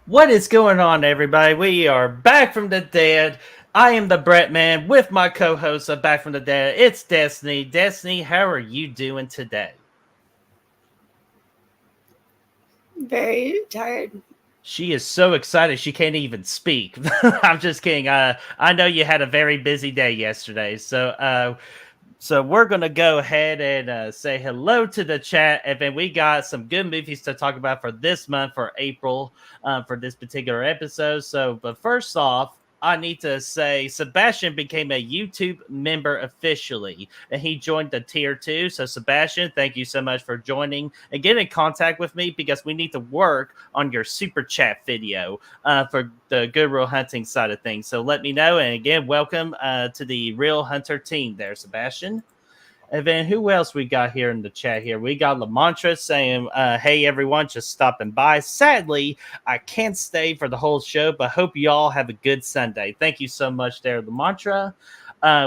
What is going on, everybody? We are back from the dead. I am the BrettMan with my co-host of Back from the Dead. It's Destiny. Destiny, how are you doing today? Very tired. She is so excited she can't even speak. I'm just kidding. I know you had a very busy day yesterday, so we're going to go ahead and say hello to the chat. And then we got some good movies to talk about for this month, for April, for this particular episode. But first off, I need to say Sebastian became a YouTube member officially, and he joined the tier 2. So, Sebastian, thank you so much for joining and get in contact with me because we need to work on your super chat video for the Good Real Hunting side of things. So, let me know. And again, welcome to the Real Hunter team there, Sebastian. And then who else we got here in the chat here? We got LaMantra saying, hey, everyone, just stopping by. Sadly, I can't stay for the whole show, but hope you all have a good Sunday. Thank you so much there, LaMantra.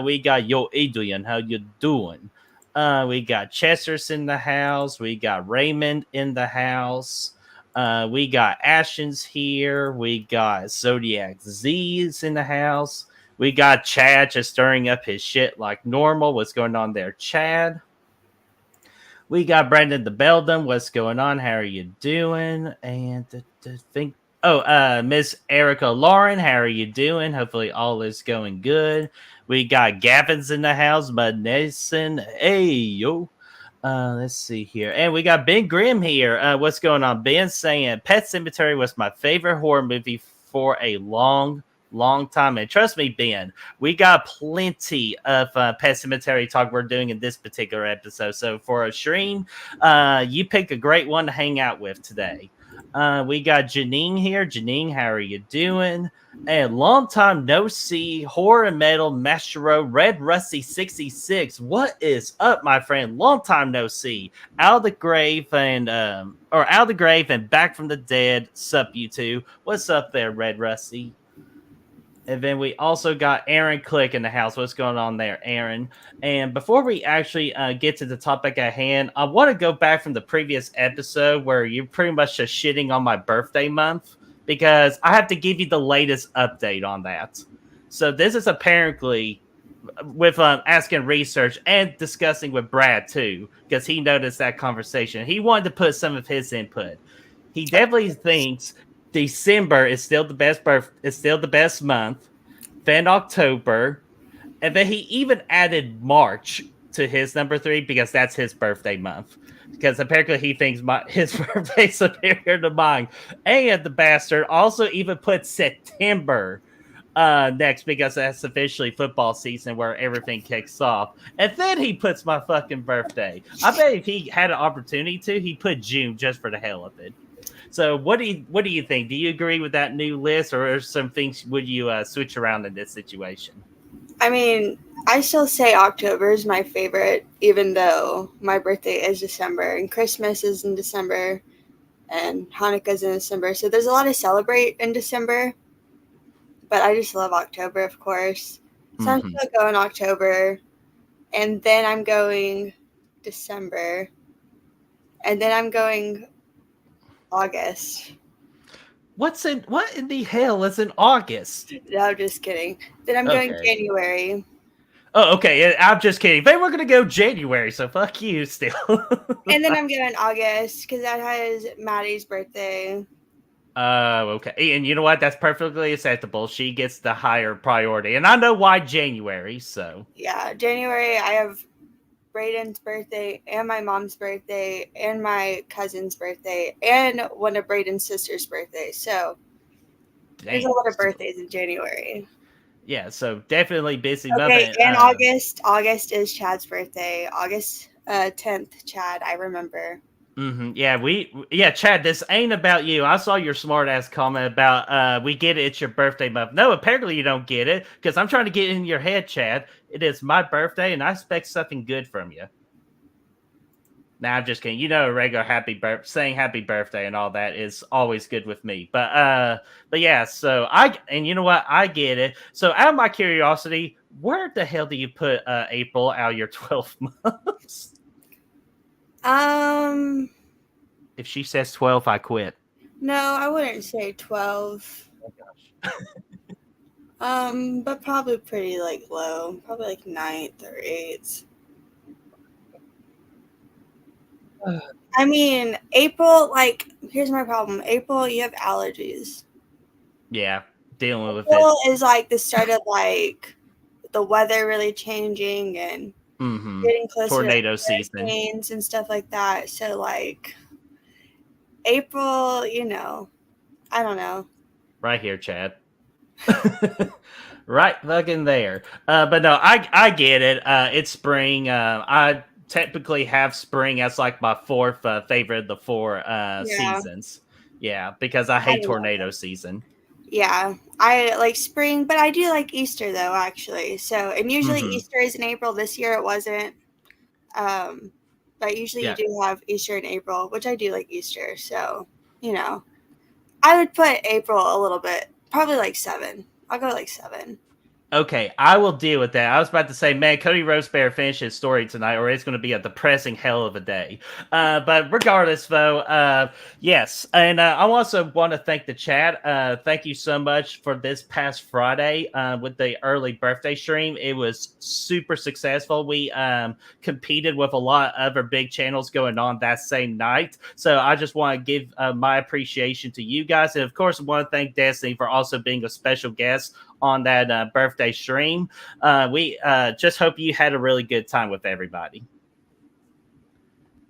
We got Yo Adrian. How you doing? We got Chester's in the house. We got Raymond in the house. We got Ashens here. We got Zodiac Z's in the house. We got Chad just stirring up his shit like normal. What's going on there, Chad? We got Brandon the Beldam. What's going on? How are you doing? And Miss Erica Lauren, how are you doing? Hopefully all is going good. We got Gavin's in the house. Bud Nelson. Hey, yo. Let's see here. And we got Ben Grimm here. What's going on? Ben saying Pet Cemetery was my favorite horror movie for a long time. And trust me, Ben, we got plenty of Pet Cemetery talk we're doing in this particular episode. So for Shreen, you pick a great one to hang out with today. We got Janine here. Janine, how are you doing? And long time no see, horror and metal Mastro Red Rusty 66. What is up, my friend? Long time no see. Out of the grave and back from the dead. Sup, you two? What's up there, Red Rusty? And then we also got Aaron Click in the house. What's going on there, Aaron? And before we actually get to the topic at hand, I want to go back from the previous episode where you're pretty much just shitting on my birthday month because I have to give you the latest update on that. So this is apparently with asking research and discussing with Brad too, because he noticed that conversation. He wanted to put some of his input. He definitely thinks December is still the best month. Then October, and then he even added March to his number 3 because that's his birthday month. Because apparently he thinks his birthday is superior to mine. And the bastard also even put September next because that's officially football season where everything kicks off. And then he puts my fucking birthday. I bet if he had an opportunity to, he put June just for the hell of it. So what do you think? Do you agree with that new list, or some things would you switch around in this situation? I mean, I still say October is my favorite, even though my birthday is December and Christmas is in December and Hanukkah's in December. So there's a lot to celebrate in December, but I just love October, of course. So I'm still going October, and then I'm going December, and then I'm going August. What in the hell is in August? No, I'm just kidding. Then I'm going January. Oh, okay. I'm just kidding. They were going to go January, so fuck you still. And then I'm going August because that has Maddie's birthday. Okay. And you know what? That's perfectly acceptable. She gets the higher priority. And I know why January, so. Yeah, January, I have Brayden's birthday and my mom's birthday and my cousin's birthday and one of Brayden's sister's birthdays. So there's a lot of birthdays in January. Yeah, so definitely busy. Okay, and August is Chad's birthday. August 10th, Chad, I remember. Yeah, Chad, this ain't about you. I saw your smart ass comment about we get it, it's your birthday month. No, apparently you don't get it, because I'm trying to get in your head, Chad. It is my birthday, and I expect something good from you. Nah, I'm just kidding. You know, a regular saying happy birthday and all that is always good with me. But yeah, so and you know what? I get it. So out of my curiosity, where the hell do you put April out of your 12 months? If she says 12, I quit. No, I wouldn't say 12. Oh gosh. But probably pretty like low. Probably like ninth or eighth. I mean, April, like, here's my problem. April, you have allergies. Yeah, dealing with it. April is like the start of like the weather really changing and Mm-hmm. getting closer to Tornado season. hurricanes and stuff like that. So, like, April, I don't know. Right here, Chad. Right fucking there. But no, I get it. It's spring. I typically have spring as like my fourth favorite of the four Yeah, seasons. Yeah, because I I hate don't know. tornado season. Yeah, I like spring, but I do like Easter though, actually. So, and usually Mm-hmm. Easter is in April. This year it wasn't. Um, but usually you Yeah. do have Easter in April, which I do like Easter. So, you know, I would put April a little bit, probably like 7. I'll go like 7. Okay, I will deal with that. I was about to say, man, Cody Rosebear finished his story tonight, or it's going to be a depressing hell of a day. But regardless, though, yes. And I also want to thank the chat. Thank you so much for this past Friday with the early birthday stream. It was super successful. We competed with a lot of other big channels going on that same night. So I just want to give my appreciation to you guys. And of course, I want to thank Destiny for also being a special guest on that birthday stream. We just hope you had a really good time with everybody.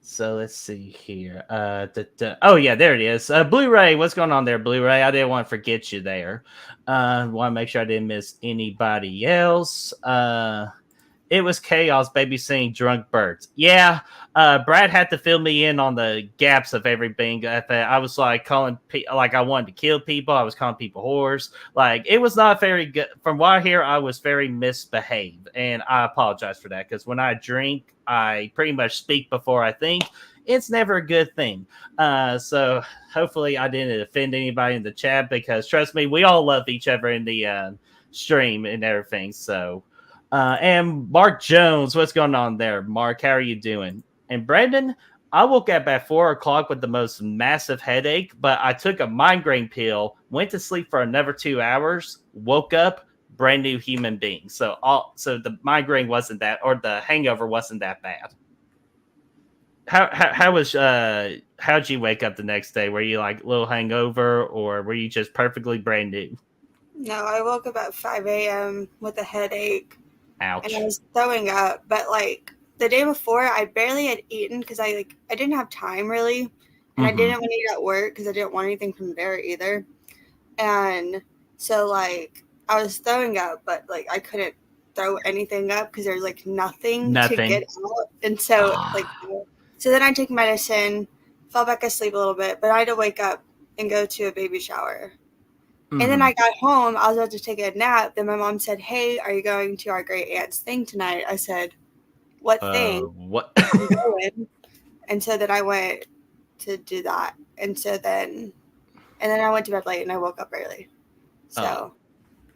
So let's see here. Oh yeah, there it is. Blu-ray, what's going on there, Blu-ray? I didn't want to forget you there. Want to make sure I didn't miss anybody else. It was chaos babysitting drunk birds. Yeah, Brad had to fill me in on the gaps of everything. I was like calling, like I wanted to kill people. I was calling people whores. Like it was not very good. From what I hear, I was very misbehaved, and I apologize for that because when I drink, I pretty much speak before I think. It's never a good thing. So hopefully I didn't offend anybody in the chat because trust me, we all love each other in the stream and everything. So. And Mark Jones, what's going on there? Mark, how are you doing? And Brandon, I woke up at 4 o'clock with the most massive headache, but I took a migraine pill, went to sleep for another 2 hours, woke up, brand new human being. So the migraine wasn't that, or the hangover wasn't that bad. How'd you wake up the next day? Were you like a little hangover, or were you just perfectly brand new? No, I woke up at 5 a.m. with a headache and I Ouch. was throwing up. But like the day before, I barely had eaten because I didn't have time really, and I Mm-hmm. didn't want to eat at work because I didn't want anything from there either. And so like I was throwing up, but like I couldn't throw anything up because there was like nothing to get Nothing. out. And so like so then I took medicine, fell back asleep a little bit, but I had to wake up and go to a baby shower. And then Mm-hmm. I got home, I was about to take a nap. Then my mom said, "Hey, are you going to our great aunt's thing tonight?" I said, "What thing?" What? "I'm going." And so then I went to do that. And then I went to bed late and I woke up early. Oh, So,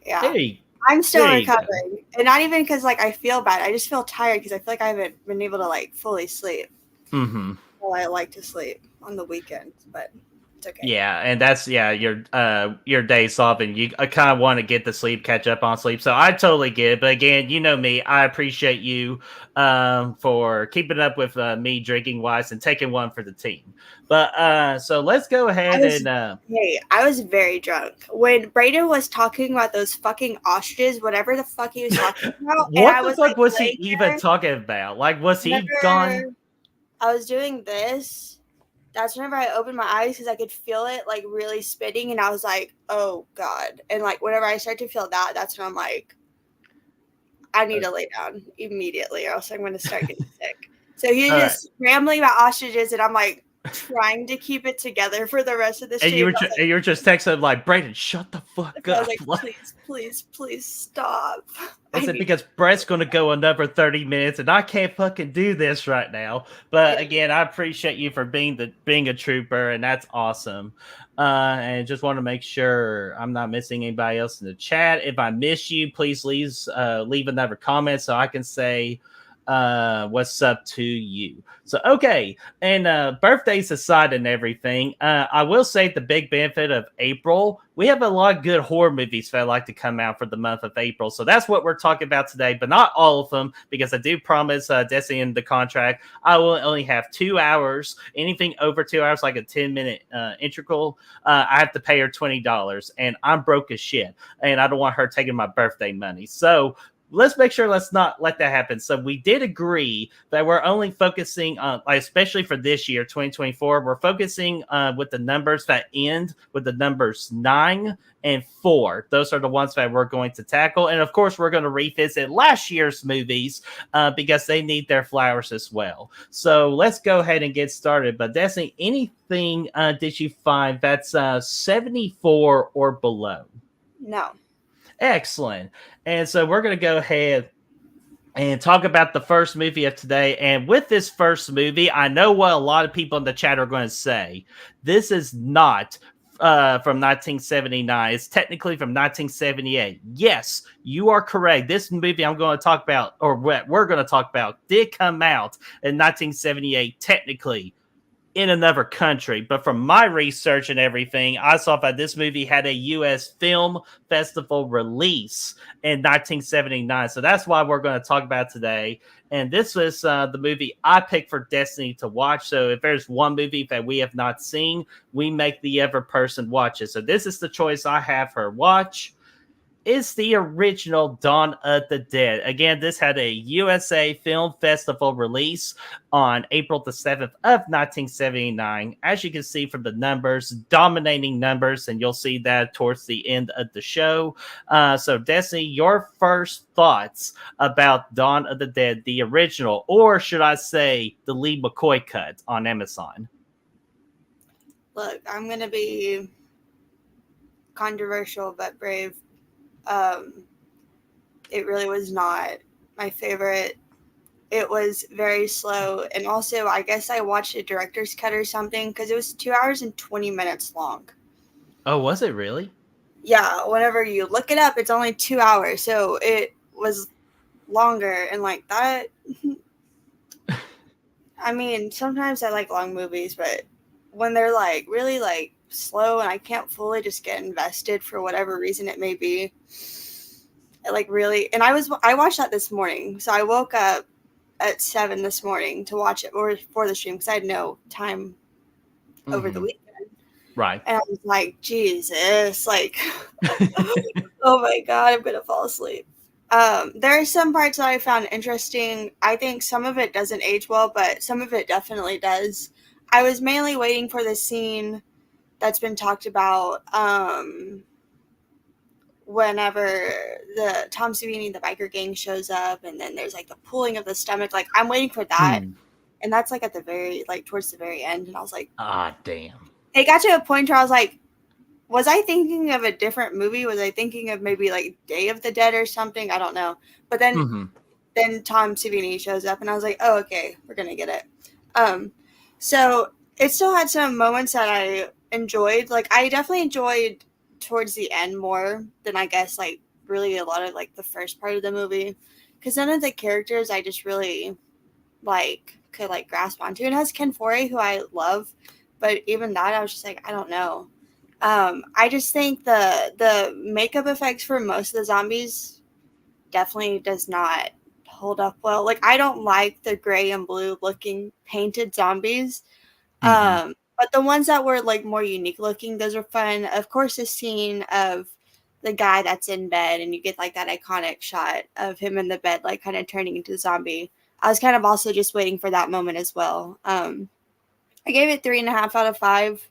yeah. there you, I'm still there you go. recovering. And not even because, like, I feel bad. I just feel tired because I feel like I haven't been able to, like, fully sleep. Mm-hmm. Well, I like to sleep on the weekends, but it's okay. Yeah, and that's your days off, and you kind of want to get the sleep, catch up on sleep. So I totally get it. But again, you know me, I appreciate you for keeping up with me drinking wise and taking one for the team. But so let's go I ahead was and Hey, I was very drunk when Brayden was talking about those fucking ostriches, whatever the fuck he was talking about, and what I the was fuck like was he laying even there. talking about? Like, was he gone? Whenever I was doing this, that's whenever I opened my eyes because I could feel it like really spitting, and I was like, "Oh God!" And like whenever I start to feel that, that's when I'm like, "I need to lay down immediately, or else I'm going to start getting sick." So he's All right. just rambling about ostriches, and I'm like trying to keep it together for the rest of the And you stream. were and you were just texting him like, Brayden, shut the fuck I was up. like, please, please, please stop. I I said need because Brett's going to go another 30 minutes, and I can't fucking do this right now. But yeah. again, I appreciate you for being a trooper, and that's awesome. And just want to make sure I'm not missing anybody else in the chat. If I miss you, please leave another comment so I can say what's up to you? So okay, and birthdays aside and everything, I will say the big benefit of April, we have a lot of good horror movies that like to come out for the month of April. So that's what we're talking about today, but not all of them, because I do promise Destiny in the contract I will only have 2 hours. Anything over 2 hours, like a 10-minute integral, I have to pay her $20, and I'm broke as shit, and I don't want her taking my birthday money. So let's make sure let's not let that happen. So we did agree that we're only focusing on, like, especially for this year, 2024, we're focusing with the numbers that end with the numbers 9 and 4. Those are the ones that we're going to tackle. And of course, we're going to revisit last year's movies because they need their flowers as well. So let's go ahead and get started. But Destiny, anything did you find that's 74 or below? No. Excellent. And so we're going to go ahead and talk about the first movie of today. And with this first movie, I know what a lot of people in the chat are going to say. This is not from 1979. It's technically from 1978. Yes, you are correct. This movie I'm going to talk about, or what we're going to talk about, did come out in 1978, technically, in another country. But from my research and everything, I saw that this movie had a U.S. Film Festival release in 1979. So that's why we're going to talk about today. And this was the movie I picked for Destiny to watch. So if there's one movie that we have not seen, we make the other person watch it. So this is the choice I have her watch. Is the original Dawn of the Dead. Again, this had a USA Film Festival release on April the 7th of 1979. As you can see from the numbers, dominating numbers, and you'll see that towards the end of the show. So, Destiny, your first thoughts about Dawn of the Dead, the original, or should I say the Lee McCoy cut on Amazon? Look, I'm going to be controversial but brave. It really was not my favorite. It was very slow, and also I guess I watched a director's cut or something because it was 2 hours and 20 minutes long. Oh, was it really? Yeah, whenever you look it up, it's only 2 hours, so it was longer, and like that. I mean, sometimes I like long movies, but when they're like really like slow and I can't fully just get invested for whatever reason it may be, like really. And I watched that this morning, so I woke up at 7 this morning to watch it or for the stream because I had no time over the weekend. Right. And I was like, Jesus, like, oh my God, I'm gonna fall asleep. There are some parts that I found interesting. I think some of it doesn't age well, but some of it definitely does. I was mainly waiting for the scene that's been talked about whenever the Tom Savini, the biker gang, shows up, and then there's like the pulling of the stomach. Like, I'm waiting for that, and that's like at the very, like towards the very end. And I was like, damn. It got to a point where I was like, was I thinking of a different movie? Was I thinking of maybe like Day of the Dead or something? I don't know. But then Tom Savini shows up, and I was like, oh, okay, we're gonna get it. So it still had some moments that I enjoyed. Like, I definitely enjoyed towards the end more than I guess like really a lot of like the first part of the movie, because none of the characters I just really like could like grasp onto. And it has Ken Foree, who I love, but even that I was just like, I don't know. I just think the makeup effects for most of the zombies definitely does not hold up well. Like, I don't like the gray and blue looking painted zombies. But the ones that were like more unique looking, those are fun. Of course, the scene of the guy that's in bed and you get like that iconic shot of him in the bed, like kind of turning into a zombie. I was kind of also just waiting for that moment as well. I gave it 3.5 out of 5.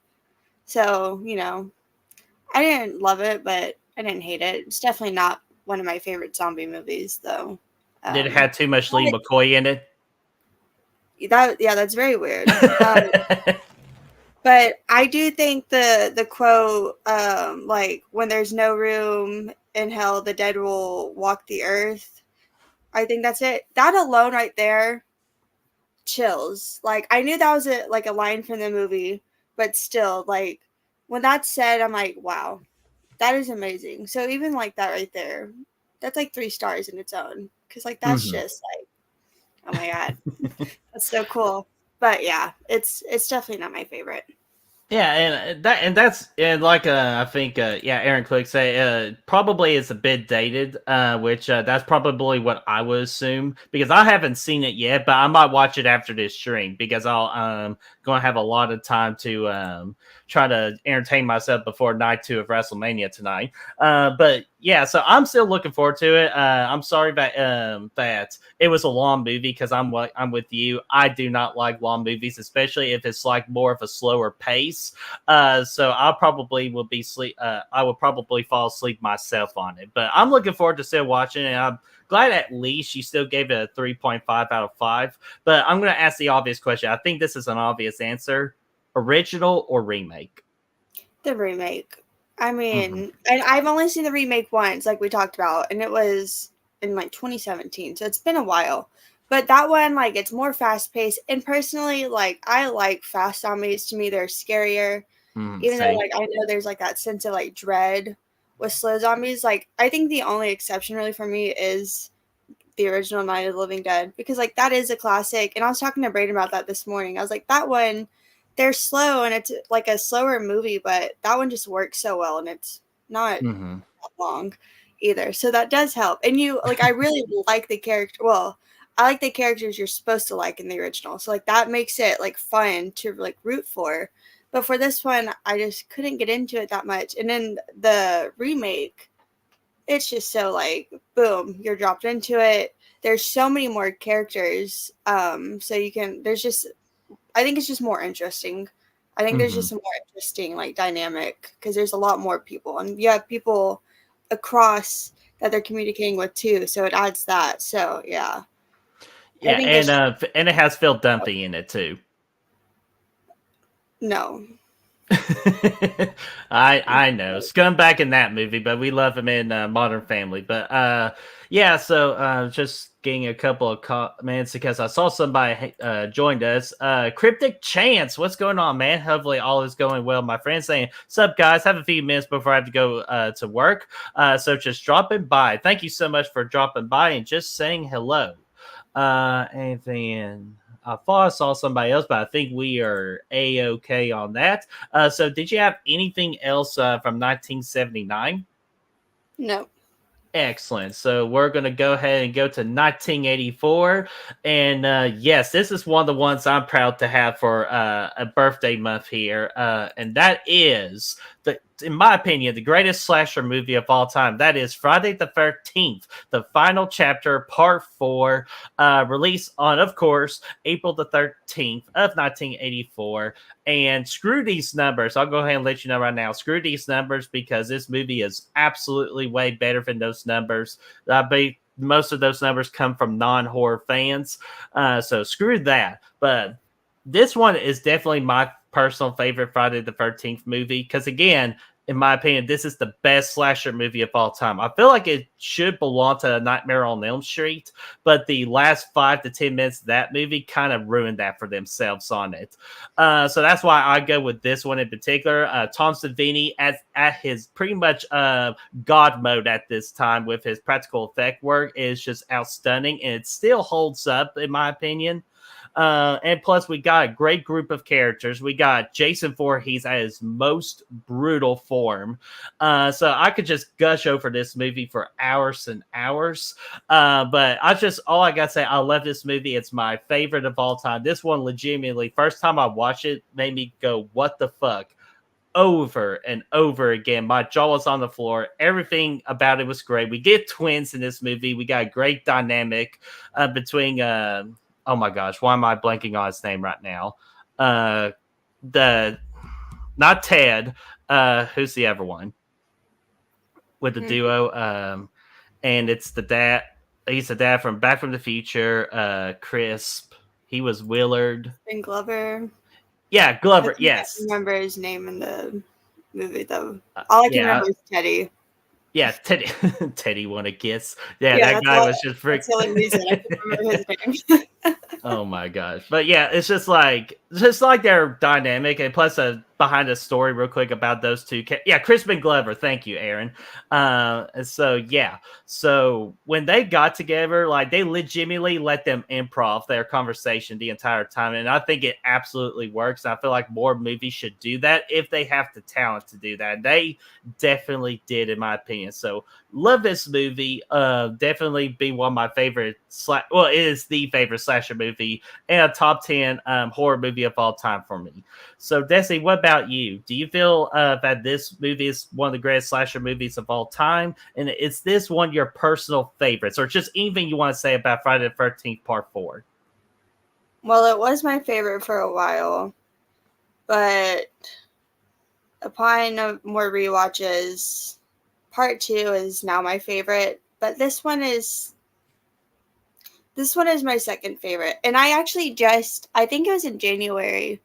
So, I didn't love it, but I didn't hate it. It's definitely not one of my favorite zombie movies, though. Did it have too much Lee McCoy in it? That's very weird. But I do think the quote, like, when there's no room in hell, the dead will walk the earth. I think that's it. That alone right there, chills. Like, I knew that was a line from the movie, but still, like, when that's said, I'm like, wow, that is amazing. So even like that right there, that's like 3 stars in its own. Because like that's just like Oh my god, that's so cool. But yeah, it's definitely not my favorite. Yeah, and like I think yeah, Aaron Click say probably it's a bit dated, which that's probably what I would assume because I haven't seen it yet, but I might watch it after this stream because I'll gonna have a lot of time to try to entertain myself before night 2 of WrestleMania tonight. But yeah, so I'm still looking forward to it. I'm sorry that it was a long movie because I'm with you. I do not like long movies, especially if it's like more of a slower pace. So I probably will be sleep. I will probably fall asleep myself on it. But I'm looking forward to still watching it. And I'm glad at least you still gave it a 3.5 out of 5. But I'm going to ask the obvious question. I think this is an obvious answer: original or remake? The remake. I Mm-hmm. mean, and I've only seen the remake once, like we talked about, and it was in like 2017, so it's been a while. But that one, like, it's more fast paced. And personally, like, I like fast zombies. To me, they're scarier. Even though, Same. like, I know there's like that sense of like dread with slow zombies. Like, I think the only exception really for me is the original Night of the Living Dead because like that is a classic. And I was talking to Brayden about that this morning. I was like, that one, they're slow and it's like a slower movie, but that one just works so well and it's not Mm-hmm. that long either. So that does help. And you like, I really like the character. Well, I like the characters you're supposed to like in the original. So like that makes it like fun to like root for. But for this one, I just couldn't get into it that much. And then the remake, it's just so like boom, you're dropped into it. There's so many more characters, so you can. There's just, I think it's just more interesting. I think there's Mm-hmm. just a more interesting like dynamic because there's a lot more people, and you have people across that they're communicating with too. So it adds that. So yeah, I Yeah, think it's and it has Phil Dunphy in it too. no. I know scumbag in that movie, but we love him in Modern Family. But yeah, so just getting a couple of comments because I saw somebody joined us. Cryptic Chance, what's going on, man? Hopefully all is going well. My friend saying, "Sup, guys? Have a few minutes before I have to go to work. So just dropping by. Thank you so much for dropping by and just saying hello. Anything?" I thought I saw somebody else, but I think we are a-okay on that. So did you have anything else from 1979? No. Excellent. So we're going to go ahead and go to 1984. And yes, this is one of the ones I'm proud to have for a birthday month here. And that is, in my opinion, the greatest slasher movie of all time. That is Friday the 13th, the final chapter, part 4, released on, of course, April the 13th of 1984. And screw these numbers. I'll go ahead and let you know right now. Screw these numbers because this movie is absolutely way better than those numbers. Most of those numbers come from non-horror fans. So screw that. But this one is definitely my personal favorite Friday the 13th movie because, again, in my opinion, this is the best slasher movie of all time. I feel like it should belong to Nightmare on Elm Street, but the last 5 to 10 minutes of that movie kind of ruined that for themselves on it. So that's why I go with this one in particular. Tom Savini at his pretty much God mode at this time with his practical effect work is just outstanding, and it still holds up in my opinion. And plus, we got a great group of characters. We got Jason Voorhees at his most brutal form. So I could just gush over this movie for hours and hours. But all I got to say, I love this movie. It's my favorite of all time. This one, legitimately, first time I watched it, made me go, what the fuck? Over and over again. My jaw was on the floor. Everything about it was great. We get twins in this movie. We got a great dynamic between oh my gosh, why am I blanking on his name right now? The Not Ted. Who's the other one with the duo? And it's the dad. He's the dad from Back from the Future. Crisp. He was Willard. And Glover. Yeah, I Glover. can't Yes. remember his name in the movie though. All I can Yeah. remember is Teddy. Yeah, Teddy. Teddy want a kiss. Yeah, Yeah, that guy was just that's freak. the only reason I can remember his name. Oh my gosh. But yeah, it's just like their dynamic, and plus behind the story real quick about those two. Yeah, Crispin Glover. Thank you, Aaron. And so yeah. So when they got together, like they legitimately let them improv their conversation the entire time. And I think it absolutely works. I feel like more movies should do that if they have the talent to do that. They definitely did, in my opinion. So love this movie. Definitely be one of my favorite. Well, it is the favorite slasher movie and a top 10 horror movie of all time for me. So, Desi, what about you? Do you feel that this movie is one of the greatest slasher movies of all time? And is this one of your personal favorites, or just anything you want to say about Friday the 13th Part 4? Well, it was my favorite for a while, but upon more rewatches, part 2 is now my favorite. But this one is my second favorite. And I actually I think it was in January.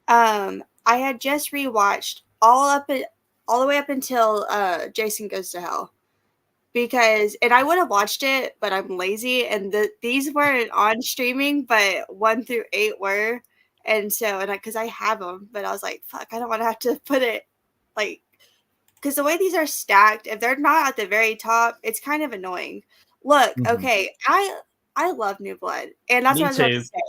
I had just rewatched all the way up until Jason Goes to Hell. And I would have watched it, but I'm lazy, and these weren't on streaming, but 1 through 8 were, and so because I have them, but I was like, fuck, I don't want to have to put it like because the way these are stacked, if they're not at the very top, it's kind of annoying. Look, Mm-hmm. okay, I love New Blood, and that's what Me I was about too. to say.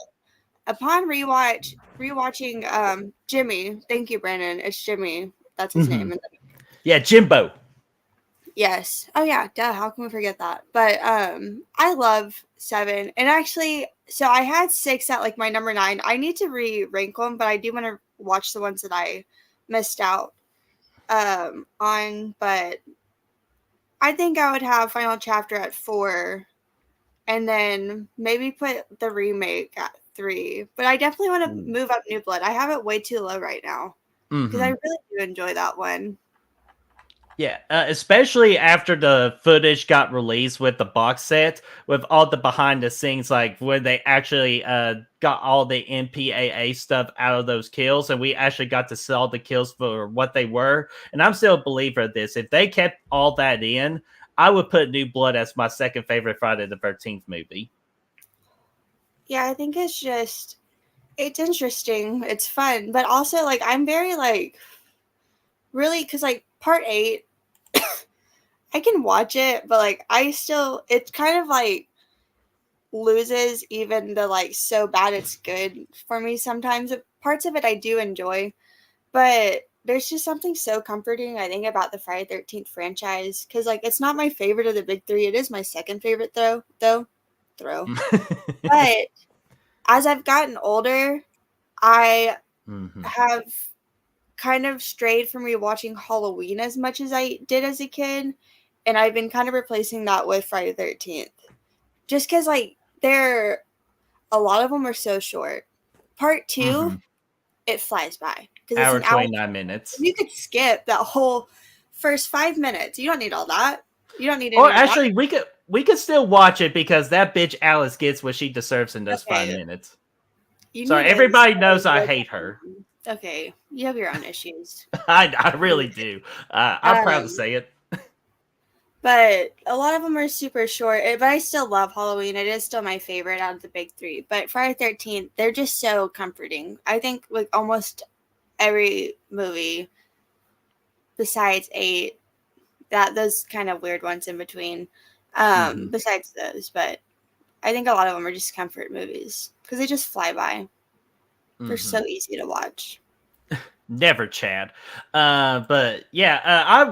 Upon rewatching Jimmy, thank you, Brandon. It's Jimmy. That's his Mm-hmm. name. Yeah, Jimbo. Yes. Oh yeah, duh, how can we forget that? But I love 7. And actually, so I had 6 at like my number 9. I need to re-rank them, but I do want to watch the ones that I missed out on, but I think I would have Final Chapter at 4 and then maybe put the remake at 3. But I definitely want to move up New Blood. I have it way too low right now because I Mm-hmm. really do enjoy that one. Yeah, especially after the footage got released with the box set, with all the behind the scenes, like when they actually got all the MPAA stuff out of those kills, and we actually got to sell the kills for what they were. And I'm still a believer of this. If they kept all that in, I would put New Blood as my second favorite Friday the 13th movie. Yeah, I think it's interesting. It's fun, but also like I'm very like really because like part 8, I can watch it, but like I still it's kind of like loses even the like so bad it's good for me sometimes. Parts of it I do enjoy, but there's just something so comforting I think about the Friday 13th franchise because like it's not my favorite of the big 3. It is my second favorite throw. But as I've gotten older, I Mm-hmm. have kind of strayed from rewatching Halloween as much as I did as a kid, and I've been kind of replacing that with Friday the 13th. Just because, like, a lot of them are so short. Part 2, Mm-hmm. it flies by because it's Hour an hour. 29 minutes. You could skip that whole first 5 minutes. You don't need all that. You don't need Or any of that. actually, we could still watch it because that bitch Alice gets what she deserves in those five Okay, minutes. you Sorry, need to everybody start knows I with hate her. okay, you have your own issues. I really do. I'm proud to Um, say it. but a lot of them are super short. But I still love Halloween. It is still my favorite out of the big 3. But Friday 13th, they're just so comforting. I think like almost every movie besides 8, that those kind of weird ones in between. Mm-hmm. Besides those, but I think a lot of them are just comfort movies because they just fly by. They're Mm-hmm. so easy to watch. Never Chad. But yeah,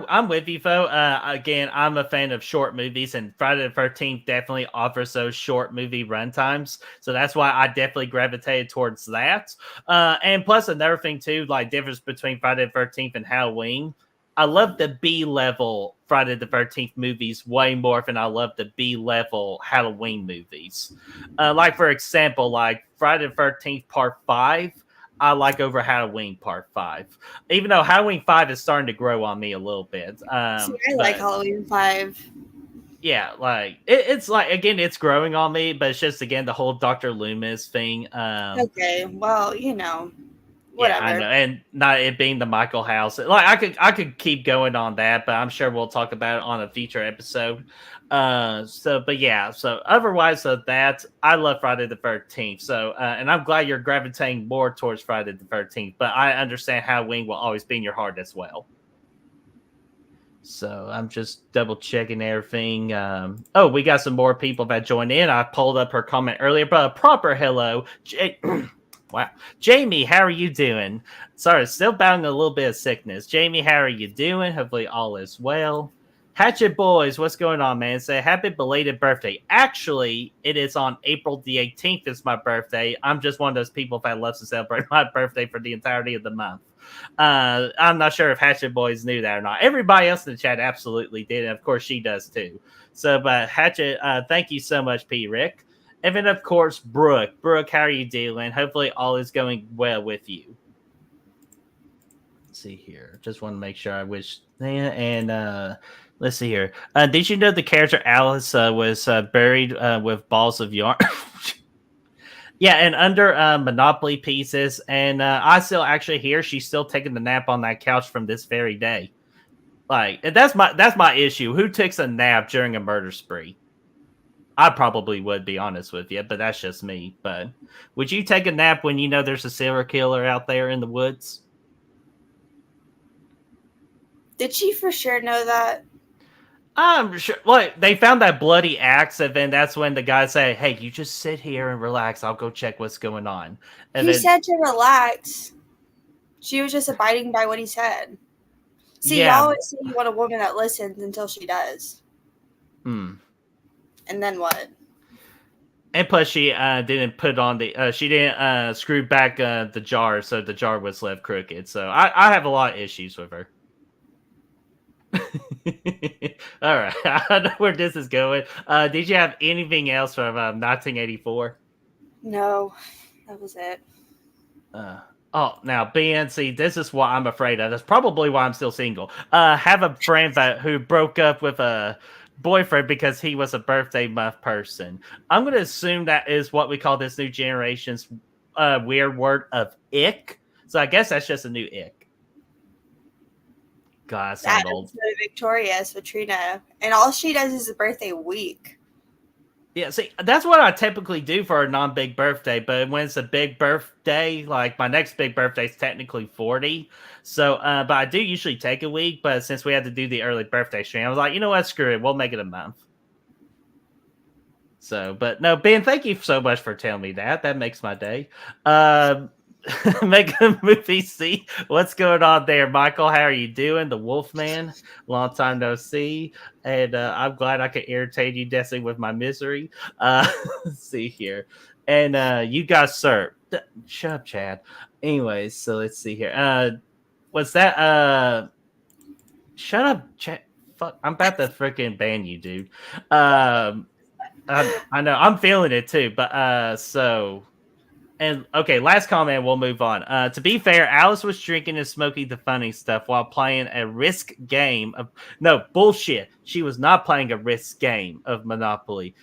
I'm with you, Fo. Again, I'm a fan of short movies, and Friday the 13th definitely offers those short movie runtimes. So that's why I definitely gravitated towards that. And plus another thing too, like difference between Friday the 13th and Halloween. I love the B level Friday the 13th movies way more than I love the B level Halloween movies. Like for example, like Friday the 13th Part 5. I like over Halloween Part 5. Even though Halloween 5 is starting to grow on me a little bit. See, I like But Halloween 5. yeah, like it's like again, it's growing on me, but it's just again the whole Dr. Loomis thing. Okay, well, Yeah, I Whatever. know, and not it being the Michael house. Like I could keep going on that, but I'm sure we'll talk about it on a future episode. But yeah, so otherwise, that I love Friday the 13th. So, and I'm glad you're gravitating more towards Friday the 13th. But I understand Halloween will always be in your heart as well. So I'm just double checking everything. Oh, we got some more people that joined in. I pulled up her comment earlier, but a proper hello. Wow. Jamie, how are you doing? Sorry, still battling a little bit of sickness. Jamie, how are you doing? Hopefully all is well. Hatchet Boys, what's going on, man? Say happy belated birthday. Actually, it is on April the 18th. It's my birthday. I'm just one of those people that loves to celebrate my birthday for the entirety of the month. I'm not sure if Hatchet Boys knew that or not. Everybody else in the chat absolutely did, and of course she does too. So, but Hatchet, thank you so much, P. Rick. And then, of course, Brooke. Brooke, how are you doing? Hopefully, all is going well with you. Let's see here. Just want to make sure I wish. And let's see here. Did you know the character Alice was buried with balls of yarn? Yeah, and under Monopoly pieces. And I still actually hear she's still taking the nap on that couch from this very day. Like, and that's my issue. Who takes a nap during a murder spree? I probably would be honest with you, but that's just me. But would you take a nap when you know there's a serial killer out there in the woods? Did she for sure know that? I'm sure. Like they found that bloody axe, and then that's when the guy said, "Hey, you just sit here and relax. I'll go check what's going on." And He then, said to relax. She was just abiding by what he said. See, you yeah, always say you want a woman that listens until she does. hmm. And then what? And plus, she didn't put on the. She didn't screw back the jar, so the jar was left crooked. So I have a lot of issues with her. All right, I know where this is going. Did you have anything else from 1984? No, that was it. Now Ben, see, this is what I'm afraid of. That's probably why I'm still single. Have a friend who broke up with a boyfriend because he was a birthday month person. I'm going to assume that is what we call this new generation's weird word of ick. So I guess that's just a new ick. God, I sound old. Victoria's with Trina, and all she does is a birthday week. Yeah, see, that's what I typically do for a non-big birthday, but when it's a big birthday, like my next big birthday is technically 40. So, but I do usually take a week, but since we had to do the early birthday stream, I was like, you know what, screw it, we'll make it a month. So, but no, Ben, thank you so much for telling me that. That makes my day. Make a movie. See what's going on there, Michael. How are you doing? The Wolfman, long time no see, and I'm glad I could irritate you, Destiny, with my misery. Let's see here, and you guys, sir, shut up, Chad. Anyways, so let's see here. Was that shut up, Chad? Fuck, I'm about to freaking ban you, dude. I know I'm feeling it too, but so. And okay, last comment, we'll move on. To be fair, Alice was drinking and smoking the funny stuff while playing a risk game of no bullshit. She was not playing a risk game of Monopoly.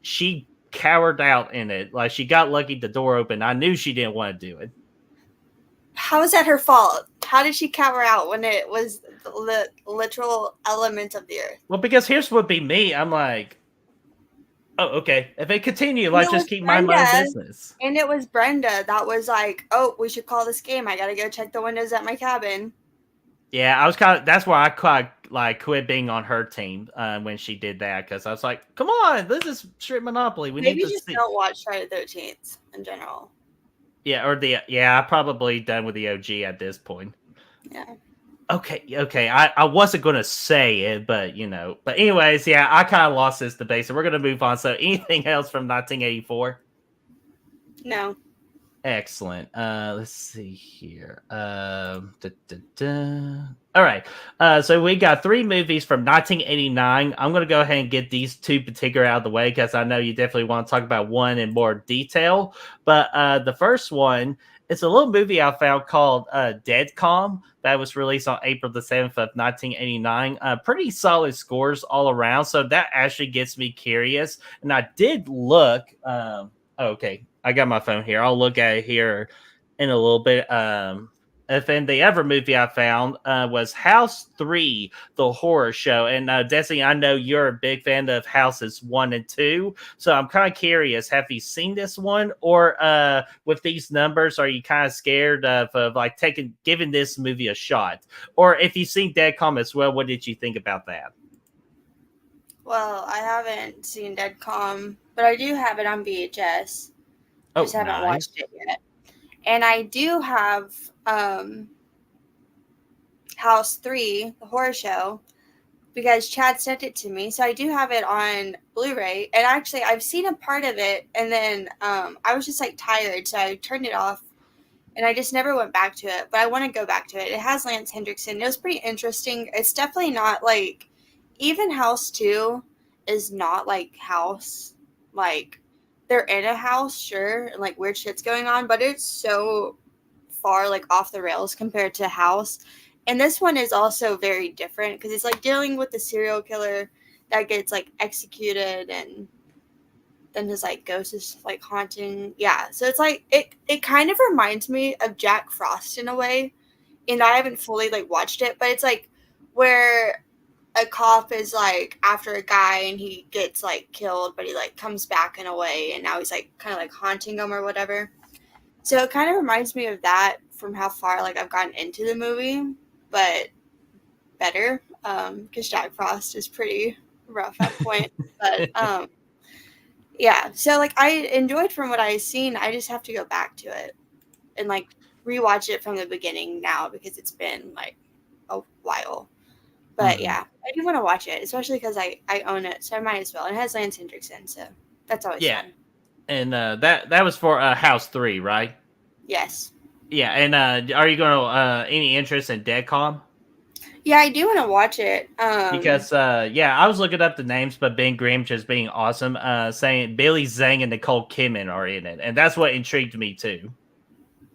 She cowered out in it. Like she got lucky the door opened. I knew she didn't want to do it. How is that her fault? How did she cower out when it was the literal element of the earth? Well, because here's what be me. I'm like, oh, okay. If it continue, let's just keep my business. And it was Brenda that was like, oh, we should call this game. I got to go check the windows at my cabin. Yeah, I was that's why I quit being on her team when she did that, because I was like, come on, this is straight Monopoly. We Maybe need to just don't watch Friday the 13th in general. Yeah, or I'm probably done with the OG at this point. Yeah. Okay. I wasn't gonna say it, but But anyways, yeah, I kind of lost this debate, so we're gonna move on. So, anything else from 1984? No. Excellent. Let's see here. All right. So we got 3 movies from 1989. I'm gonna go ahead and get these 2 particular out of the way because I know you definitely want to talk about one in more detail. But the first one is a little movie I found called Dead Calm that was released on April the 7th of 1989. Pretty solid scores all around. So that actually gets me curious. And I did look. Okay. I got my phone here. I'll look at it here in a little bit. And the other movie I found was House 3, the horror show. And Destiny, I know you're a big fan of Houses 1 and 2. So I'm kind of curious, have you seen this one? Or with these numbers, are you kind of scared of like giving this movie a shot? Or if you've seen Dead Calm as well, what did you think about that? Well, I haven't seen Dead Calm, but I do have it on VHS. Oh, Just haven't nice. watched it yet. And I do have House 3, the horror show, because Chad sent it to me. So I do have it on Blu-ray. And actually, I've seen a part of it, and then I was just like tired, so I turned it off, and I just never went back to it. But I want to go back to it. It has Lance Hendrickson. It was pretty interesting. It's definitely not like, even House 2 is not like House. Like, they're in a house, sure, and like weird shit's going on, but it's so far like off the rails compared to House. And this one is also very different because it's like dealing with the serial killer that gets like executed, and then his like ghost is like haunting. Yeah, so it's like it kind of reminds me of Jack Frost in a way, and I haven't fully like watched it, but it's like where a cop is like after a guy and he gets like killed, but he like comes back in a way, and now he's like kind of like haunting him or whatever. So it kind of reminds me of that from how far like I've gotten into the movie, but better. Because Jack Frost is pretty rough at point. But yeah, so like I enjoyed from what I've seen. I just have to go back to it and like rewatch it from the beginning now because it's been like a while. But Mhm. yeah, I do want to watch it, especially because I own it, so I might as well. And it has Lance Hendrickson, so that's always Yeah. fun. And that was for House 3, right? Yes. Yeah. And are you going to any interest in Dead Calm? Yeah, I do want to watch it. Because yeah, I was looking up the names, but Ben Grimm just being awesome. Saying Billy Zhang and Nicole Kidman are in it, and that's what intrigued me too.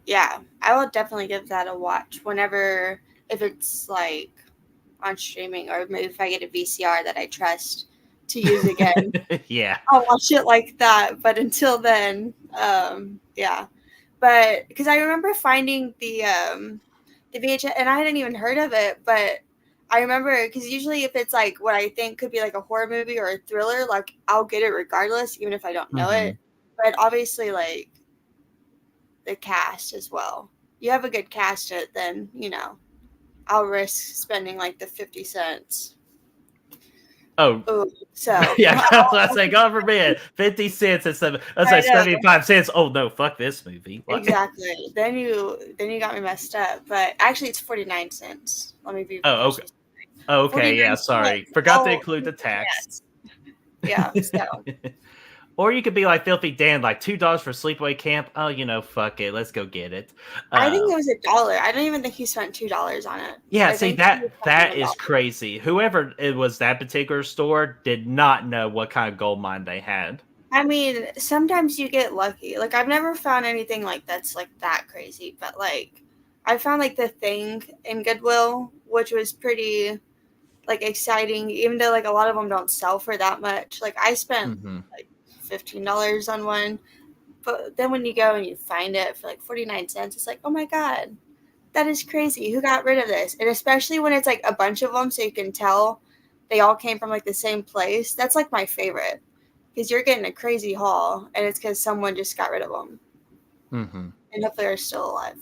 Yeah, I will definitely give that a watch whenever, if it's like on streaming, or maybe if I get a VCR that I trust to use again, Yeah. I'll watch it like that. But until then, yeah. But because I remember finding the VHS, and I hadn't even heard of it, but I remember because usually if it's like what I think could be like a horror movie or a thriller, like I'll get it regardless, even if I don't know Hmm. it. But obviously, like the cast as well. You have a good cast, it then I'll risk spending like the 50 cents. Oh, Ooh, so yeah. That's what I say. God forbid, 50 cents and seven. Let's I say know 75 cents. Oh no, fuck this movie. What? exactly. Then you got me messed up. But actually, it's 49 cents. Let me be Oh, okay. official. Okay, yeah. 49 cents. Sorry, forgot to Oh, include the tax. yes. Yeah. So Or you could be like Filthy Dan, like $2 for sleepaway camp. Oh, fuck it, let's go get it. I think Uh, it was $1. I don't even think he spent $2 on it. yeah, I see think he was spending that is $1. crazy. Whoever it was, that particular store did not know what kind of gold mine they had. I mean, sometimes you get lucky. Like I've never found anything like that's like that crazy, but like I found like the thing in Goodwill, which was pretty like exciting, even though like a lot of them don't sell for that much. Like I spent Hmm. like $15 on one, but then when you go and you find it for like 49 cents, it's like, oh my god, that is crazy. Who got rid of this? And especially when it's like a bunch of them, so you can tell they all came from like the same place. That's like my favorite because you're getting a crazy haul, and it's because someone just got rid of them, Hmm. and hopefully they're still alive.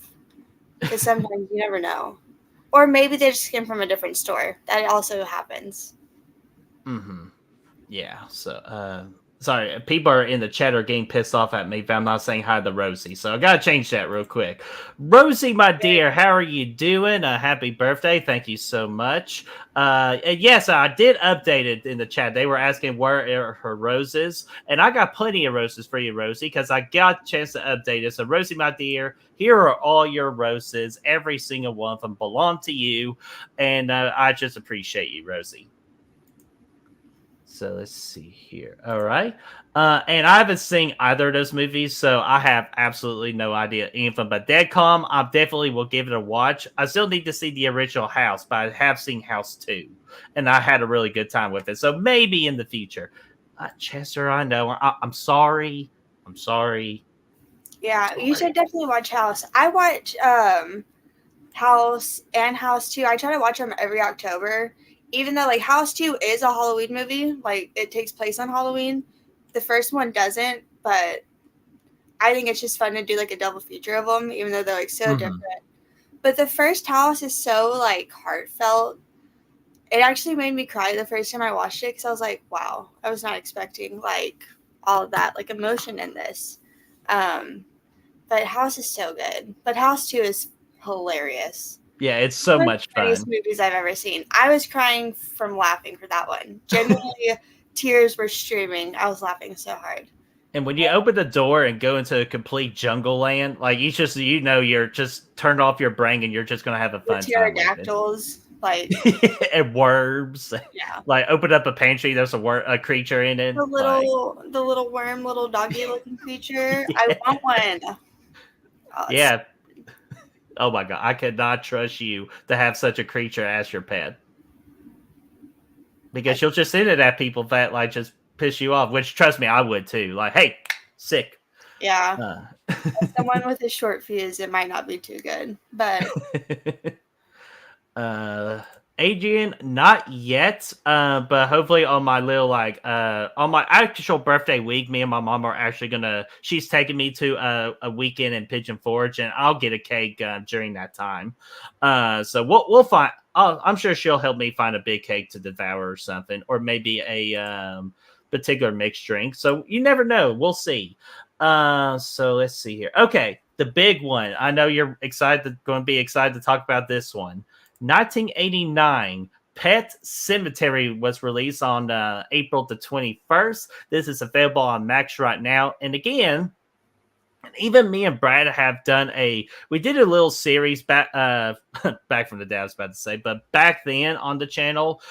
Because sometimes you never know, or maybe they just came from a different store. That also happens. Hmm. Yeah. So, sorry, people are in the chat are getting pissed off at me if I'm not saying hi to Rosie. So I gotta change that real quick. Rosie, my dear, how are you doing? Happy birthday! Thank you so much. And yes, I did update it in the chat. They were asking where are her roses, and I got plenty of roses for you, Rosie, because I got a chance to update it. So, Rosie, my dear, here are all your roses. Every single one of them belong to you, and I just appreciate you, Rosie. So let's see here. All right. And I haven't seen either of those movies, so I have absolutely no idea anything. But Dead Calm, I definitely will give it a watch. I still need to see the original House, but I have seen House 2, and I had a really good time with it. So maybe in the future. Chester, I know. I'm sorry. I'm sorry. Yeah, you should Great. definitely watch House. I watch House and House 2. I try to watch them every October. Even though like House 2 is a Halloween movie, like it takes place on Halloween. The first one doesn't, but I think it's just fun to do like a double feature of them, even though they're like so Hmm. different. But the first House is so like heartfelt. It actually made me cry the first time I watched it because I was like, wow, I was not expecting like all of that like emotion in this. Um, but House is so good. But House 2 is hilarious. Yeah, it's so One of much the funniest fun. movies I've ever seen. I was crying from laughing for that one. Genuinely, tears were streaming. I was laughing so hard. And when you open the door and go into a complete jungle land, like you're just turned off your brain and you're just gonna have a The fun time with it. pterodactyls, like, And worms, yeah. like open up a pantry, there's a creature in it. Like, The little worm, little doggy looking creature. I yeah, want one. Oh, it's, yeah. Oh my god, I could not trust you to have such a creature as your pet I, because you'll just send it at people that like just piss you off. Which trust me, I would too. Like, hey, sick. yeah. Uh. As someone with a short fuse, it might not be too good. But uh Adrian, not yet. But hopefully on my little on my actual birthday week, me and my mom are actually gonna she's taking me to a weekend in Pigeon Forge and I'll get a cake during that time. So we'll find I'm sure she'll help me find a big cake to devour or something, or maybe a particular mixed drink. So you never know. We'll see. So let's see here. Okay, the big one. I know you're going to be excited to talk about this one. 1989, Pet Cemetery was released on April the 21st. This is available on Max right now. And again, even me and Brad have done we did a little series back back from the day I was about to say, but back then on the channel,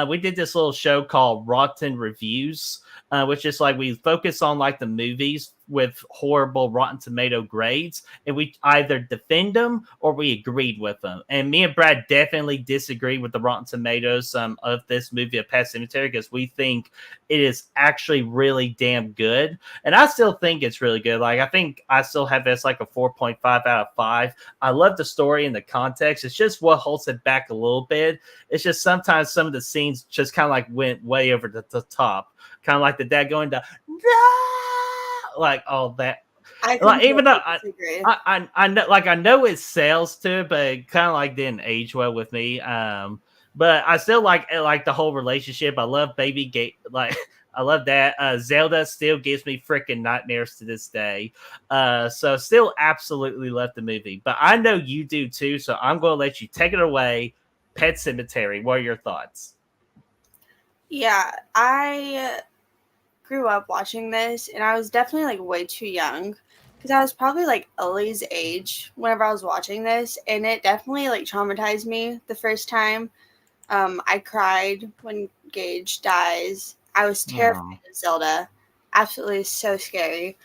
we did this little show called Rotten Reviews, which is like we focus on like the movies with horrible Rotten Tomato grades, and we either defend them or we agreed with them. And me and Brad definitely disagree with the Rotten Tomatoes of this movie of Pet Cemetery because we think it is actually really damn good. And I still think it's really good. Like, I think I still have this like a 4.5 out of 5. I love the story and the context. It's just what holds it back a little bit. It's just sometimes some of the scenes just kind of like went way over the top. Kind of like the dad going to, no! Like all that. I Like, even though completely disagree. I know, like, I know it sells to it, but it kind of like didn't age well with me. But I still like the whole relationship. I love Baby Gate. Like, I love that. Zelda still gives me freaking nightmares to this day. So still absolutely love the movie. But I know you do too, so I'm going to let you take it away. Pet Cemetery. What are your thoughts? Yeah, I grew up watching this, and I was definitely like way too young because I was probably like Ellie's age whenever I was watching this, and it definitely like traumatized me the first time. I cried when Gage dies. I was Oh. terrified of Zelda. Absolutely so scary.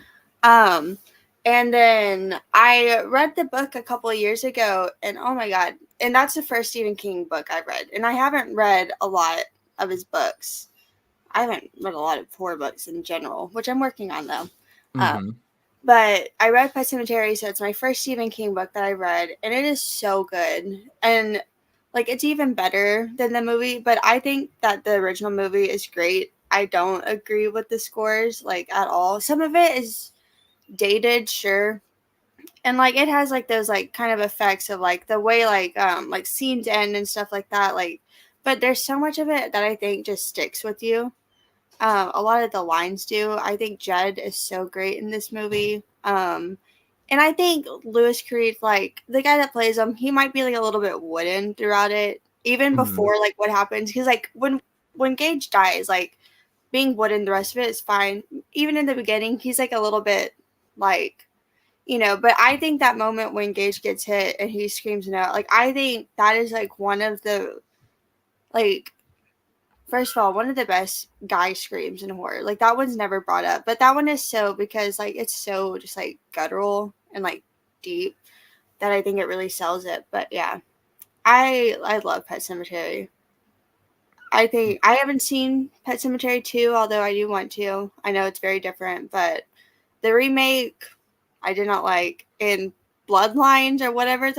Um, and then I read the book a couple of years ago, and oh my god! And that's the first Stephen King book I've read, and I haven't read a lot of his books. I haven't read a lot of horror books in general, which I'm working on though. Um, Mm-hmm. but I read Pet Sematary, so it's my first Stephen King book that I read, and it is so good. And like it's even better than the movie, but I think that the original movie is great. I don't agree with the scores like at all. Some of it is dated, sure. And like it has like those like kind of effects of like the way like scenes end and stuff like that. Like but there's so much of it that I think just sticks with you. A lot of the lines do. I think Jed is so great in this movie. And I think Lewis Creed, like the guy that plays him, he might be like a little bit wooden throughout it, even Mm-hmm. before like what happens. Because like when Gage dies, like being wooden, the rest of it is fine. Even in the beginning, he's like a little bit like But I think that moment when Gage gets hit and he screams no, like I think that is like one of the like first of all, one of the best guy screams in horror. Like that one's never brought up, but that one is so because like it's so just like guttural and like deep that I think it really sells it. But yeah, I love Pet Cemetery. I think I haven't seen Pet Cemetery 2, although I do want to. I know it's very different, but the remake, I did not like. In Bloodlines or whatever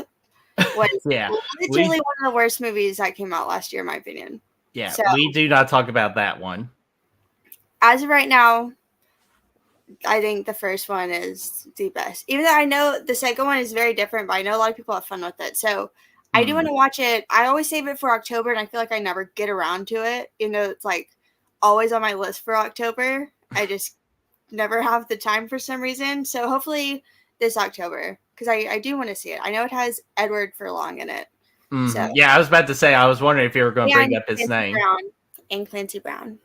was Yeah, literally we one of the worst movies that came out last year, in my opinion. yeah So we do not talk about that one. as of right now, I think the first one is the best. Even though I know the second one is very different, but I know a lot of people have fun with it. So I do want to watch it. I always save it for October, and I feel like I never get around to it. You know, it's like always on my list for October. I just never have the time for some reason. So hopefully this October, because I do want to see it. I know it has Edward Furlong in it. So Yeah, I was about to say, I was wondering if you were going to bring and up his Clancy name. Brown and Clancy Brown.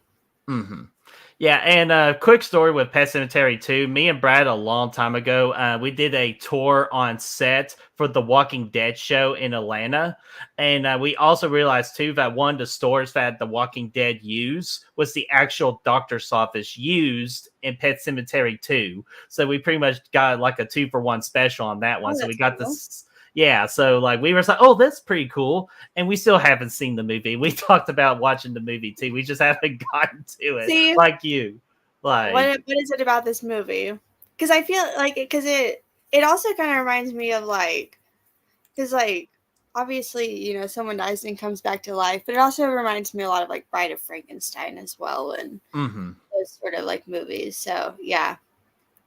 Mm-hmm. Yeah, and quick story with Pet Cemetery 2. Me and Brad, a long time ago, we did a tour on set for the Walking Dead show in Atlanta. And we also realized, too, that one of the stores that the Walking Dead used was the actual doctor's office used in Pet Cemetery 2. So we pretty much got like a 2-for-1 special on that one. Oh, So we that's got cool. this. Yeah, so like we were like, oh, that's pretty cool. And we still haven't seen the movie. We talked about watching the movie too. We just haven't gotten to it, See, like you. Like, what is it about this movie? Because I feel like it also kind of reminds me of like, because like obviously, you know, someone dies and comes back to life, but it also reminds me a lot of like Bride of Frankenstein as well, and those sort of like movies. So yeah,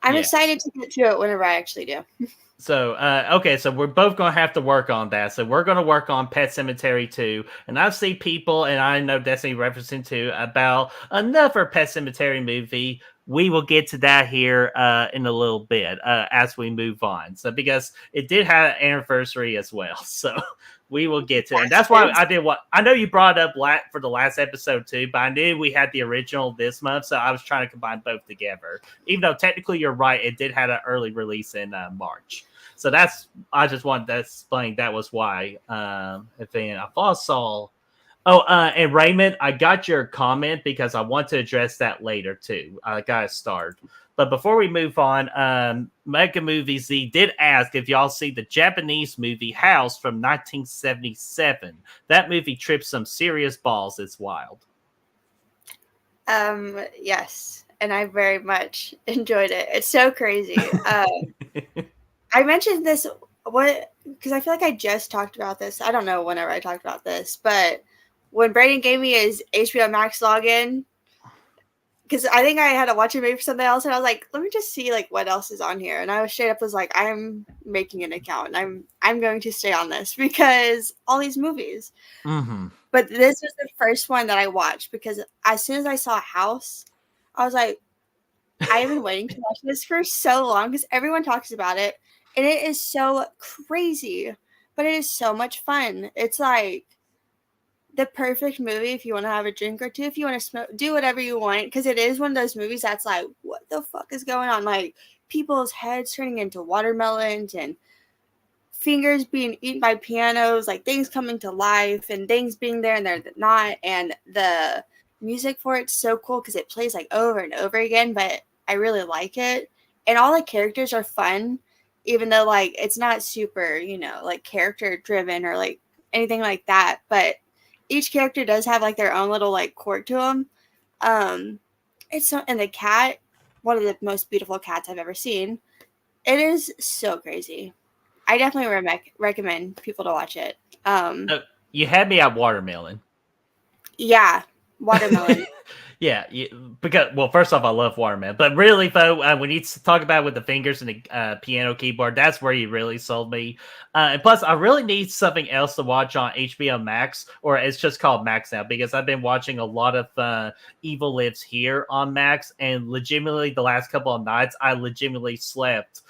I'm yeah. excited to get to it whenever I actually do. So, okay, so we're both going to have to work on that. So we're going to work on Pet Cemetery 2. And I've seen people, and I know Destiny referencing to, about another Pet Cemetery movie. We will get to that here in a little bit as we move on. So, because it did have an anniversary as well. So we will get to it. And that's why I did what I know you brought up for the last episode too, but I knew we had the original this month. So I was trying to combine both together. Even though technically you're right, it did have an early release in March. So I just wanted to explain that was why. If I thought I saw. Oh, and Raymond, I got your comment because I want to address that later too. I got to start. But before we move on, Mega Movie Z did ask if y'all see the Japanese movie House from 1977. That movie trips some serious balls. It's wild. Yes, and I very much enjoyed it. It's so crazy. I mentioned this because I feel like I just talked about this. I don't know whenever I talked about this, but when Brayden gave me his HBO Max login, because I think I had to watch a movie for something else, and I was like, let me just see like what else is on here. And I was straight up was like, I'm making an account, and I'm going to stay on this because all these movies. Mm-hmm. But this was the first one that I watched because as soon as I saw House, I was like, I have been waiting to watch this for so long because everyone talks about it. And it is so crazy, but it is so much fun. It's like the perfect movie if you want to have a drink or two, if you want to smoke, do whatever you want. Because it is one of those movies that's like, what the fuck is going on? Like people's heads turning into watermelons and fingers being eaten by pianos, like things coming to life and things being there and they're not. And the music for it's so cool because it plays like over and over again, but I really like it. And all the characters are fun, even though like it's not super, you know, like character driven or like anything like that. But each character does have like their own little like quirk to them. It's so, and the cat, one of the most beautiful cats I've ever seen. It is so crazy. I definitely recommend people to watch it. You had me at watermelon. Yeah, watermelon. Yeah, because first off, I love watermelon, but really though, when you talk about with the fingers and the piano keyboard, that's where you really sold me. And plus, I really need something else to watch on HBO Max, or it's just called Max now, because I've been watching a lot of Evil Lives Here on Max, and legitimately the last couple of nights, I legitimately slept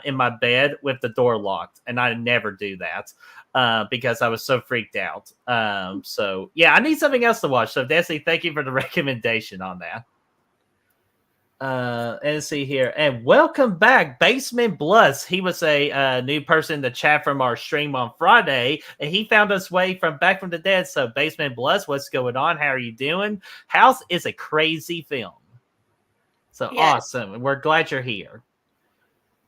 in my bed with the door locked, and I never do that. Because I was so freaked out. So yeah, I need something else to watch. So Destiny, thank you for the recommendation on that. And let's see here. And welcome back, Basement Blus. He was a new person in the chat from our stream on Friday, and he found us way from back from the dead. So Basement Blus, what's going on? How are you doing? House is a crazy film. So Yes. awesome. We're glad you're here.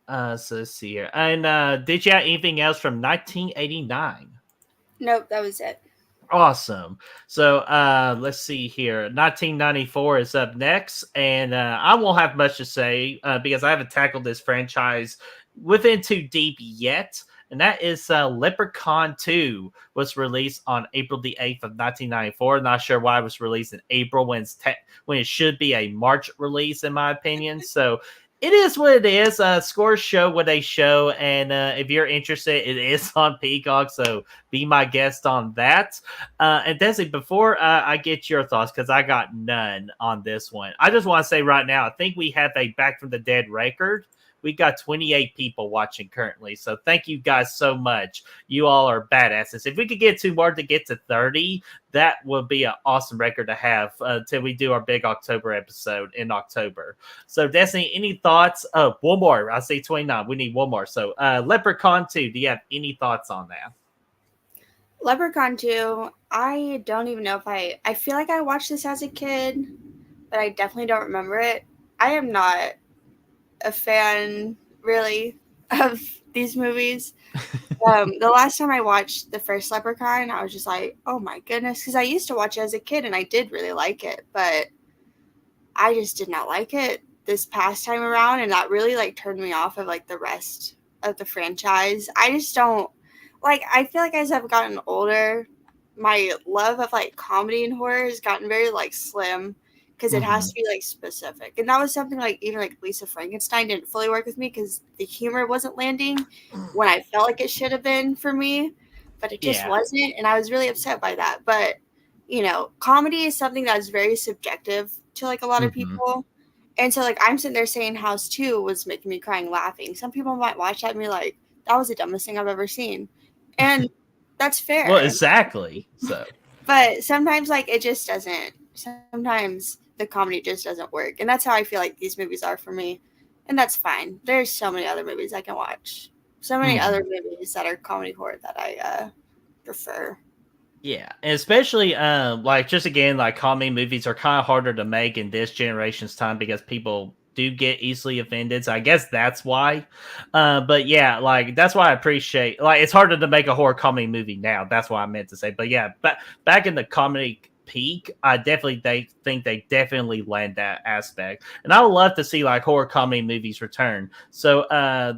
So let's see here. And did you have anything else from 1989? Nope, that was it. Awesome. So let's see here. 1994 is up next, and I won't have much to say because I haven't tackled this franchise within too deep yet. And that is Leprechaun 2 was released on April the 8th of 1994. Not sure why it was released in April when when it should be a March release, in my opinion. So it is what it is. Scores show what they show, and if you're interested, it is on Peacock. So be my guest on that. And Desi, before I get your thoughts, because I got none on this one, I just want to say right now, I think we have a Back from the Dead record. We got 28 people watching currently. So thank you guys so much. You all are badasses. If we could get two more to get to 30, that would be an awesome record to have until we do our big October episode in October. So Destiny, any thoughts? Oh, one more. I say 29. We need one more. So Leprechaun 2, do you have any thoughts on that? Leprechaun 2, I don't even know if I feel like I watched this as a kid, but I definitely don't remember it. I am not a fan, really, of these movies. The last time I watched the first Leprechaun, I was just like, oh my goodness, because I used to watch it as a kid and I did really like it, but I just did not like it this past time around, and that really like turned me off of like the rest of the franchise. I just don't like. I feel like as I've gotten older, my love of like comedy and horror has gotten very like slim because it has to be like specific, and that was something like even like Lisa Frankenstein didn't fully work with me because the humor wasn't landing when I felt like it should have been for me, but it just Yeah. wasn't, and I was really upset by that. But comedy is something that's very subjective to like a lot of Mm-hmm. people. And so like I'm sitting there saying House 2 was making me crying laughing. Some people might watch that and be like, that was the dumbest thing I've ever seen. And that's Well, fair. exactly. So. But sometimes like it just doesn't. Sometimes the comedy just doesn't work. And that's how I feel like these movies are for me. And that's fine. There's so many other movies I can watch. So many Mm-hmm. other movies that are comedy horror that I prefer. Yeah, and especially like just again, like comedy movies are kind of harder to make in this generation's time because people do get easily offended. So I guess that's why. But yeah, like that's why I appreciate like it's harder to make a horror comedy movie now. That's what I meant to say. But yeah, back in the comedy peak, I definitely think they definitely land that aspect. And I would love to see like horror comedy movies return. So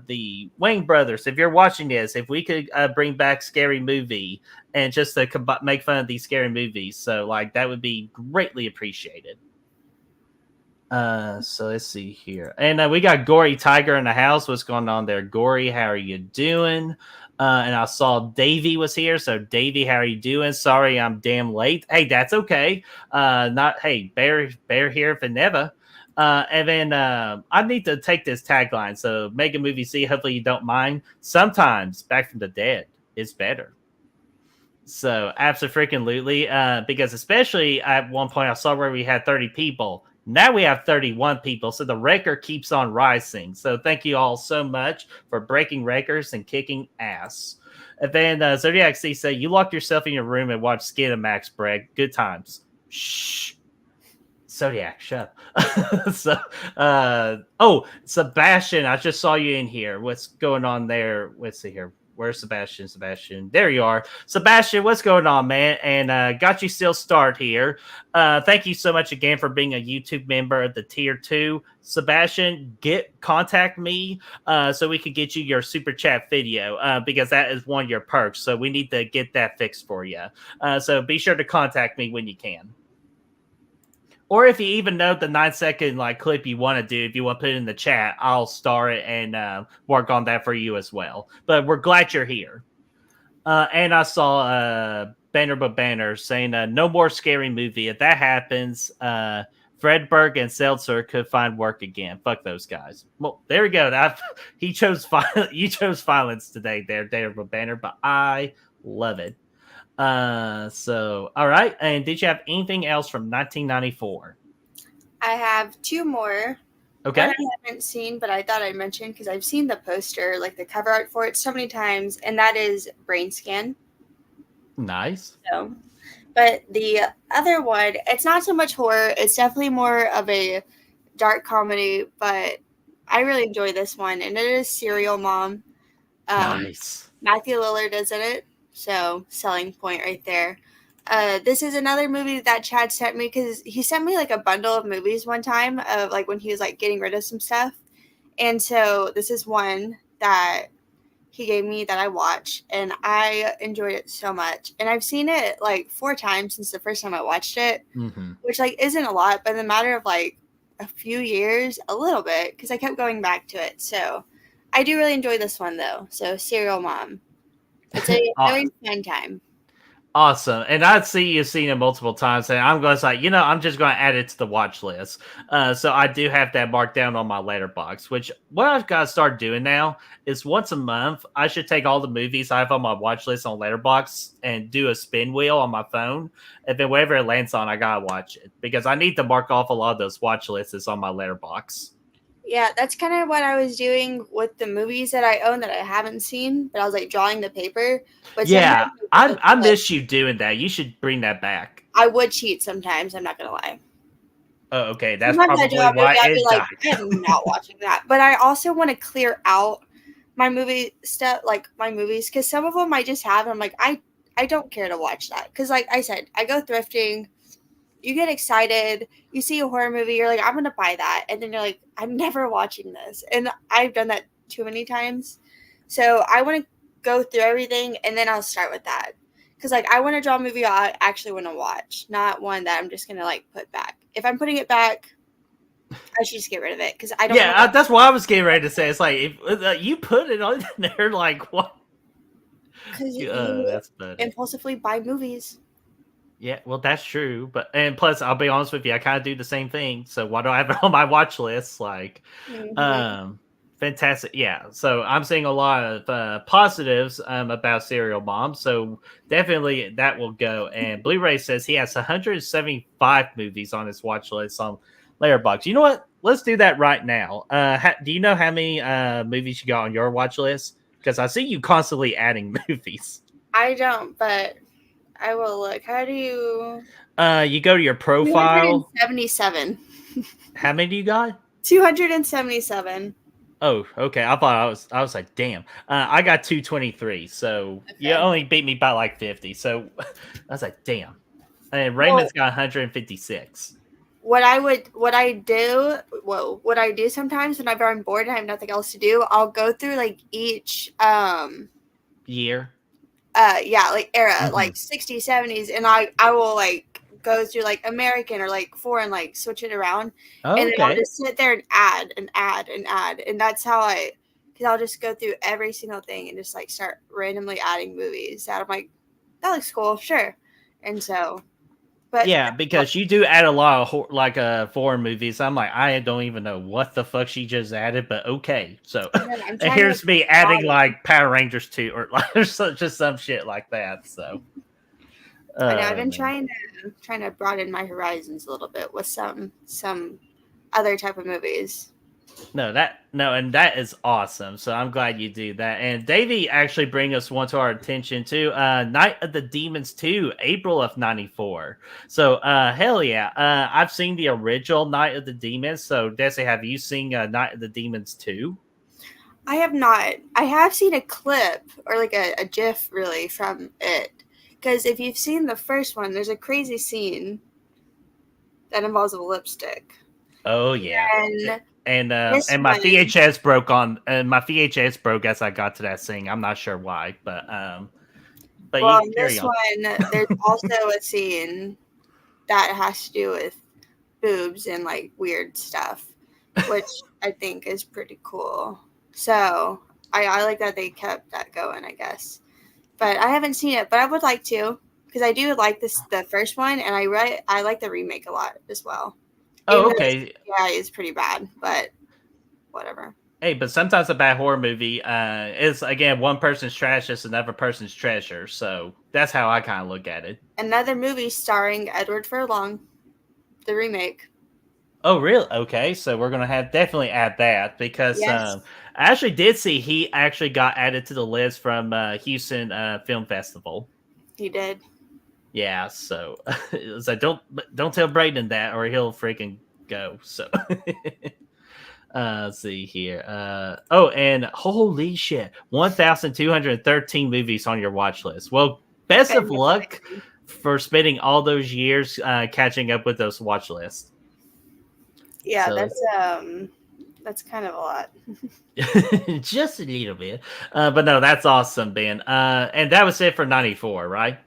the Wayne brothers, if you're watching this, if we could bring back Scary Movie and just to make fun of these scary movies. So like that would be greatly appreciated. So let's see here. And we got Gory Tiger in the house. What's going on there? Gory, how are you doing? And I saw Davey was here. So Davey, how are you doing? Sorry, I'm damn late. Hey, that's okay. Not hey, bear here for never. And then I need to take this tagline. So make a movie, see. Hopefully you don't mind. Sometimes Back from the Dead is better. So absolutely, because especially at one point I saw where we had 30 people. Now we have 31 people, so the record keeps on rising. So thank you all so much for breaking records and kicking ass. And then Zodiac C said, "You locked yourself in your room and watched Skinamax, Breg. Good times." Shh. Zodiac, shut up. So, oh, Sebastian, I just saw you in here. What's going on there? Let's see here. Where's Sebastian? Sebastian, there you are. Sebastian, what's going on, man? And got you still start here. Thank you so much again for being a YouTube member of the tier 2. Sebastian, contact me so we can get you your super chat video because that is one of your perks. So we need to get that fixed for you. So be sure to contact me when you can. Or if you even know the 9-second like clip you want to do, if you want to put it in the chat, I'll star it and work on that for you as well. But we're glad you're here. And I saw Banner saying no more scary movie. If that happens, Fredberg and Seltzer could find work again. Fuck those guys. Well, there we go. He chose you chose violence today, there, Banner, but I love it. So all right. And did you have anything else from 1994? I have two more. Okay. One I haven't seen, but I thought I'd mention because I've seen the poster, like the cover art for it, so many times, and that is Brain Scan. Nice. So, but the other one, it's not so much horror. It's definitely more of a dark comedy, but I really enjoy this one, and it is Serial Mom. Nice. Matthew Lillard is in it, so selling point right there. This is another movie that Chad sent me because he sent me like a bundle of movies one time of like when he was like getting rid of some stuff. And so this is one that he gave me that I watched, and I enjoyed it so much. And I've seen it like 4 times since the first time I watched it, Mm-hmm. which like isn't a lot, but in the matter of like a few years, a little bit, because I kept going back to it. So I do really enjoy this one though. So Serial Mom, it's a very fun time. Awesome. And I see you've seen it multiple times, and I'm going to say, I'm just going to add it to the watch list. So I do have that marked down on my letterbox, which what I've got to start doing now is once a month, I should take all the movies I have on my watch list on letterbox and do a spin wheel on my phone. And then whatever it lands on, I got to watch it because I need to mark off a lot of those watch lists on my letterbox. Yeah, that's kind of what I was doing with the movies that I own that I haven't seen, but I was like drawing the paper. But Yeah, sometimes I miss you doing that. You should bring that back. I would cheat sometimes. I'm not gonna lie. Oh, okay. That's Sometimes I probably draw a movie, why I'd be it like, died. I am not watching that. But I also want to clear out my movie stuff, like my movies, because some of them I just have, and I'm like, I don't care to watch that. Because like I said, I go thrifting. You get excited, you see a horror movie, you're like, I'm gonna buy that, and then you're like, I'm never watching this, and I've done that too many times. So I want to go through everything, and then I'll start with that, because like I want to draw a movie I actually want to watch, not one that I'm just gonna like put back. If I'm putting it back, I should just get rid of it because I don't. Yeah, that's what I was getting ready to say. It's like if, you put it on there, like what? Because you That's funny. impulsively buy movies. Yeah, well, that's true. And plus, I'll be honest with you, I kind of do the same thing. So why do I have it on my watch list? Like, fantastic. Yeah. So I'm seeing a lot of positives about Serial Mom. So definitely that will go. And Blu-ray says he has 175 movies on his watch list on Letterboxd. You know what? Let's do that right now. Do you know how many movies you got on your watch list? Because I see you constantly adding movies. I don't, but I will look. How do you? You go to your profile. 277. How many do you got? 277. Oh, okay. I was like, damn. I got 223. So you only beat me by like 50. So I was like, damn. And Raymond's got 156. What I do sometimes whenever I'm bored and I have nothing else to do, I'll go through like each year. Like era, like 60s, 70s, and I will like go through like American or like foreign, like switch it around. Oh, and then I'll just sit there and add and add and add, and that's how because I'll just go through every single thing and just like start randomly adding movies that I'm like, that looks cool, sure. And so, but yeah, because you do add a lot of foreign movies. I'm like, I don't even know what the fuck she just added, but okay. So and here's me adding like Power Rangers 2 or like just some shit like that. So I know I've been trying to broaden my horizons a little bit with some other type of movies. And that is awesome. So I'm glad you do that. And Davey actually bring us one to our attention too. Night of the Demons 2, April of '94. So hell yeah. I've seen the original Night of the Demons. So Desi, have you seen Night of the Demons 2? I have not. I have seen a clip or like a GIF really from it. Because if you've seen the first one, there's a crazy scene that involves a lipstick. Oh yeah. And my VHS broke as I got to that scene. I'm not sure why, but well, in this one, there's also a scene that has to do with boobs and like weird stuff, which I think is pretty cool. So I like that they kept that going, I guess. But I haven't seen it, but I would like to because I do like the first one, and I like the remake a lot as well. Oh, okay. Yeah, it's pretty bad, but whatever. Hey, but sometimes a bad horror movie is, again, one person's trash is another person's treasure. So that's how I kind of look at it. Another movie starring Edward Furlong, the remake. Oh, really? Okay, so we're going to definitely add that because I actually did see he actually got added to the list from Houston Film Festival. He did. Yeah, so it's like, don't tell Brayden that or he'll freaking go. So let's see here. And holy shit, 1,213 movies on your watch list. Well, best of luck for spending all those years catching up with those watch lists. Yeah, So that's kind of a lot. just a little bit, but no, that's awesome, Ben. And that was it for '94, right?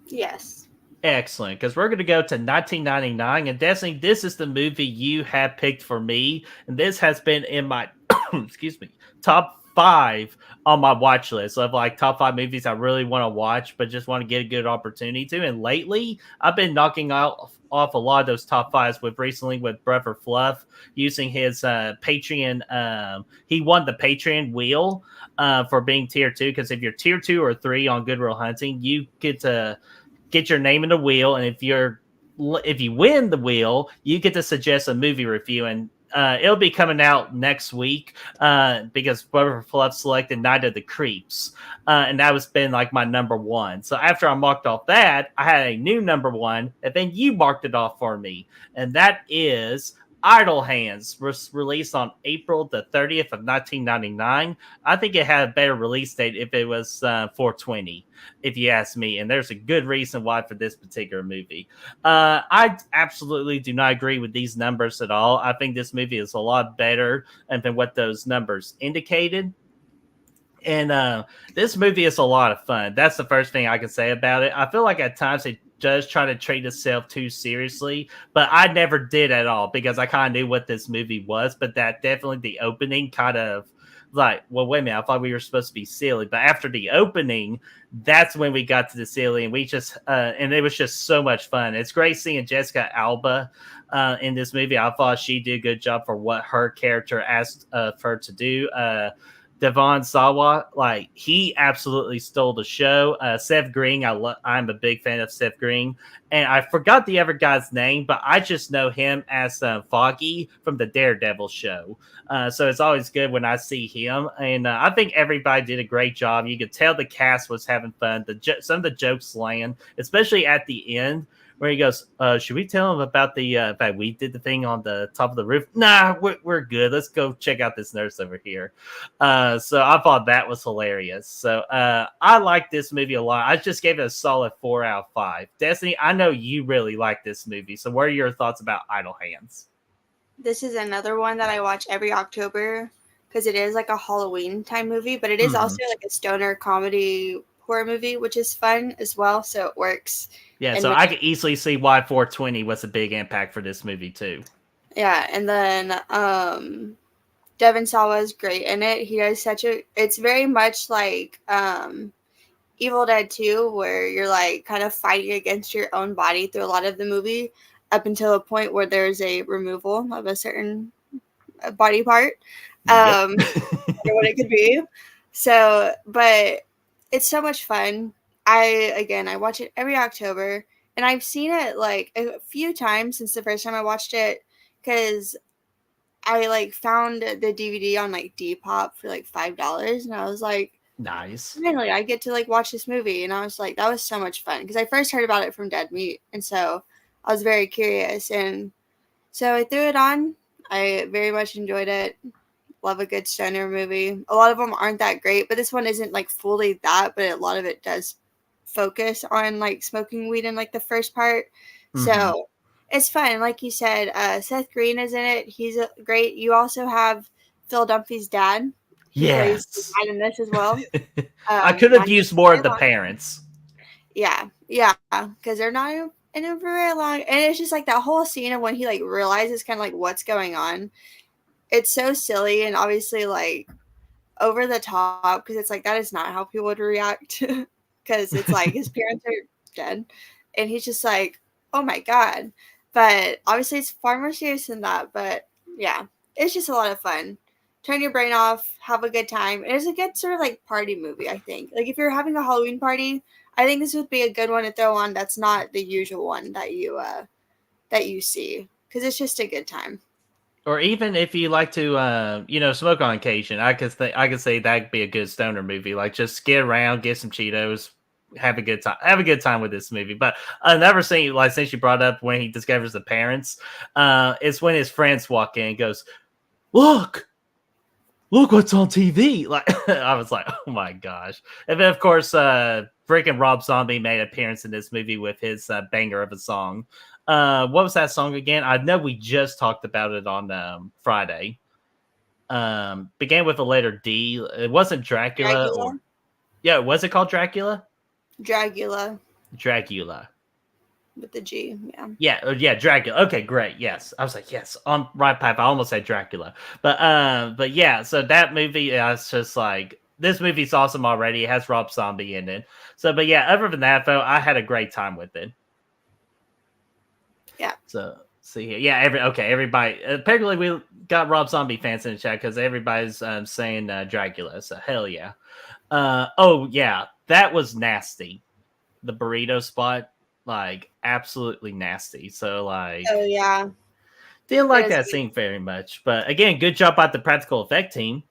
Yes. Excellent, because we're going to go to 1999, and Destiny, this is the movie you have picked for me, and this has been in my excuse me, top five on my watch list of like top five movies I really want to watch, but just want to get a good opportunity to. And lately, I've been knocking off a lot of those top fives with recently with Brother Fluff using his Patreon. He won the Patreon wheel for being tier two, because if you're tier two or three on Good Will Hunting, you get to get your name in the wheel, and if you win the wheel, you get to suggest a movie review, and it'll be coming out next week because Butterfluff selected Night of the Creeps, and that was been like my number one. So after I marked off that, I had a new number one, and then you marked it off for me, and that is Idle Hands, was released on April the 30th of 1999. I think it had a better release date if it was 420, if you ask me. And there's a good reason why for this particular movie. I absolutely do not agree with these numbers at all. I think this movie is a lot better than what those numbers indicated. And this movie is a lot of fun. That's the first thing I can say about it. I feel like at times it does try to treat itself too seriously, but I never did at all because I kind of knew what this movie was. But that definitely the opening kind of like, well, wait a minute, I thought we were supposed to be silly. But after the opening, that's when we got to the silly, and we just and it was just so much fun. It's great seeing Jessica Alba in this movie. I thought she did a good job for what her character asked of her to do. Devon Sawa, like he absolutely stole the show. Seth Green, I'm a big fan of Seth Green, and I forgot the other guy's name, but I just know him as Foggy from the Daredevil show. So it's always good when I see him, and I think everybody did a great job. You could tell the cast was having fun. Some of the jokes land, especially at the end, where he goes, should we tell him about the fact we did the thing on the top of the roof? Nah, we're good. Let's go check out this nurse over here. So I thought that was hilarious. So I like this movie a lot. I just gave it a solid 4 out of 5. Destiny, I know you really like this movie. So what are your thoughts about Idle Hands? This is another one that I watch every October because it is like a Halloween time movie, but it is also like a stoner comedy horror movie, which is fun as well. So it works. Yeah, so I could easily see why 420 was a big impact for this movie too. Yeah, and then Devon Sawa is great in it. He does it's very much like Evil Dead 2, where you're like kind of fighting against your own body through a lot of the movie up until a point where there's a removal of a certain body part. Yep. I don't know what it could be. So, but it's so much fun. I watch it every October, and I've seen it like a few times since the first time I watched it, because I like found the DVD on like Depop for like $5, and I was like, nice. finally, I get to like watch this movie, and I was like, that was so much fun because I first heard about it from Dead Meat, and so I was very curious, and so I threw it on. I very much enjoyed it. Love a good stoner movie. A lot of them aren't that great, but this one isn't like fully that, but a lot of it does focus on like smoking weed in like the first part. Mm-hmm. So it's fun. Like you said, Seth Green is in it. He's great. You also have Phil Dunphy's dad. He plays the dad in this as well. I could have used more of the parents. Yeah, because they're not in it for very long. And it's just like that whole scene of when he like realizes kind of like what's going on. It's so silly and obviously like over the top because it's like that is not how people would react because it's like his parents are dead and he's just like, oh my god. But obviously it's far more serious than that. But yeah, it's just a lot of fun. Turn your brain off, have a good time. It's a good sort of like party movie, I think. Like if you're having a Halloween party, I think this would be a good one to throw on. That's not the usual one that you see because it's just a good time. Or even if you like to, smoke on occasion, I could say that'd be a good stoner movie. Like just get around, get some Cheetos, have a good time with this movie. But another thing, like since you brought up when he discovers the parents, it's when his friends walk in and goes, look what's on TV. Like I was like, oh my gosh. And then of course, freaking Rob Zombie made an appearance in this movie with his banger of a song. What was that song again? I know we just talked about it on Friday. Began with the letter D. It wasn't Dracula Dragula. or yeah, was it called Dracula? Dragula Dracula. with the G. Yeah. Yeah, Dracula. Okay, great. Yes, I was like, yes, on right pipe. I almost said Dracula, but yeah. So that movie, it's just like this movie's awesome already. It has Rob Zombie in it. So, but yeah, other than that, though, I had a great time with it. Yeah. So, see here, yeah, everybody. Apparently, we got Rob Zombie fans in the chat because everybody's saying Dracula. So hell yeah. Oh yeah, that was nasty. The burrito spot, like absolutely nasty. So like, Oh yeah. didn't It like is. that scene very much. But again, good job by the practical effect team.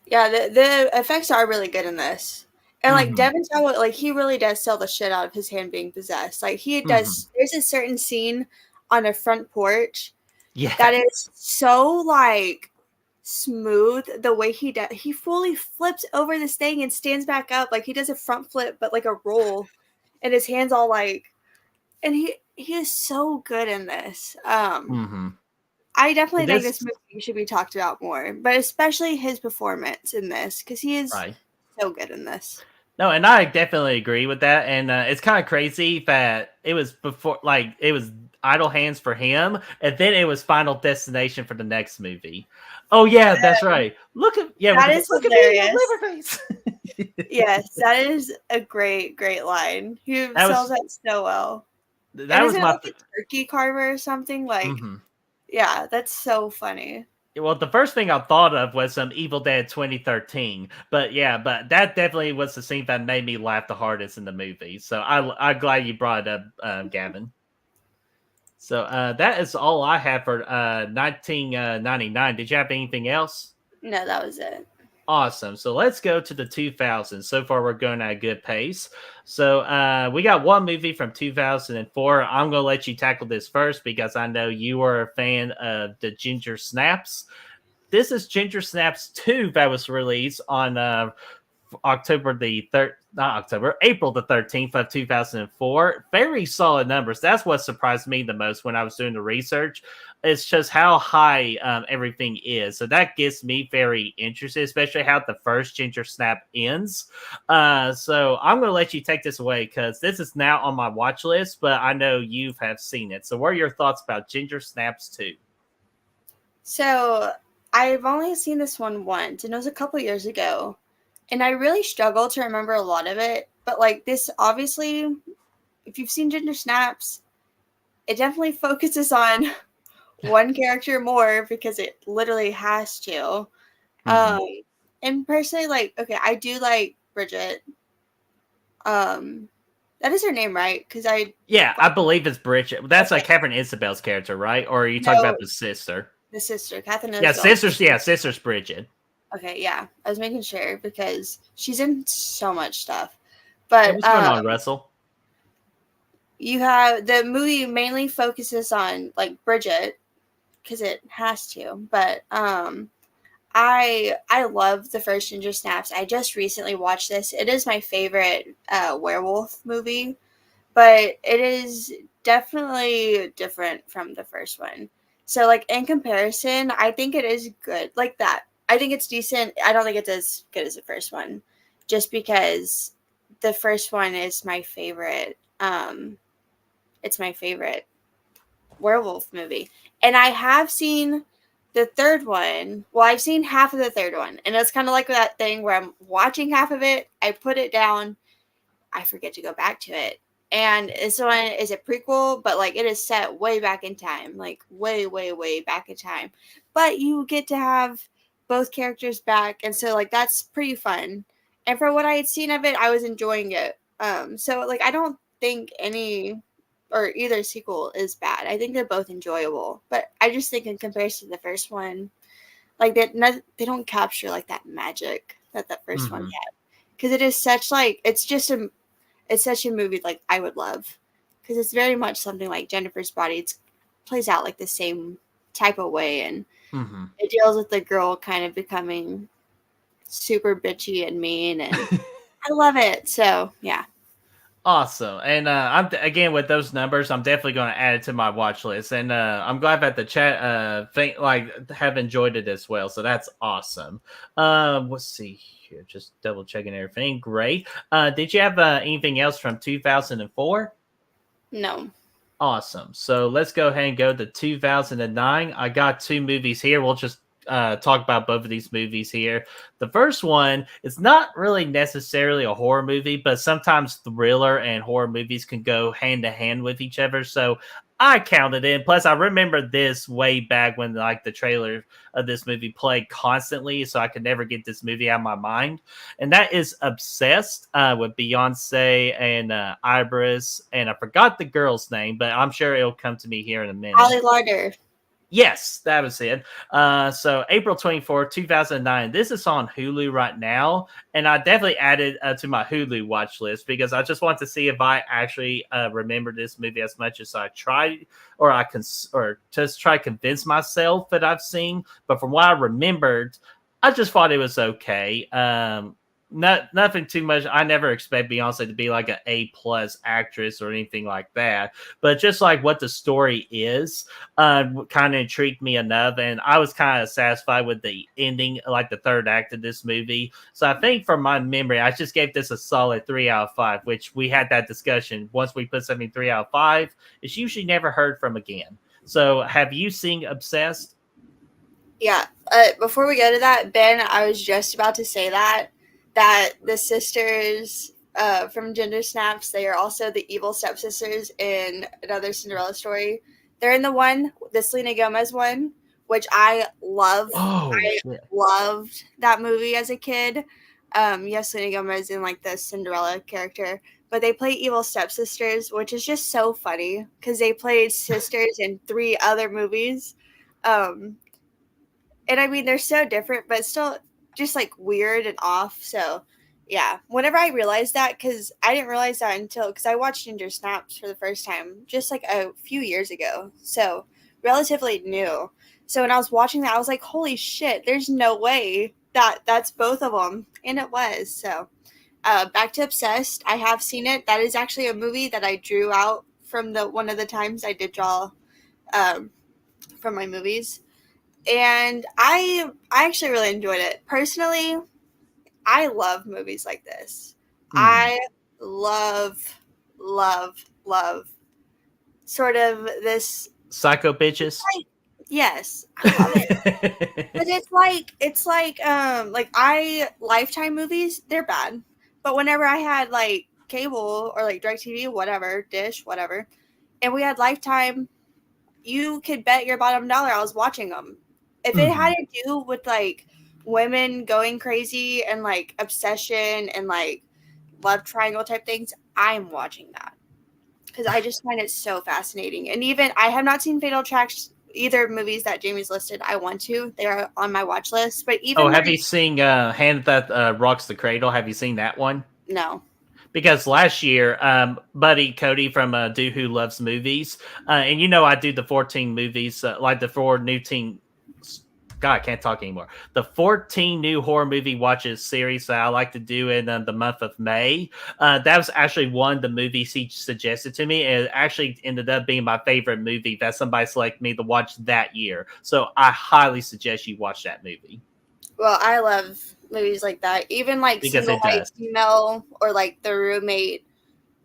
Yeah, the effects are really good in this. And like Mm-hmm. Devin Sawa, like he really does sell the shit out of his hand being possessed. Like he Mm-hmm. does. There's a certain scene on a front porch that Yes. is so like smooth. The way he does, he fully flips over this thing and stands back up. Like he does a front flip, but like a roll, and his hands all like. And he is so good in this. Mm-hmm. I definitely think This this movie should be talked about more, but especially his performance in this because he is right. so good in this. No, and I definitely agree with that. And it's kind of crazy that it was before, like, it was Idle Hands for him, and then it was Final Destination for the next movie. Oh yeah, that's right. Look at That is look hilarious. at me, Liverface. Yes, that is a great line. He That sells was that so well. And that was isn't it my. like a turkey carver or something? Like, Mm-hmm. yeah, that's so funny. Well, the first thing I thought of was Evil Dead 2013, but yeah, but that definitely was the scene that made me laugh the hardest in the movie. So I'm glad you brought it up, Gavin. So that is all I have for 1999. Did you have anything else? No, that was it. Awesome. So let's go to the 2000s. So far, we're going at a good pace. So we got one movie from 2004. I'm going to let you tackle this first because I know you are a fan of the Ginger Snaps. This is Ginger Snaps 2 that was released on April the 13th of 2004. Very solid numbers. That's what surprised me the most when I was doing the research. It's just how high everything is. So that gets me very interested, especially how the first Ginger Snap ends. So I'm going to let you take this away because this is now on my watch list, but I know you have seen it. So what are your thoughts about Ginger Snaps 2? So I've only seen this one once, and it was a couple years ago. And I really struggle to remember a lot of it. But like this, obviously, if you've seen Ginger Snaps, it definitely focuses on one character more because it literally has to. Mm-hmm. And personally, like, okay, I do like Bridget. That is her name, right? Because I believe it's Bridget. That's like Catherine Isabel's character, right? Or are you talking no, about the sister? the sister, Catherine Yeah, Isabel. sister's Bridget. Okay, yeah, I was making sure because she's in so much stuff. Hey, But what's going on, Russell? you have the movie mainly focuses on like Bridget because it has to. But I love the first Ginger Snaps. I just recently watched this. It is my favorite werewolf movie, but it is definitely different from the first one. So like in comparison, I think it is good. Like that. I think it's decent. I don't think it's as good as the first one. Just because the first one is my favorite. It's my favorite werewolf movie. And I have seen the third one. Well, I've seen half of the third one. And it's kind of like that thing where I'm watching half of it, I put it down, I forget to go back to it. And this one is a prequel, but like it is set way back in time, like way back in time. But you get to have both characters back, and so like that's pretty fun. And for what I had seen of it, I was enjoying it. So like I don't think any or either sequel is bad. I think they're both enjoyable, but I just think in comparison to the first one, like they don't capture like that magic that that first one had because it is such like it's such a movie like I would love because it's very much something like Jennifer's Body. It plays out like the same type of way, and it deals with the girl kind of becoming super bitchy and mean, and I love it. So yeah. Awesome. And again with those numbers, I'm definitely going to add it to my watch list. And I'm glad that the chat think like have enjoyed it as well. So that's awesome. Let's see here, just double checking everything. Great. Did you have anything else from 2004? No. Awesome. So let's go ahead and go to 2009. I got two movies here. We'll just talk about both of these movies here. The first one is not really necessarily a horror movie, but sometimes thriller and horror movies can go hand to hand with each other. So I counted in. Plus, I remember this way back when like the trailer of this movie played constantly, so I could never get this movie out of my mind. And that is Obsessed with Beyonce and Ibris, and I forgot the girl's name, but I'm sure it'll come to me here in a minute. Holly Larder. Yes, that was it. So April 24th, 2009. This is on Hulu right now. And I definitely added to my Hulu watch list because I just want to see if I actually remember this movie as much as I tried or or just try to convince myself that I've seen. But from what I remembered, I just thought it was okay. Nothing too much. I never expect Beyonce to be like an A+ actress or anything like that. But just like what the story is, kind of intrigued me enough, and I was kind of satisfied with the ending, like the third act of this movie. So I think from my memory, I just gave this a solid 3 out of 5. Which we had that discussion. Once we put something 3 out of 5, it's usually never heard from again. So have you seen Obsessed? Yeah. Before we go to that, Ben, I was just about to say that the sisters from Gender Snaps, they are also the evil stepsisters in another Cinderella story. They're in the Selena Gomez one, which I love. Oh I shit! loved that movie as a kid. Yes, Selena Gomez in like the Cinderella character, but they play evil stepsisters, which is just so funny because they played sisters in 3 other movies. Um, and I mean, they're so different, but still just like weird and off. So, yeah, whenever I realized that, because I didn't realize that until because I watched Ginger Snaps for the first time just like a few years ago. So, relatively new. So, when I was watching that, I was like, holy shit, there's no way that that's both of them. And it was. So, back to Obsessed. I have seen it. That is actually a movie that I drew out from the one of the times I did draw um, from my movies, and I actually really enjoyed it. Personally, I love movies like this. Mm. I love love sort of this. Psycho bitches. Like, yes, I love it. But it's like I Lifetime movies, they're bad. But whenever I had like cable or like DirecTV, whatever, Dish, whatever, and we had Lifetime, you could bet your bottom dollar I was watching them. If it had to do with like women going crazy and like obsession and like love triangle type things, I'm watching that because I just find it so fascinating. And even I have not seen Fatal Tracks, either movies that Jamie's listed. I want to; they are on my watch list. But Oh, even have you seen Hand That Rocks the Cradle? Have you seen that one? no, Because last year, buddy Cody from Do Who Loves Movies, and you know I do the 14 movies, like the 4 new teen. God, I can't talk anymore. The 14 new horror movie watches series that I like to do in the month of May. That was actually one of the movies he suggested to me, and it actually ended up being my favorite movie that somebody selected me to watch that year. So I highly suggest you watch that movie well, I love movies like that. Even like because Single it White does. Female or like The Roommate,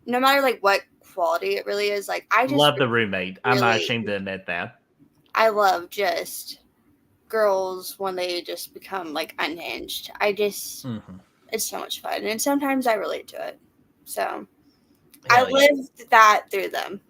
no matter like what quality it really is, like I just Love The Roommate. I'm not really ashamed to admit that. I love just girls when they just become like unhinged. I just Hmm. it's so much fun, and sometimes I relate to it. So I Hell yeah. lived that through them.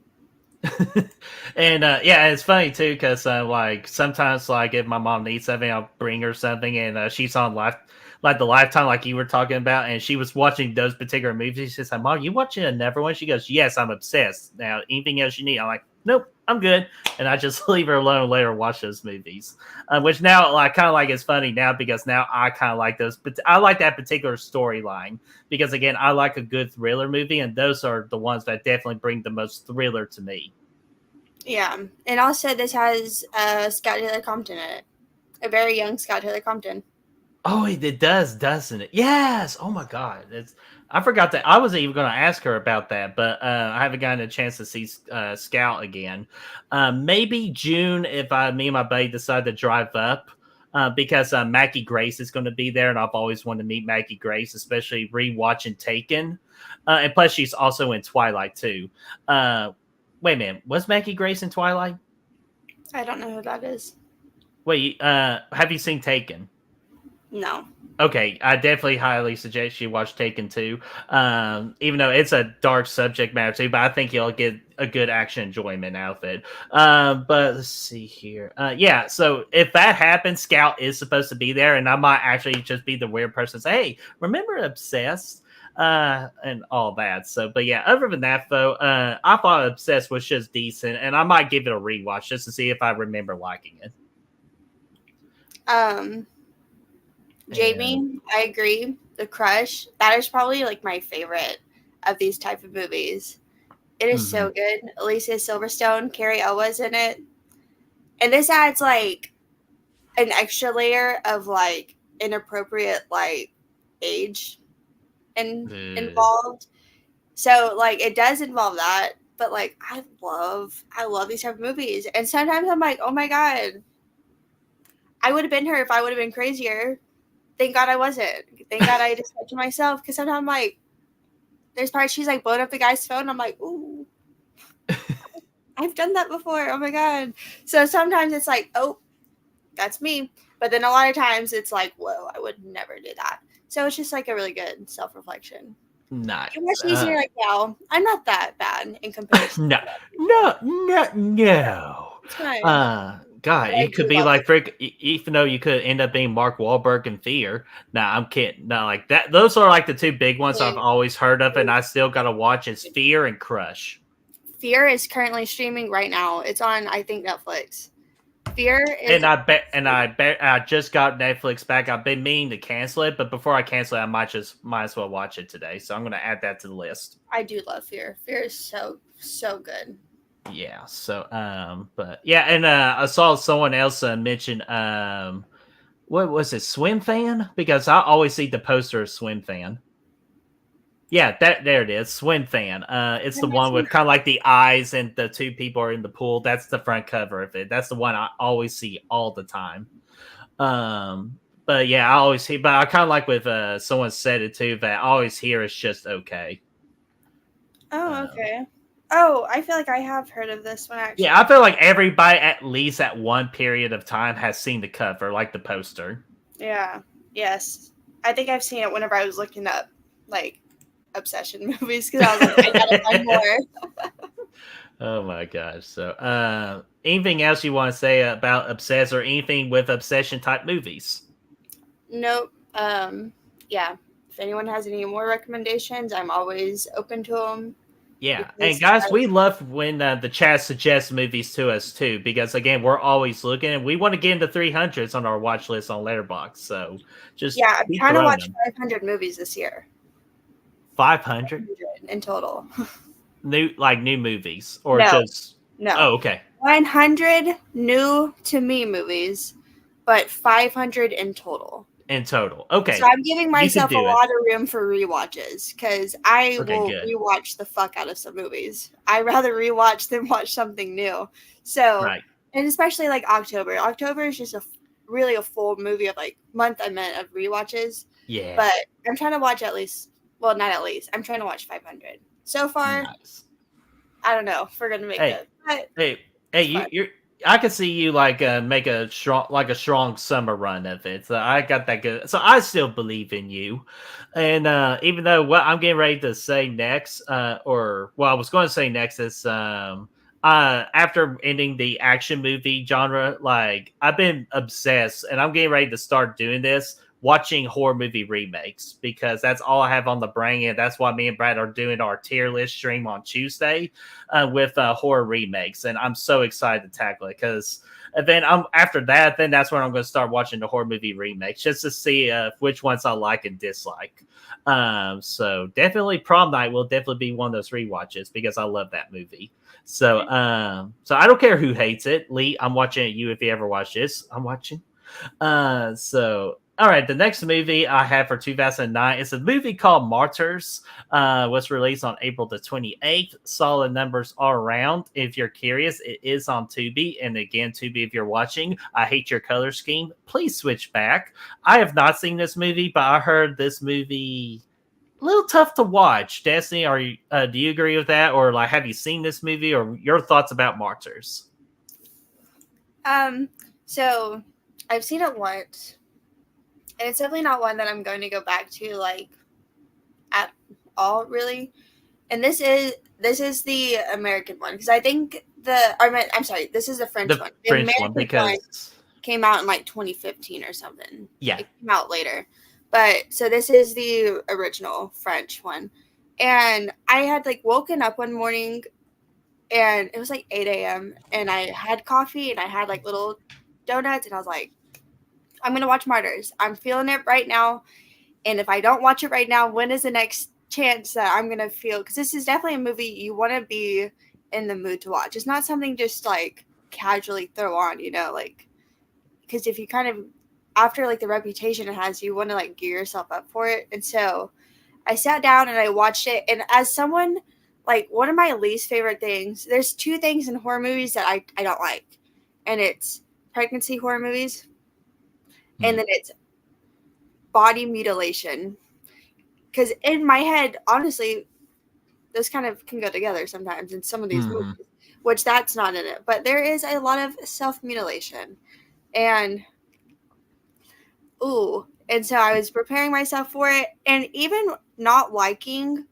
And yeah, it's funny too because like sometimes like if my mom needs something, I'll bring her something, and she's on life like the Lifetime, like you were talking about, and she was watching those particular movies. She's like, "Mom, you watching another one?" She goes, "Yes, I'm obsessed." Now, anything else you need? I'm like, "Nope, I'm good," and I just leave her alone and let her watch those movies. Which now, like, kind of like it's funny now because now I kind of like those, but I like that particular storyline because again, I like a good thriller movie, and those are the ones that definitely bring the most thriller to me. Yeah, and also this has Scott Taylor Compton in it, a very young Scott Taylor Compton. Oh, it does, doesn't it? Yes. Oh my God. It's I forgot that. I wasn't even going to ask her about that, but I haven't gotten a chance to see Scout again. Maybe June if me and my buddy decide to drive up. Because Mackie Grace is going to be there, and I've always wanted to meet Mackie Grace, especially rewatching Taken. And plus, she's also in Twilight too. Wait a minute, was Mackie Grace in Twilight? I don't know who that is. Wait, have you seen Taken? No. Okay, I definitely highly suggest you watch Taken 2. Even though it's a dark subject matter too, but I think you'll get a good action enjoyment out of it. But let's see here. Yeah, so if that happens, Scout is supposed to be there, and I might actually just be the weird person say, hey, remember Obsessed? And all that. So, but yeah, other than that, though, I thought Obsessed was just decent, and I might give it a rewatch just to see if I remember liking it. Jamie, I agree. The Crush, that is probably like my favorite of these type of movies. It is so good. Alicia Silverstone, Carrie Elwes in it. And this adds like an extra layer of like inappropriate like age involved. So like it does involve that, but like I love these type of movies. And sometimes I'm like, oh my God, I would have been her if I would have been crazier. Thank God I wasn't. Thank God I just kept to myself. Because sometimes I'm like, there's parts she's like blowing up the guy's phone. I'm like, ooh, I've done that before. Oh my God. So sometimes it's like, oh, that's me. But then a lot of times it's like, whoa, I would never do that. So it's just like a really good self-reflection. Nice. You're much easier like, wow, I'm not that bad in comparison. No. God, But I it could do be love like even though you could end up being Mark Wahlberg in Fear. Nah, I'm kidding. No, like that. Those are like the two big ones I've always heard of, and I still gotta watch. Is Fear and Crush. Fear is currently streaming right now. It's on, I think, Netflix. Fear is, and I bet I just got Netflix back. I've been meaning to cancel it, but before I cancel it, I might as well watch it today. So I'm gonna add that to the list. I do love Fear. Fear is so good. Yeah. So but yeah, and I saw someone else mention what was it, Swim Fan? Because I always see the poster of Swim Fan. Yeah, there it is, Swim Fan. It's the one with kind of like the eyes and the two people are in the pool. That's the front cover of it. That's the one I always see all the time. But yeah, I always see. But I kind of like with someone said it too that I always hear it's just okay. Oh, okay. Oh, I feel like I have heard of this one actually. Yeah, I feel like everybody at least at one period of time has seen the cover, like the poster. Yeah. Yes. I think I've seen it whenever I was looking up like obsession movies because I was like, I gotta find more. Oh my gosh. So anything else you want to say about Obsessed or anything with obsession type movies? Nope. Yeah. If anyone has any more recommendations, I'm always open to them. Yeah, and guys, we love when the chat suggests movies to us too, because again, we're always looking, and we want to get into 300s on our watch list on Letterboxd. So just I'm trying to watch 500 movies this year. 500 in total. New movies or no. just no? Oh, okay. 100 new to me movies, but 500 in total. Okay. So I'm giving myself a lot of room for rewatches because I will rewatch the fuck out of some movies. I'd rather rewatch than watch something new. So, and especially like October. October is just really a full movie of like month of rewatches. Yeah. But I'm trying to watch not at least. I'm trying to watch 500. So far, I don't know if we're gonna make it. But you're. I can see you like make a strong summer run of it. So I got that good. So I still believe in you. And even though what I'm getting ready to say next, I was going to say next is after ending the action movie genre, like I've been obsessed, and I'm getting ready to start doing this. Watching horror movie remakes because that's all I have on the brain, and that's why me and Brad are doing our tier list stream on Tuesday with horror remakes, and I'm so excited to tackle it because then after that, then that's when I'm going to start watching the horror movie remakes just to see which ones I like and dislike. So definitely Prom Night will definitely be one of those rewatches because I love that movie. So so I don't care who hates it. Lee, I'm watching you if you ever watch this. I'm watching. So All right, the next movie I have for 2009 is a movie called Martyrs. Was released on April the 28th. Solid numbers all around. If you're curious, it is on Tubi. And again, Tubi, if you're watching, I hate your color scheme. Please switch back. I have not seen this movie, but I heard this movie a little tough to watch. Destiny, are you? Do you agree with that, or like, have you seen this movie, or your thoughts about Martyrs? So I've seen it once, and it's definitely not one that I'm going to go back to like at all, really. And this is the American one because I think I'm sorry, this is the French The one. The French one, American one because came out in like 2015 or something. yeah. It came out later. But so this is the original French one. And I had like woken up one morning and it was like 8 a.m. and I had coffee and I had like little donuts and I was like, I'm going to watch Martyrs. I'm feeling it right now. And if I don't watch it right now, when is the next chance that I'm going to feel? Because this is definitely a movie you want to be in the mood to watch. It's not something just like casually throw on, like because if you kind of after like the reputation it has, you want to like gear yourself up for it. And so I sat down and I watched it. And as someone like one of my least favorite things, there's two things in horror movies that I don't like, and it's pregnancy horror movies, and then it's body mutilation. Because in my head, honestly, those kind of can go together sometimes in some of these movies, which that's not in it. But there is a lot of self mutilation, and and so I was preparing myself for it, and even not liking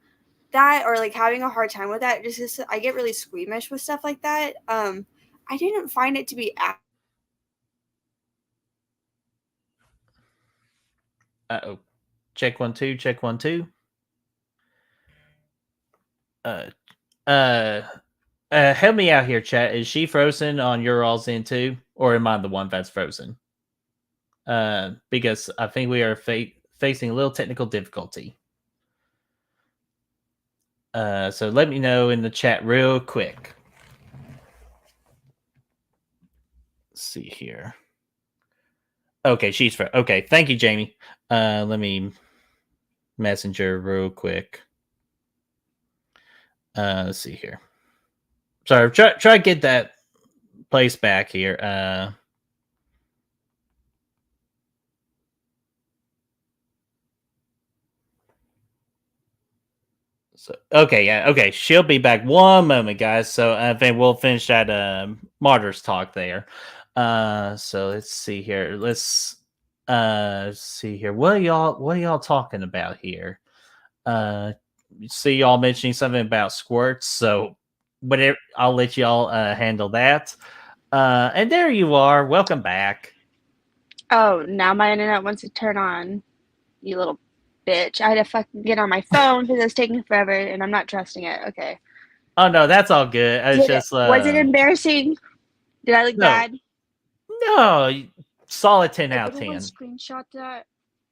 that or like having a hard time with that, just I get really squeamish with stuff like that. I didn't find it to be Oh, check 1 2, check 1 2. Uh, uh, help me out here, chat. Is she frozen on your all's end too, or am I the one that's frozen? Because I think we are facing a little technical difficulty. So let me know in the chat real quick. Let's see here. Okay, she's okay. Thank you, Jamie. Let me messenger real quick. Let's see here. Sorry, try to get that place back here. So okay, yeah, okay. She'll be back. One moment, guys. So I think we'll finish that martyrs talk there. So let's see here. Let's see here. What are y'all talking about here? See y'all mentioning something about squirts. So whatever, I'll let y'all handle that. And there you are. Welcome back. Oh, now my internet wants to turn on. You little bitch. I had to fucking get on my phone because it's taking forever and I'm not trusting it. Okay. Oh no, that's all good. It's just Was it embarrassing? Did I look no, bad? no, solid 10 Like out of everyone 10. screenshot that.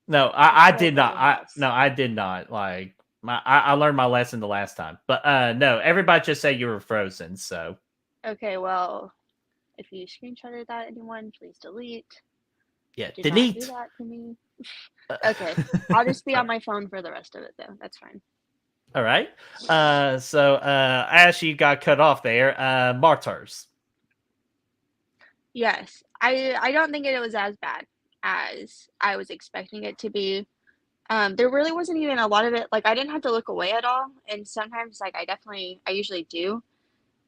No, I I feel like did a not. real mess. I did not. Like I learned my lesson the last time. But no, everybody just said you were frozen. So Okay, well, if you screenshotted that, anyone, please delete. yeah, Do not do delete. that to me. Okay, I'll just be on my phone for the rest of it, though. That's fine. All right. So as you got cut off there, martyrs. Yes, I don't think it was as bad as I was expecting it to be. There really wasn't even a lot of it. Like I didn't have to look away at all, and sometimes like I usually do.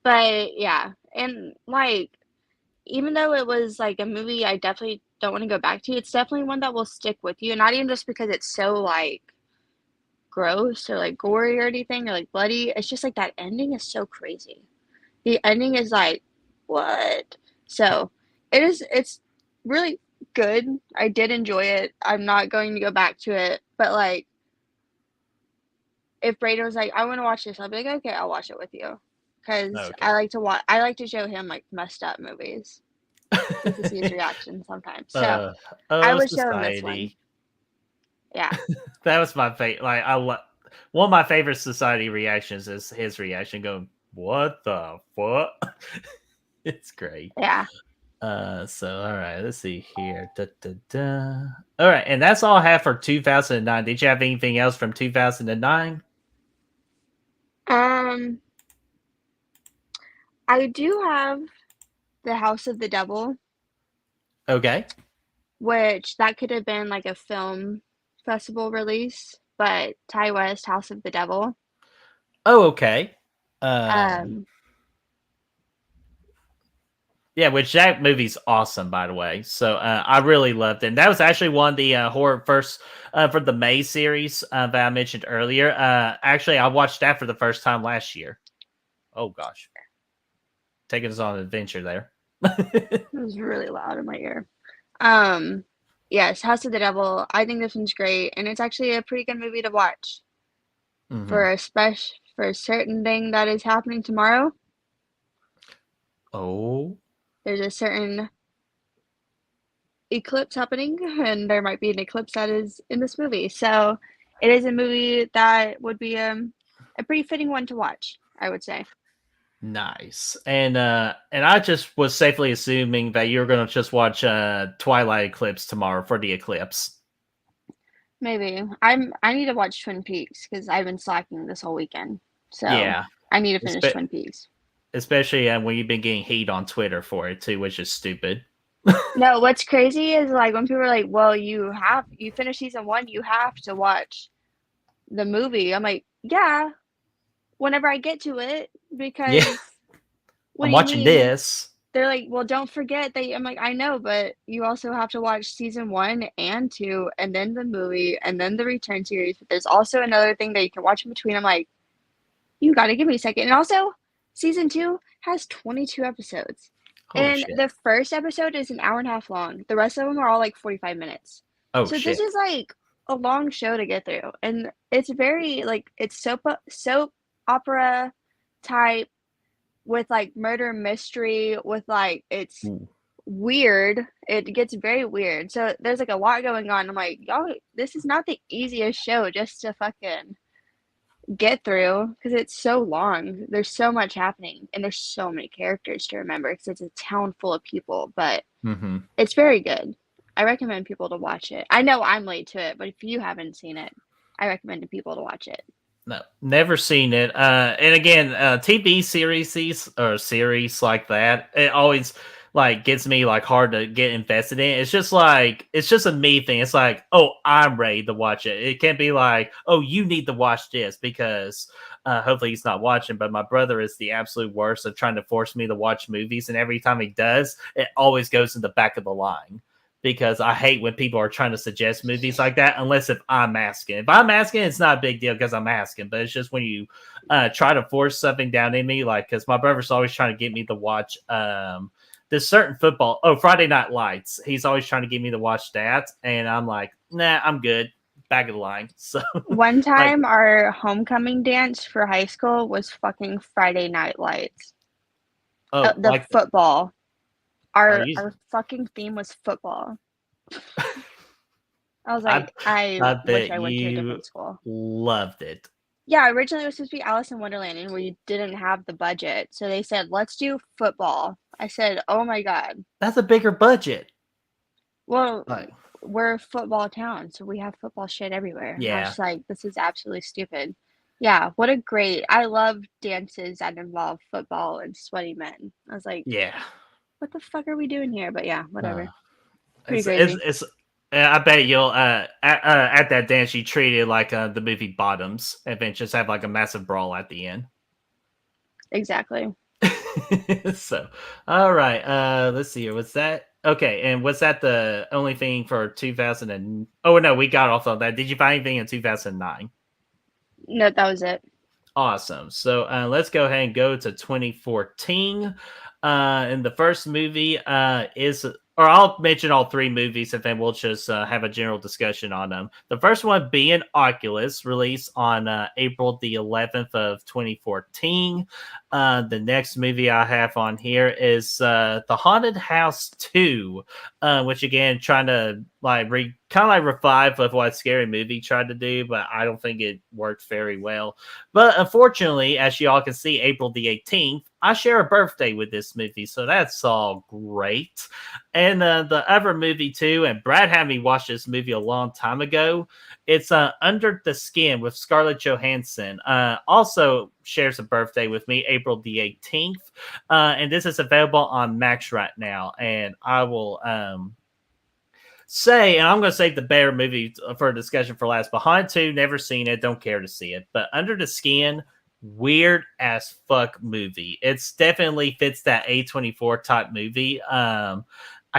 But yeah, and like even though it was like a movie I definitely don't want to go back to, it's definitely one that will stick with you. Not even just because it's so like gross or like gory or anything or like bloody. It's just like that ending is so crazy. The ending is like, what? So it's really good. I did enjoy it. I'm not going to go back to it, but like if Brayden was like, I want to watch this, I'll be like, okay, I'll watch it with you. Because Okay. I like to watch, I like to show him like messed up movies just to see his reaction sometimes. So I would show him this one. Society. Yeah. That was my favorite. Like one of my favorite society reactions is his reaction going, "What the fuck?" It's great. Yeah. So all right, let's see here. Da, da, da. All right, and that's all I have for 2009. Did you have anything else from 2009? Um, I do have The House of the Devil, Okay. which that could have been like a film festival release, but Ty West, House of the Devil. Oh, okay. Um, Yeah, which that movie's awesome, by the way. So I really loved it. And that was actually one of the horror first for the May series that I mentioned earlier. Actually, I watched that for the first time last year. Oh gosh, taking us on an adventure there. it was really loud in my ear. Um, yes, House of the Devil. I think this one's great, and it's actually a pretty good movie to watch Mhm. for a certain thing that is happening tomorrow. Oh, There's a certain eclipse happening, and there might be an eclipse that is in this movie. So it is a movie that would be a pretty fitting one to watch, I would say. nice. And I just was safely assuming that you're gonna just watch Twilight Eclipse tomorrow for the eclipse. Maybe I need to watch Twin Peaks because I've been slacking this whole weekend. So Yeah, I need to finish Espe- Twin Peaks. especially when you've been getting hate on Twitter for it too, which is stupid. No, what's crazy is like when people are like, "Well, you finished season one, you have to watch the movie." I'm like, "Yeah, whenever I get to it," Yeah, because what I'm do you watching mean? this. They're like, "Well, don't forget that." I'm like, "I know, but you also have to watch season one and two, and then the movie, and then the return series. But there's also another thing that you can watch in between." I'm like, "You got to give me a second." And also, season two has 22 episodes, Holy and shit. the first episode is an hour and a half long. The rest of them are all like 45 minutes. Oh So this shit. is like a long show to get through, and it's very like it's soap opera type with like murder mystery with like it's Ooh. weird. It gets very weird. So there's like a lot going on. I'm like, y'all, this is not the easiest show just to fucking get through because it's so long. There's so much happening and there's so many characters to remember because it's a town full of people, but Mm-hmm. it's very good. I recommend people to watch it. I know I'm late to it, but if you haven't seen it, I recommend to people to watch it. No, never seen it. And again, TV series like that, it always like gets me like hard to get invested in. It's just like it's just a me thing. It's like, oh, I'm ready to watch it. It can't be like, oh, you need to watch this because hopefully he's not watching. But my brother is the absolute worst of trying to force me to watch movies, and every time he does, it always goes in the back of the line because I hate when people are trying to suggest movies like that, unless if I'm asking. If I'm asking, it's not a big deal because I'm asking, but it's just when you try to force something down in me, like, because my brother's always trying to get me to watch this certain football. Oh, Friday Night Lights. He's always trying to get me to watch that, and I'm like, nah, I'm good. Back of the line. So, One like, time, our homecoming dance for high school was fucking Friday Night Lights. oh, The like, football. oh, Our fucking theme was football. I was I, like, I I wish bet I went to a you different school. loved it. Yeah, originally it was supposed to be Alice in Wonderland, and we didn't have the budget. So they said, let's do football. I said, oh my God. That's a bigger budget. Well, Like, we're a football town, so we have football shit everywhere. I was yeah, just like, this is absolutely stupid. Yeah, what a great. I love dances that involve football and sweaty men. I was like, yeah. what the fuck are we doing here? But yeah, Uh, whatever. Pretty it's crazy. it's. I bet you'll at that dance you treat it like the movie Bottoms, and then just have like a massive brawl at the end. Exactly. So, all right. Let's see here. Was that okay? And was that the only thing for 2000? And oh no, we got off on that. Did you find anything in 2009? No, that was it. Awesome. So let's go ahead and go to 2014. And the first movie is, or I'll mention all three movies and then we'll just have a general discussion on them. The first one being Oculus, released on April the 11th of 2014. The next movie I have on here is The Haunted House 2, which again trying to like kind of like revive of what Scary Movie tried to do, but I don't think it worked very well. But unfortunately, as you all can see, April the 18th, I share a birthday with this movie, so that's all great. And the other movie too, and Brad had me watch this movie a long time ago. It's Under the Skin with Scarlett Johansson. Also shares a birthday with me, April the 18th. And this is available on Max right now. And I will say, and I'm going to save the bear movie for a discussion for last. Behind 2, never seen it, don't care to see it. But Under the Skin, weird as fuck movie. It's definitely fits that A24 type movie. I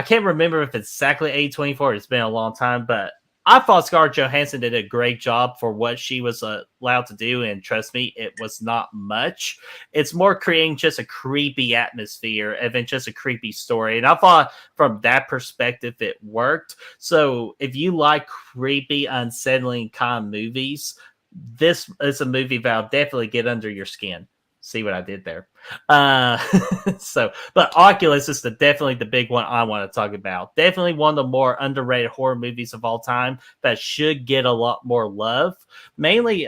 can't remember if it's exactly A24. It's been a long time, but I thought Scarlett Johansson did a great job for what she was allowed to do, and trust me, it was not much. It's more creating just a creepy atmosphere than just a creepy story, and I thought from that perspective it worked. So if you like creepy, unsettling kind of movies, this is a movie that'll definitely get under your skin. See what I did there? Uh, but Oculus is definitely the big one I want to talk about. Definitely one of the more underrated horror movies of all time that should get a lot more love. Mainly,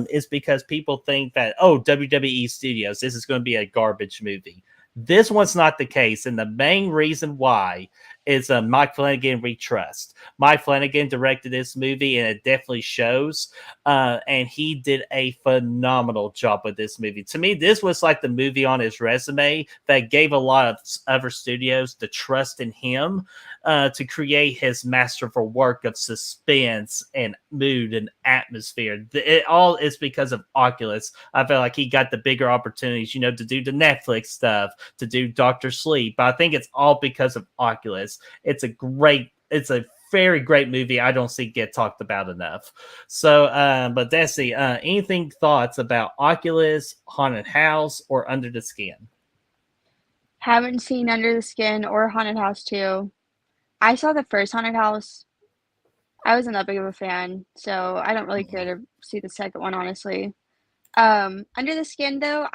is because people think that WWE Studios, this is going to be a garbage movie. This one's not the case, and the main reason why is Mike Flanagan we trust. Mike Flanagan directed this movie, and it definitely shows. And he did a phenomenal job with this movie. To me, this was like the movie on his resume that gave a lot of other studios the trust in him to create his masterful work of suspense and mood and atmosphere. It all is because of Oculus. I feel like he got the bigger opportunities, to do the Netflix stuff, to do Doctor Sleep. But I think it's all because of Oculus. It's a very great movie. I don't see get talked about enough. So, but Desi, anything thoughts about Oculus, Haunted House, or Under the Skin? Haven't seen Under the Skin or Haunted House 2. I saw the first Haunted House. I wasn't that big of a fan, so I don't really care to see the second one, honestly. Under the Skin, though,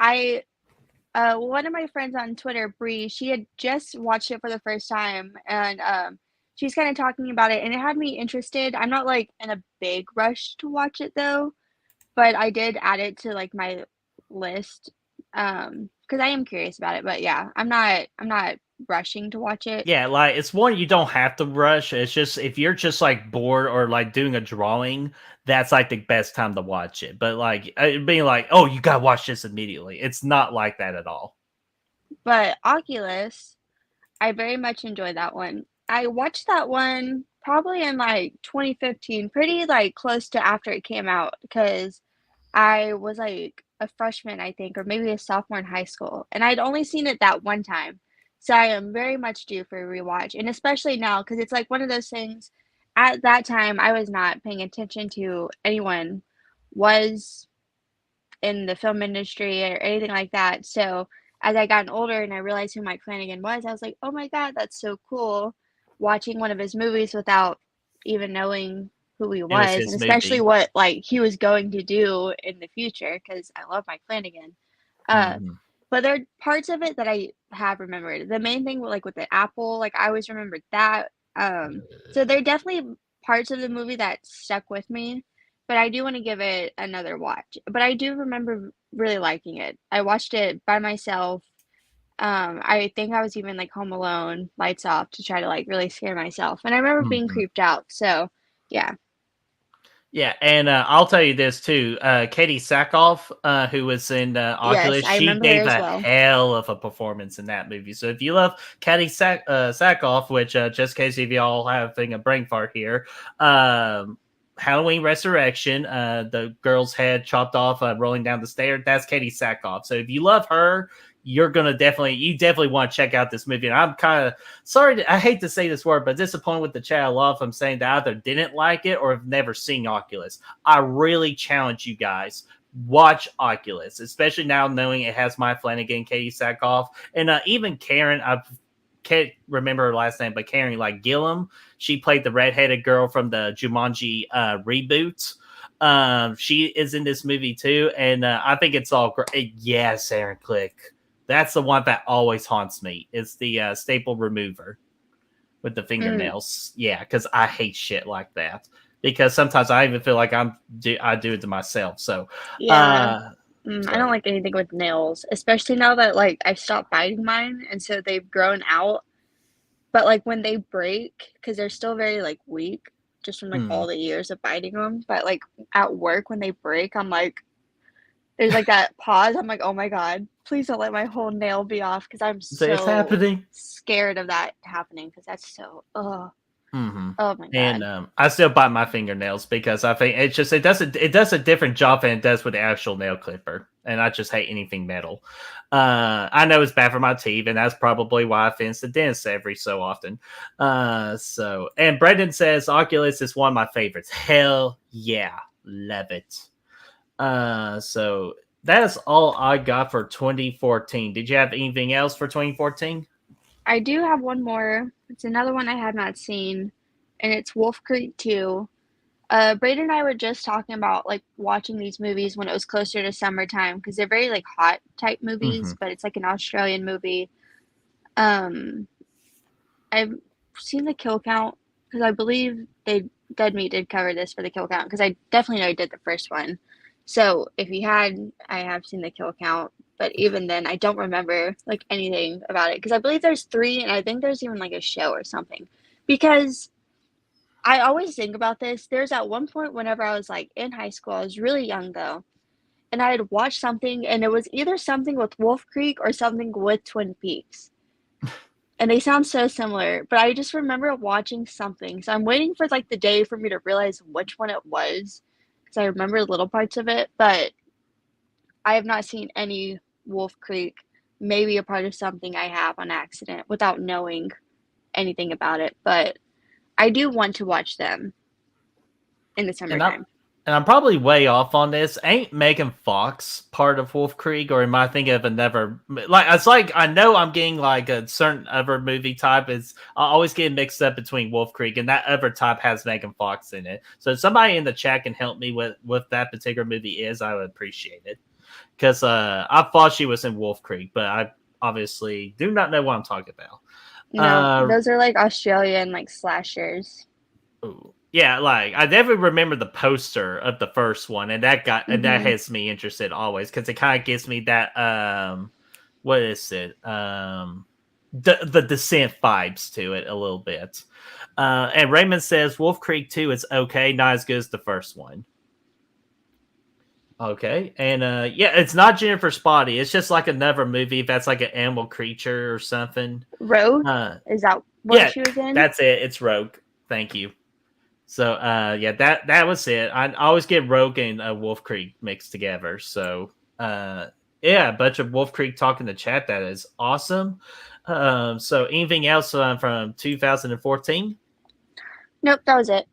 one of my friends on Twitter, Bree, she had just watched it for the first time, and she's kind of talking about it, and it had me interested. I'm not like in a big rush to watch it though, but I did add it to like my list because I am curious about it. But yeah, I'm not rushing to watch it. Yeah, like it's one you don't have to rush. It's just if you're just like bored or like doing a drawing, that's like the best time to watch it. But like being like, oh, you gotta watch this immediately. It's not like that at all. But Oculus, I very much enjoyed that one. I watched that one probably in like 2015, pretty like close to after it came out because I was like a freshman, I think, or maybe a sophomore in high school, and I'd only seen it that one time. So I am very much due for a rewatch, and especially now because it's like one of those things. At that time, I was not paying attention to anyone was in the film industry or anything like that. So as I gotten older and I realized who Mike Flanagan was, I was like, oh my God, that's so cool. Watching one of his movies without even knowing who he It was was, and his especially movie. what like he was going to do in the future, because I love Mike Flanagan. Uh, Mhm. but there are parts of it that I have remembered. The main thing like with the apple, like I always remembered that. So there are definitely parts of the movie that stuck with me, but I do want to give it another watch. But I do remember really liking it. I watched it by myself. I think I was even like home alone, lights off, to try to like really scare myself. And I remember being Mhm. creeped out. So yeah. Yeah, and I'll tell you this too. Katie Sackhoff, who was in Yes, Oculus, I she remember her gave as a well. hell of a performance in that movie. So if you love Katie Sackhoff, which just in case if y'all having a brain fart here, Halloween Resurrection, the girl's head chopped off rolling down the stairs, that's Katie Sackhoff. So if you love her, you definitely want to check out this movie. And I'm kind of sorry, I hate to say this word, but disappointed with the chat. I love I'm saying that either didn't like it or have never seen Oculus. I really challenge you guys. Watch Oculus, especially now knowing it has my Flanagan, Katie Sackhoff, and even Karen. I can't remember her last name, but Karen like Gillum. She played the redheaded girl from the Jumanji reboot. She is in this movie too, and I think it's all great. Yes, Aaron Click. That's the one that always haunts me. It's the staple remover with the fingernails. Yeah, because I hate shit like that. Because sometimes I even feel like I do it to myself. So Yeah. so I don't like anything with nails, especially now that like I stopped biting mine, and so they've grown out. But like when they break, because they're still very like weak, just from like all the years of biting them. But like at work when they break, I'm like, there's like that pause. I'm like, oh my god, please don't let my whole nail be off, because I'm it's so happening. scared of that happening. Because that's so, oh my And god. I still bite my fingernails because I think it's just it does a different job than it does with the actual nail clipper, and I just hate anything metal. I know it's bad for my teeth, and that's probably why I fence the dentist every so often. And Brendan says Oculus is one of my favorites. Hell yeah, love it. So that is all I got for 2014. Did you have anything else for 2014? I do have one more. It's another one I have not seen, and it's Wolf Creek 2. Braden and I were just talking about like watching these movies when it was closer to summertime, because they're very like hot type movies, but it's like an Australian movie. Um, I've seen the kill count, because I believe Dead Meat did cover this for the kill count, because I definitely know he did the first one. So if he had, I have seen the kill count, but even then, I don't remember like anything about it, because I believe there's 3, and I think there's even like a show or something. Because I always think about this. There's at one point whenever I was like in high school, I was really young though, and I had watched something, and it was either something with Wolf Creek or something with Twin Peaks. And they sound so similar, but I just remember watching something. So I'm waiting for like the day for me to realize which one it was, because I remember little parts of it, but I have not seen any Wolf Creek. Maybe a part of something I have on accident without knowing anything about it, but I do want to watch them in the And I summertime. and I'm probably way off on this. Ain't Megan Fox part of Wolf Creek, or am I thinking of another? Like it's like I know I'm getting like a certain other movie type. Is I always get mixed up between Wolf Creek and that other type has Megan Fox in it. So if somebody in the chat can help me with what that particular movie is, I would appreciate it. Because I thought she was in Wolf Creek, but I obviously do not know what I'm talking about. No, those are like Australian like slashers. Ooh. Yeah, like I definitely remember the poster of the first one, and that has me interested always because it kind of gives me that what is it the Descent vibes to it a little bit. And Raymond says Wolf Creek 2 is okay, not as good as the first one. Okay, and yeah, it's not Jennifer Spotty. It's just like another movie that's like an animal creature or something. Rogue? Is that what she was in? That's it. It's Rogue. Thank you. So yeah, that was it. I always get Rogue and Wolf Creek mixed together. So yeah, a bunch of Wolf Creek talk in the chat. That is awesome. So anything else from 2014? Nope, that was it.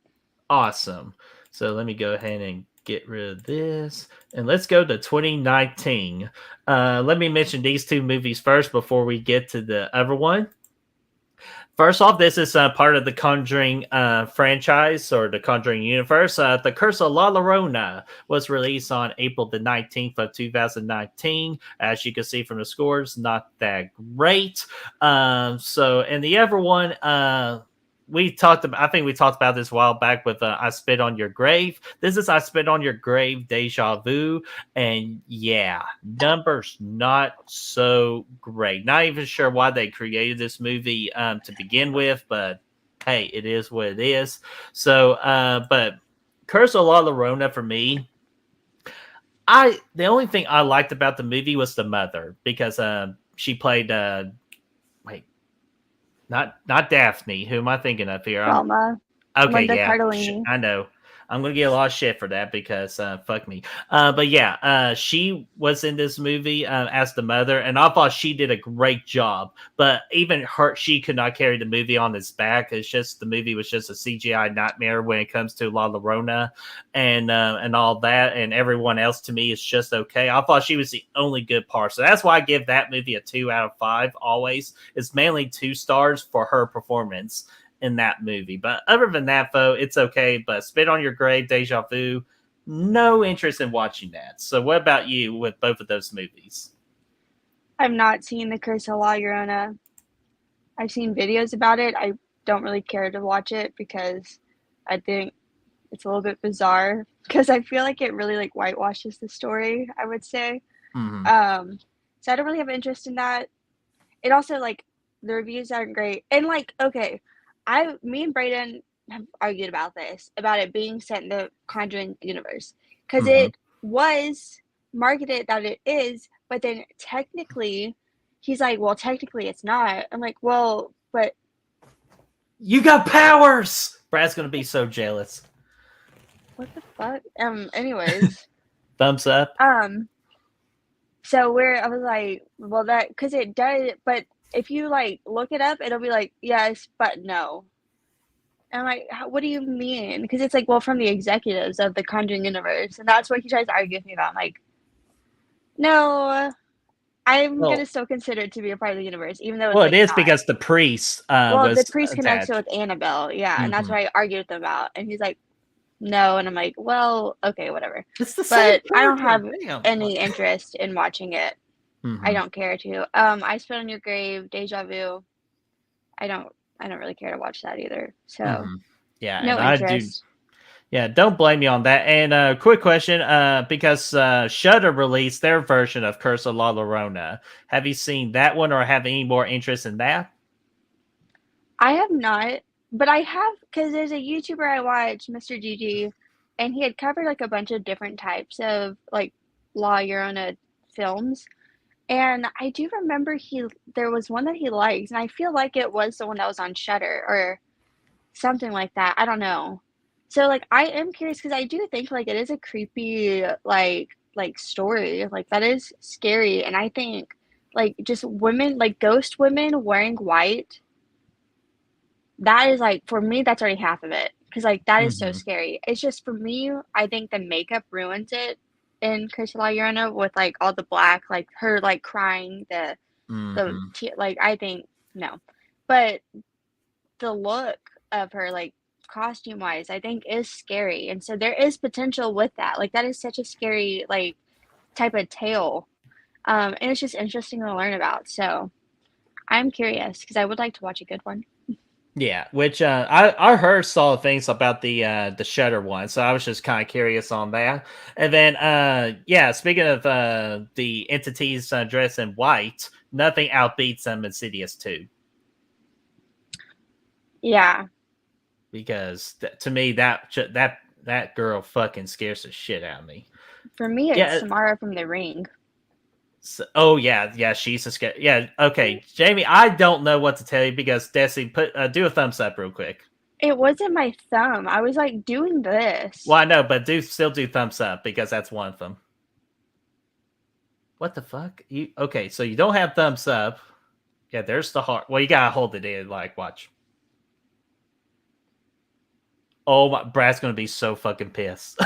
Awesome. So let me go ahead and get rid of this. And let's go to 2019. Let me mention these 2 movies first before we get to the other one. First off, this is part of the Conjuring franchise or the Conjuring universe. The Curse of La Llorona was released on April the 19th of 2019. As you can see from the scores, not that great. And the other one, I think we talked about this a while back with I Spit on Your Grave. This is I Spit on Your Grave Deja Vu. And yeah, numbers not so great. Not even sure why they created this movie to begin with, but hey, it is what it is. So, but Curse of La Llorona for me, the only thing I liked about the movie was the mother because she played not Daphne. Who am I thinking of here? Velma. Okay, Linda yeah, Cardellini. I know. I'm gonna get a lot of shit for that because fuck me. But yeah, she was in this movie as the mother, and I thought she did a great job. But even her, she could not carry the movie on its back. It's just the movie was just a CGI nightmare when it comes to La Llorona and all that, and everyone else to me is just okay. I thought she was the only good part, so that's why I give that movie a 2 out of 5. Always, it's mainly 2 stars for her performance in that movie. But other than that, though, it's okay. But Spit on Your Grave, Deja Vu, no interest in watching that. So, what about you with both of those movies? I've not seen The Curse of La Llorona. I've seen videos about it. I don't really care to watch it because I think it's a little bit bizarre because I feel like it really like whitewashes the story, I would say. Mm-hmm. So I don't really have interest in that. It also like the reviews aren't great. And like, okay, me and Brayden have argued about this, about it being set in the Conjuring universe. Because Mm-hmm. it was marketed that it is, but then technically he's like, well, technically it's not. I'm like, well, but You got powers. Brad's gonna be so jealous. what the fuck? Anyways. Thumbs up. So I was like, well, that, because it does, but if you like look it up, it'll be like, yes, but no. And I'm like, what do you mean? Because it's like, well, from the executives of the Conjuring universe. And that's what he tries to argue with me about. I'm like, no, I'm going to Well, still consider it to be a part of the universe, even though it's well, it like is not. because the priest Well, the was priest connects it attached. with Annabelle. Yeah. And that's Mm-hmm. what I argued with him about. And he's like, no. And I'm like, well, okay, whatever. It's the same But I don't character. have Damn. any interest in watching it. I Mm-hmm. don't care to. I Spit on Your Grave, Deja Vu. I don't really care to watch that either. So Mm-hmm. Yeah, and no I do. interest. Yeah, don't blame me on that. And quick question, because Shudder released their version of Curse of La Llorona. Have you seen that one, or have any more interest in that? I have not, but I have because there's a YouTuber I watch, Mr. Gigi, and he had covered like a bunch of different types of like La Llorona films. And I do remember there was one that he liked, and I feel like it was the one that was on Shudder or something like that. I don't know. So like I am curious because I do think like it is a creepy like story. Like that is scary. And I think like just women like ghost women wearing white, that is like for me that's already half of it. Because like that is so Mm-hmm. scary. It's just for me, I think the makeup ruins it in Curse of La Llorona with like all the black, like her like crying, Mm-hmm. like I think no. But the look of her, like costume wise, I think is scary. And so there is potential with that. Like that is such a scary like type of tale. And it's just interesting to learn about. So I'm curious because I would like to watch a good one. Yeah, which I heard solid things about the Shutter one, so I was just kind of curious on that. And then yeah, speaking of the entities dressed in white, nothing outbeats them Insidious 2, Yeah. because to me that girl fucking scares the shit out of me. For me it's Yeah. Samara from The Ring. So, oh yeah, she's a scare. Yeah, okay, Jamie, I don't know what to tell you because Desi, do a thumbs up real quick. It wasn't my thumb. I was like doing Well, this. I know, but still do thumbs up because that's one of them. What the fuck? You okay? So you don't have thumbs up. Yeah, there's the heart. Well, you gotta hold it in. Like, watch. Oh my, Brad's gonna be so fucking pissed.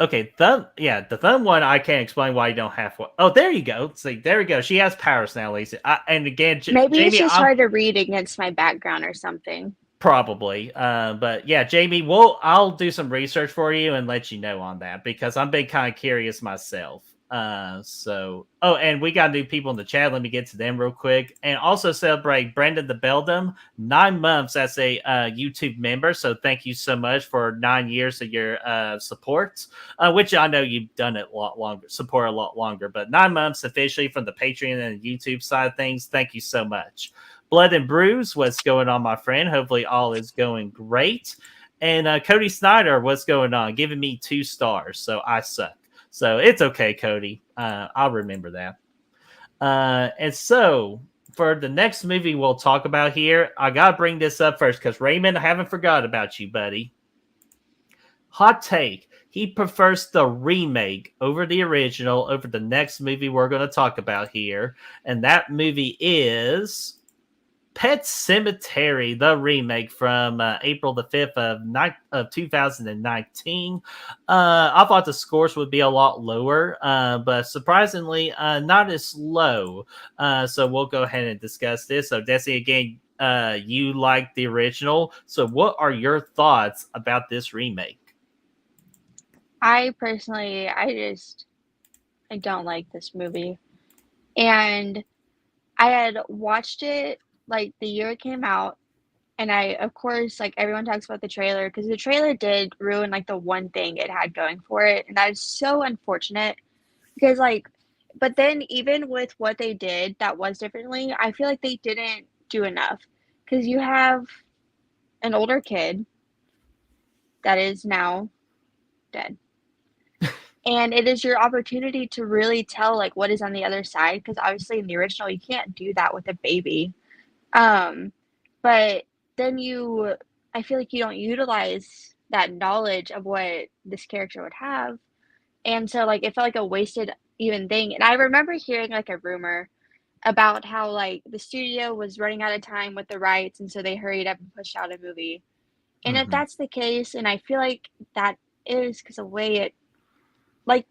Okay, thumb. Yeah, the thumb one. I can't explain why you don't have one. Oh, there you go. See, there we go. She has powers now, Lisa. And again, Maybe it's Jamie, just I'm hard to read against my background or something. probably. But yeah, Jamie, I'll do some research for you and let you know on that because I'm been kind of curious myself. Oh, and we got new people in the chat. Let me get to them real quick. And also celebrate Brendan the Beldam, 9 months as a YouTube member. So thank you so much for 9 years of your support, which I know you've done it a lot longer, support a lot longer, but 9 months officially from the Patreon and YouTube side of things. Thank you so much. Blood and Bruise, what's going on, my friend? Hopefully all is going great. And Cody Snyder, what's going on? Giving me 2 stars, so I suck. So it's okay, Cody. I'll remember that. And so for the next movie we'll talk about here, I gotta bring this up first because Raymond, I haven't forgot about you, buddy. Hot take. He prefers the remake over the original over the next movie we're going to talk about here. And that movie is Pet Cemetery, the remake from April the 5th of 2019. I thought the scores would be a lot lower, but surprisingly, not as low. So we'll go ahead and discuss this. So, Desi, again, you like the original. So what are your thoughts about this remake? I personally, I don't like this movie. And I had watched it like the year it came out, and I, of course, like everyone talks about the trailer because the trailer did ruin like the one thing it had going for it, and that is so unfortunate because like, but then even with what they did that was differently, I feel like they didn't do enough because you have an older kid that is now dead. And it is your opportunity to really tell like what is on the other side because obviously in the original you can't do that with a baby. Um, but then you, I feel like you don't utilize that knowledge of what this character would have. And so, like, it felt like a wasted even thing. And I remember hearing like a rumor about how like the studio was running out of time with the rights, and so they hurried up and pushed out a movie. And if Hmm. that's the case, and I feel like that is because of the way it, like,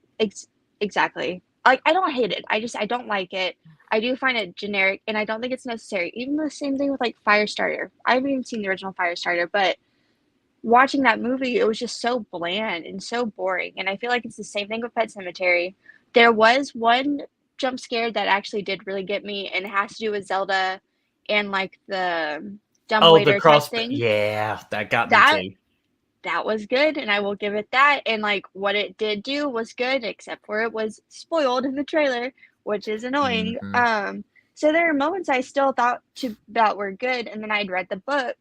exactly. Like, I don't hate it. I don't like it. I do find it generic, and I don't think it's necessary. Even the same thing with like Firestarter. I haven't even seen the original Firestarter, but watching that movie, it was just so bland and so boring. And I feel like it's the same thing with Pet Cemetery. There was one jump scare that actually did really get me, and it has to do with Zelda and like the Oh, the dumbwaiter type cross. thing. Yeah, that got me That too. that was good, and I will give it that. And like what it did do was good, except for it was spoiled in the trailer, which is annoying. Hmm. So there are moments I still thought to that were good, and then I'd read the book,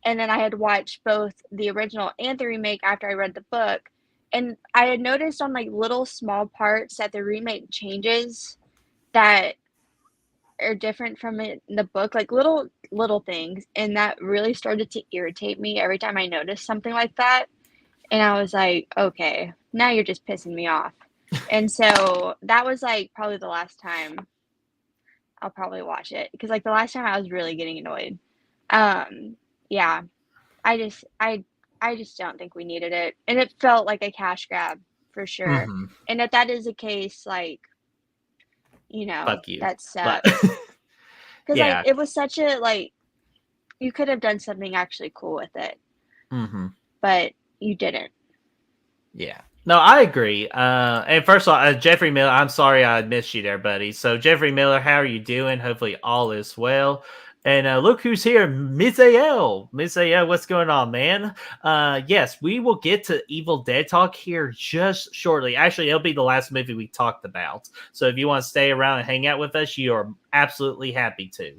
and then I had watched both the original and the remake after I read the book, and I had noticed on like little small parts that the remake changes that are different from it in the book, like little things, and that really started to irritate me every time I noticed something like that. And I was like, okay, now you're just pissing me off. And so that was like probably the last time I'll probably watch it because like the last time I was really getting annoyed. Um, yeah, I just don't think we needed it, and it felt like a cash grab for sure. Hmm. And if that is the case, like Fuck you. that But sucks because like yeah. it was such a like you could have done something actually cool with it, Hmm. but you didn't. Yeah. No, I agree. And first of all, Jeffrey Miller, I'm sorry I missed you there, buddy. So, Jeffrey Miller, how are you doing? Hopefully, all is well. And look who's here, Misael. Misael, what's going on, man? Yes, we will get to Evil Dead talk here just shortly. Actually, it'll be the last movie we talked about. So, if you want to stay around and hang out with us, you are absolutely happy to.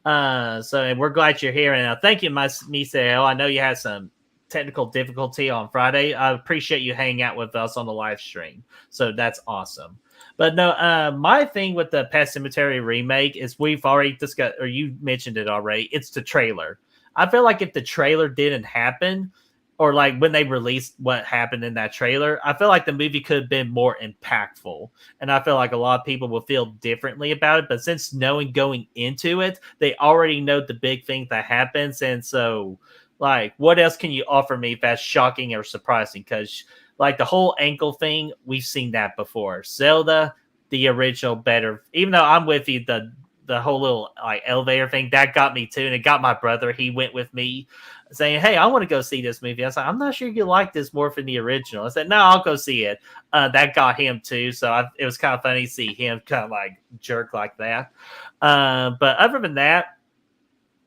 And we're glad you're here. And thank you, Misael. I know you had some technical difficulty on Friday. I appreciate you hanging out with us on the live stream. So that's awesome. But no, my thing with the Pet Cemetery remake is we've already discussed, or you mentioned it already. It's the trailer. I feel like if the trailer didn't happen, or like when they released what happened in that trailer, I feel like the movie could have been more impactful. And I feel like a lot of people will feel differently about it. But since knowing going into it, they already know the big thing that happens. And so like, what else can you offer me that's shocking or surprising? Because, like, the whole ankle thing, we've seen that before. Zelda, the original, better. Even though I'm with you, the whole little like elevator thing that got me too, and it got my brother. He went with me, saying, "Hey, I want to go see this movie." I was like, "I'm not sure you like this more than the original." I said, "No, I'll go see it." That got him too, so it was kind of funny to see him kind of like jerk like that. But other than that,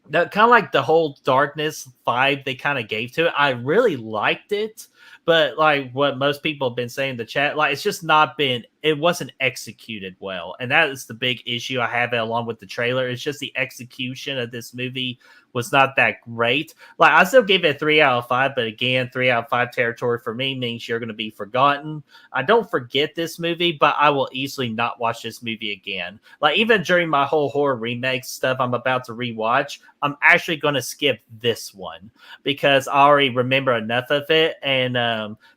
that kind of like the whole darkness vibe they kind of gave to it. I really liked it, but like what most people have been saying in the chat, like it's just not been, it wasn't executed well. And that is the big issue I have along with the trailer. It's just the execution of this movie was not that great. Like I still gave it a 3 out of 5, but again, 3 out of 5 territory for me means you're going to be forgotten. I don't forget this movie, but I will easily not watch this movie again. Like even during my whole horror remake stuff I'm about to rewatch, I'm actually going to skip this one because I already remember enough of it. And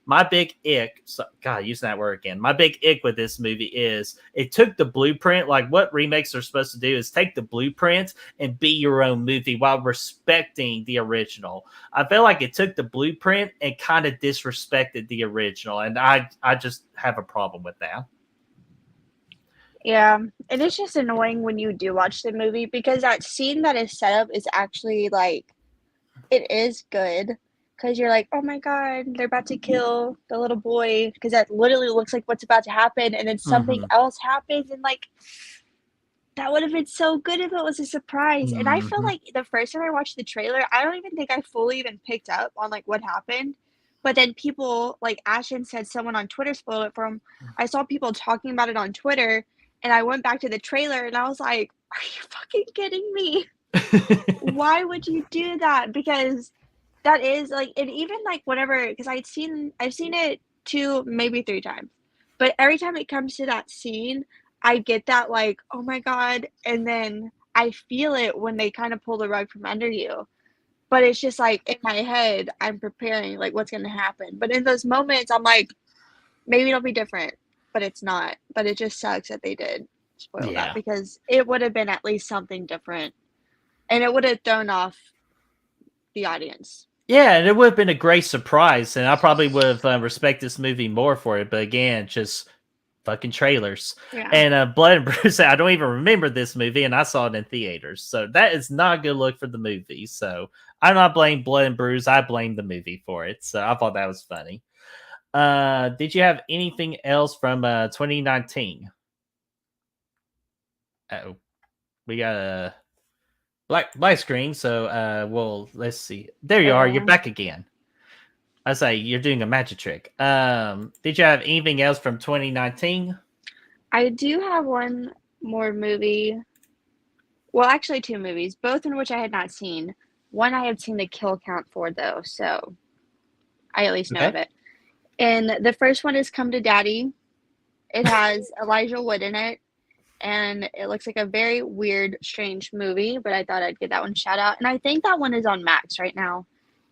my big ick, so, God, using that word again. My big ick with this movie is it took the blueprint. Like what remakes are supposed to do is take the blueprint and be your own movie while respecting the original. I feel like it took the blueprint and kind of disrespected the original, and I just have a problem with that. Yeah, and it's just annoying when you do watch the movie because that scene that is set up is actually like it is good, because you're like, oh my god, they're about to kill the little boy, because that literally looks like what's about to happen, and then something Mhm. else happens, and like that would have been so good if it was a surprise. And I feel Mhm. like the first time I watched the trailer, I don't even think I fully even picked up on like what happened. But then people like Ashton said someone on Twitter spoiled it for him. I saw people talking about it on Twitter, and I went back to the trailer and I was like, are you fucking kidding me? Why would you do that? Because that is like, and even like whenever, because I've seen it 2, maybe 3 times, but every time it comes to that scene, I get that like, oh my god, and then I feel it when they kind of pull the rug from under you. But it's just like in my head, I'm preparing like what's gonna happen. But in those moments, I'm like, maybe it'll be different, but it's not. But it just sucks that they did spoil that, Yeah. because it would have been at least something different, and it would have thrown off the audience. Yeah, and it would have been a great surprise, and I probably would have respected this movie more for it. But again, just fucking trailers. Yeah. And Blood and Bruce, I don't even remember this movie, and I saw it in theaters, so that is not a good look for the movie. So I'm not blame Blood and Bruce. I blame the movie for it. So I thought that was funny. Did you have anything else from 2019? Oh, we got a black screen. So well, let's see. There you are. You're Okay. back again. I say you're doing a magic trick. Did you have anything else from 2019? I do have one more movie. Well, actually, 2 movies, both in which I had not seen. One I had seen the kill count for, though, so I at least know of Okay. it. And the first one is Come to Daddy. It has Elijah Wood in it, and it looks like a very weird, strange movie, but I thought I'd give that one a shout out. And I think that one is on Max right now.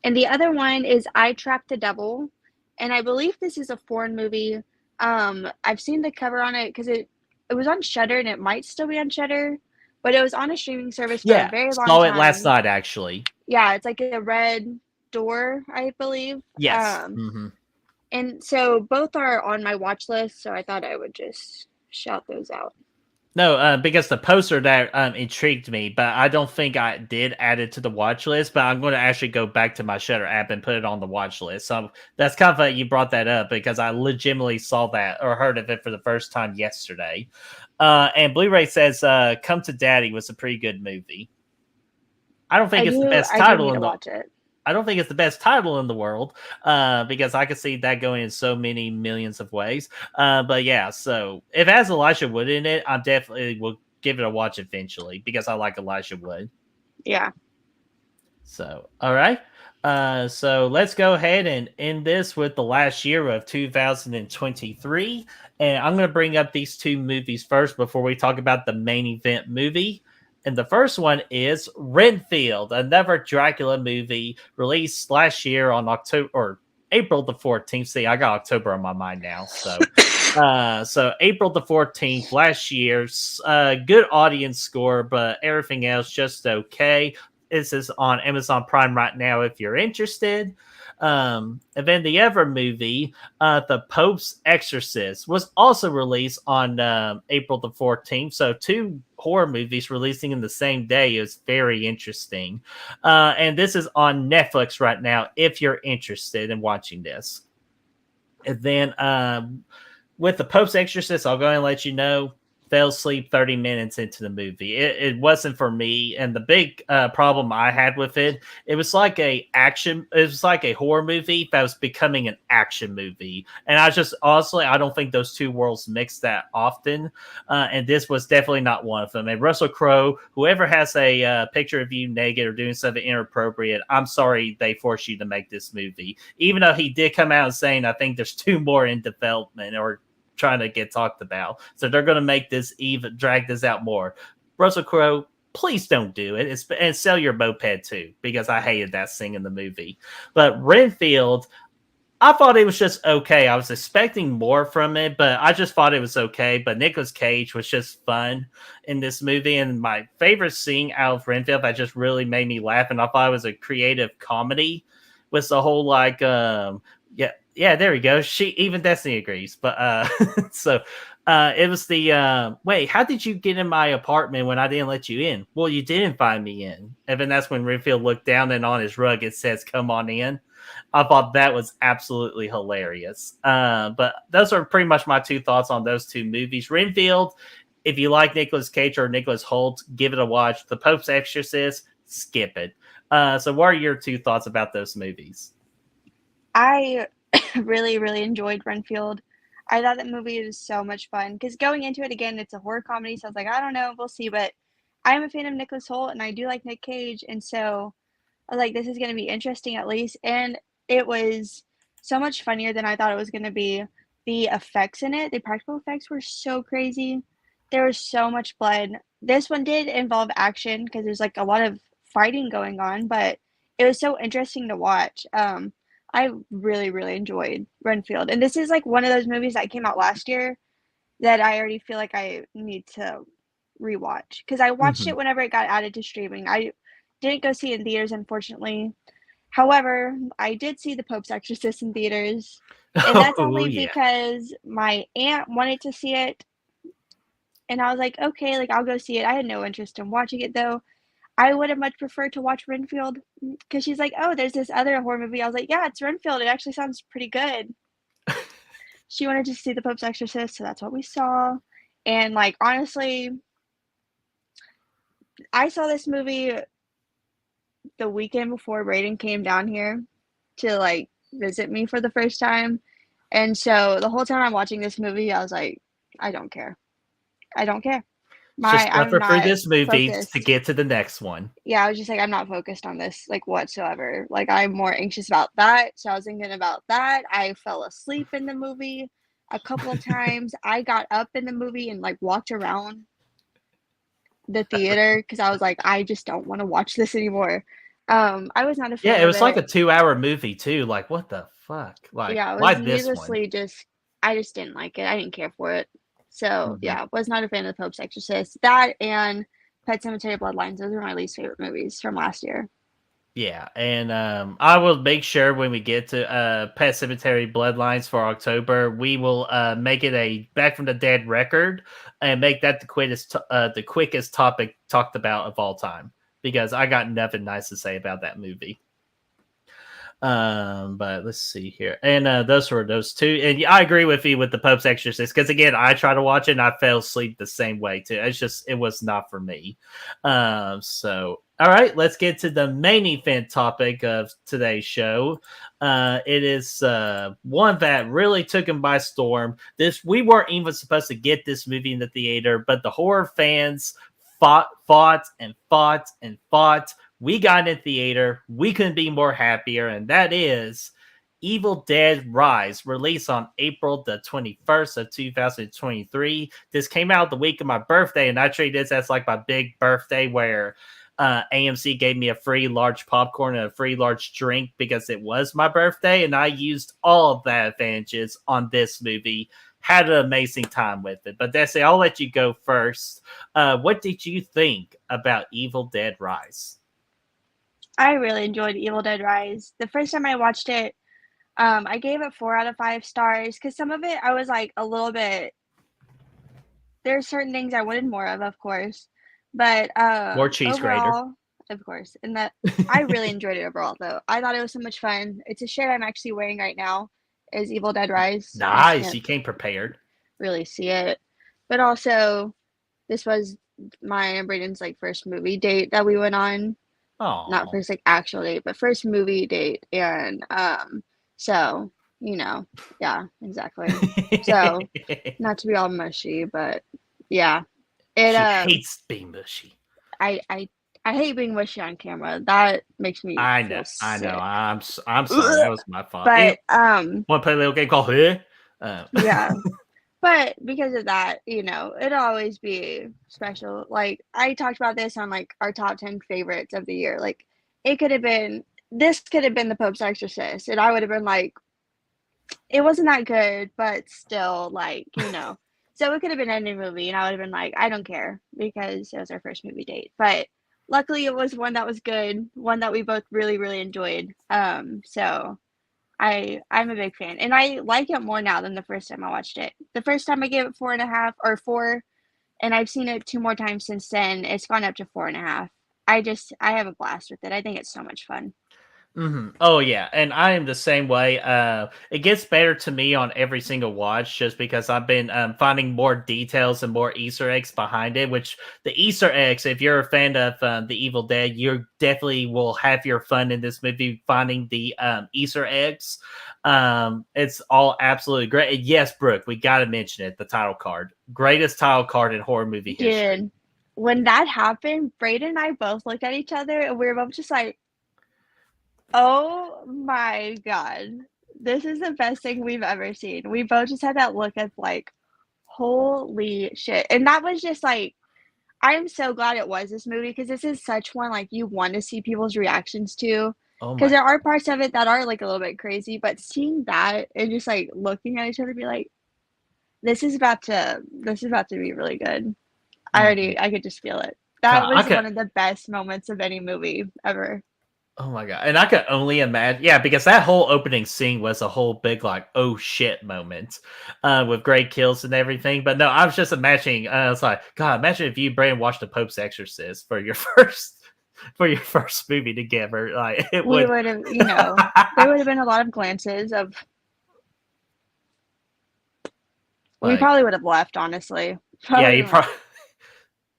And the other one is I Trapped the Devil, and I believe this is a foreign movie. I've seen the cover on it because it was on Shudder, and it might still be on Shudder, but it was on a streaming service for a Yeah, very long saw it last time. night actually. Yeah, it's like a red door, I believe. Yes. Mm-hmm. And so both are on my watch list, so I thought I would just shout those out. No, because the poster that intrigued me, but I don't think I did add it to the watch list. But I'm going to actually go back to my Shutter app and put it on the watch list. So that's kind of funny you brought that up because I legitimately saw that or heard of it for the first time yesterday. And Blu-ray says "Come to Daddy" was a pretty good movie. I don't think it's the best I do title need in to the. watch it. I don't think it's the best title in the world because I could see that going in so many millions of ways. But yeah, so if it has Elijah Wood in it, I definitely will give it a watch eventually because I like Elijah Wood. Yeah. So, all right. So let's go ahead and end this with the last year of 2023. And I'm going to bring up these 2 movies first before we talk about the main event movie. And the first one is Renfield, another Dracula movie released last year on October or April the 14th. See, I got October on my mind now. So April the 14th last year's good audience score, but everything else just okay. This is on Amazon Prime right now if you're interested. And then the other movie, The Pope's Exorcist, was also released on April the 14th. So 2 horror movies releasing in the same day is very interesting. And this is on Netflix right now if you're interested in watching this. And then with The Pope's Exorcist, I'll go ahead and let you know, fell asleep 30 minutes into the movie. It wasn't for me. And the big problem I had with it, it was like it was like a horror movie that was becoming an action movie. And I just, honestly, I don't think those 2 worlds mix that often. And this was definitely not one of them. And Russell Crowe, whoever has a picture of you naked or doing something inappropriate, I'm sorry they forced you to make this movie. Even though he did come out saying, I think there's 2 more in development or trying to get talked about. So they're going to make this even drag this out more. Russell Crowe, please don't do it. And sell your moped too, because I hated that scene in the movie. But Renfield, I thought it was just okay. I was expecting more from it, but I just thought it was okay. But Nicolas Cage was just fun in this movie. And my favorite scene out of Renfield that just really made me laugh, and I thought it was a creative comedy, was the whole like yeah, there we go. Even Destiny agrees. But so it was the wait, how did you get in my apartment when I didn't let you in? Well, you didn't find me in. And then that's when Renfield looked down and on his rug it says, "Come on in." I thought that was absolutely hilarious. But those are pretty much my two thoughts on those two movies. Renfield, if you like Nicolas Cage or Nicholas Hoult, give it a watch. The Pope's Exorcist, skip it. So what are your two thoughts about those movies? I really, really enjoyed Renfield. I thought that movie was so much fun because going into it again, it's a horror comedy. So I was like, I don't know, we'll see. But I'm a fan of Nicholas Hoult and I do like Nick Cage. And so I was like, this is going to be interesting at least. And it was so much funnier than I thought it was going to be. The effects in it, the practical effects were so crazy. There was so much blood. This one did involve action because there's like a lot of fighting going on, but it was so interesting to watch. I really, really enjoyed Renfield. And this is like one of those movies that came out last year that I already feel like I need to rewatch because I watched it whenever it got added to streaming. I didn't go see it in theaters, unfortunately. However, I did see The Pope's Exorcist in theaters, and that's Oh, only yeah. because my aunt wanted to see it, and I was like, okay, like I'll go see it. I had no interest in watching it though. I would have much preferred to watch Renfield because she's like, oh, there's this other horror movie. I was like, yeah, it's Renfield. It actually sounds pretty good. She wanted to see The Pope's Exorcist, so that's what we saw. And like honestly, I saw this movie the weekend before Brayden came down here to like visit me for the first time. And so the whole time I'm watching this movie, I was like, I don't care. I don't care. Just I'm suffer through not this movie to focused. get to the next one. Yeah, I was just like, I'm not focused on this like whatsoever. Like I'm more anxious about that. So I was thinking about that. I fell asleep in the movie a couple of times. I got up in the movie and like walked around the theater because I was like, I just don't want to watch this anymore. I was not a Yeah, fan it of was like it. a 2-hour movie too. Like, what the fuck? Like, Yeah, it why was this one? needlessly just I just didn't like it. I didn't care for it. So Mhm. yeah, was not a fan of The Pope's Exorcist. That and Pet Sematary Bloodlines, those are my least favorite movies from last year. Yeah, and I will make sure when we get to Pet Cemetery Bloodlines for October, we will make it a Back from the Dead record and make that the quickest topic talked about of all time because I got nothing nice to say about that movie. But let's see here, and those were those two, and I agree with you with the Pope's Exorcist because again, I tried to watch it and I fell asleep the same way too. It was not for me. So all right, let's get to the main event topic of today's show. It is one that really took him by storm. We weren't even supposed to get this movie in the theater, but the horror fans fought and fought and fought. We got in theater. We couldn't be more happier, and that is Evil Dead Rise, released on April the 21st of 2023. This came out the week of my birthday, and I treat this as like my big birthday where AMC gave me a free large popcorn and a free large drink because it was my birthday, and I used all of that advantages on this movie. Had an amazing time with it. But Desi, I'll let you go first. What did you think about Evil Dead Rise? I really enjoyed Evil Dead Rise. The first time I watched it, I gave it 4 out of 5 stars because some of it I was like a little bit. There's certain things I wanted more of course, but More cheese grater. overall, of course, and that I really enjoyed it overall. Though I thought it was so much fun. It's a shirt I'm actually wearing right now. Is Evil Dead Rise? You guys Nice. can't You came prepared. really see it, but also this was my and Braden's like first movie date that we went on. Not Oh. first like actual date, but first movie date, and so yeah, exactly. So not to be all mushy, but yeah, it She hates being mushy. I I I hate being mushy on camera. That makes me I know. feel I know. sick. I'm sorry. That was my fault. But Want to play a little game called Huh? yeah. But because of that, it'll always be special. Like I talked about this on like our top 10 favorites of the year. Like this could have been The Pope's Exorcist, and I would have been like, it wasn't that good, but still, like, So it could have been any movie, and I would have been like, I don't care because it was our first movie date. But luckily, it was one that was good, one that we both really, really enjoyed. So I'm a big fan, and I like it more now than the first time I watched it. The first time I gave it 4.5 or 4, and I've seen it 2 more times since then. It's gone up to 4.5. I have a blast with it. I think it's so much fun. Oh yeah, and I am the same way. It gets better to me on every single watch, just because I've been finding more details and more Easter eggs behind it. Which the Easter eggs, if you're a fan of the Evil Dead, you definitely will have your fun in this movie finding the Easter eggs. It's all absolutely great. And yes, Brooke, we got to mention it. The title card, greatest title card in horror movie history. Dude, when that happened, Brayden and I both looked at each other and we were both just like, oh my God, this is the best thing we've ever seen. We both just had that look of like, holy shit. And that was just like, I am so glad it was this movie because this is such one like you want to see people's reactions to. Oh Because my. there are parts of it that are like a little bit crazy, but seeing that and just like looking at each other, be like, this is about to be really good. Mhm. I could just feel it. That God, I was could. one of the best moments of any movie ever. Oh my god! And I could only imagine, yeah, because that whole opening scene was a whole big like oh shit moment, with great kills and everything. But no, I was just imagining. I was like, God, imagine if you Brandon watched The Pope's Exorcist for your first movie together. Like it We would. would have, you know, there would have been a lot of glances of. We Like probably would have left, honestly. yeah, Probably you left. probably.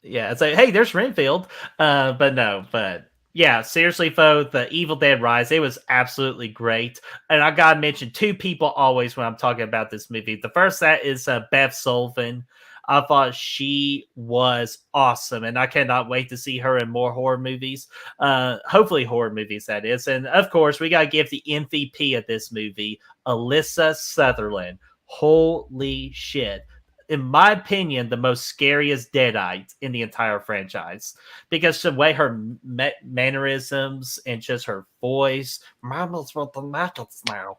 Yeah, it's like, hey, there's Renfield. But no, but yeah, seriously, folks, the Evil Dead Rise, it was absolutely great. And I gotta mention two people always when I'm talking about this movie. The first that is Bev Sullivan. I thought she was awesome, and I cannot wait to see her in more horror movies. Hopefully, horror movies that is. And of course, we gotta give the MVP of this movie, Alyssa Sutherland. Holy shit, in my opinion, the most scariest Deadite in the entire franchise, because the way her mannerisms and just her voice, Mama's with the maggots now.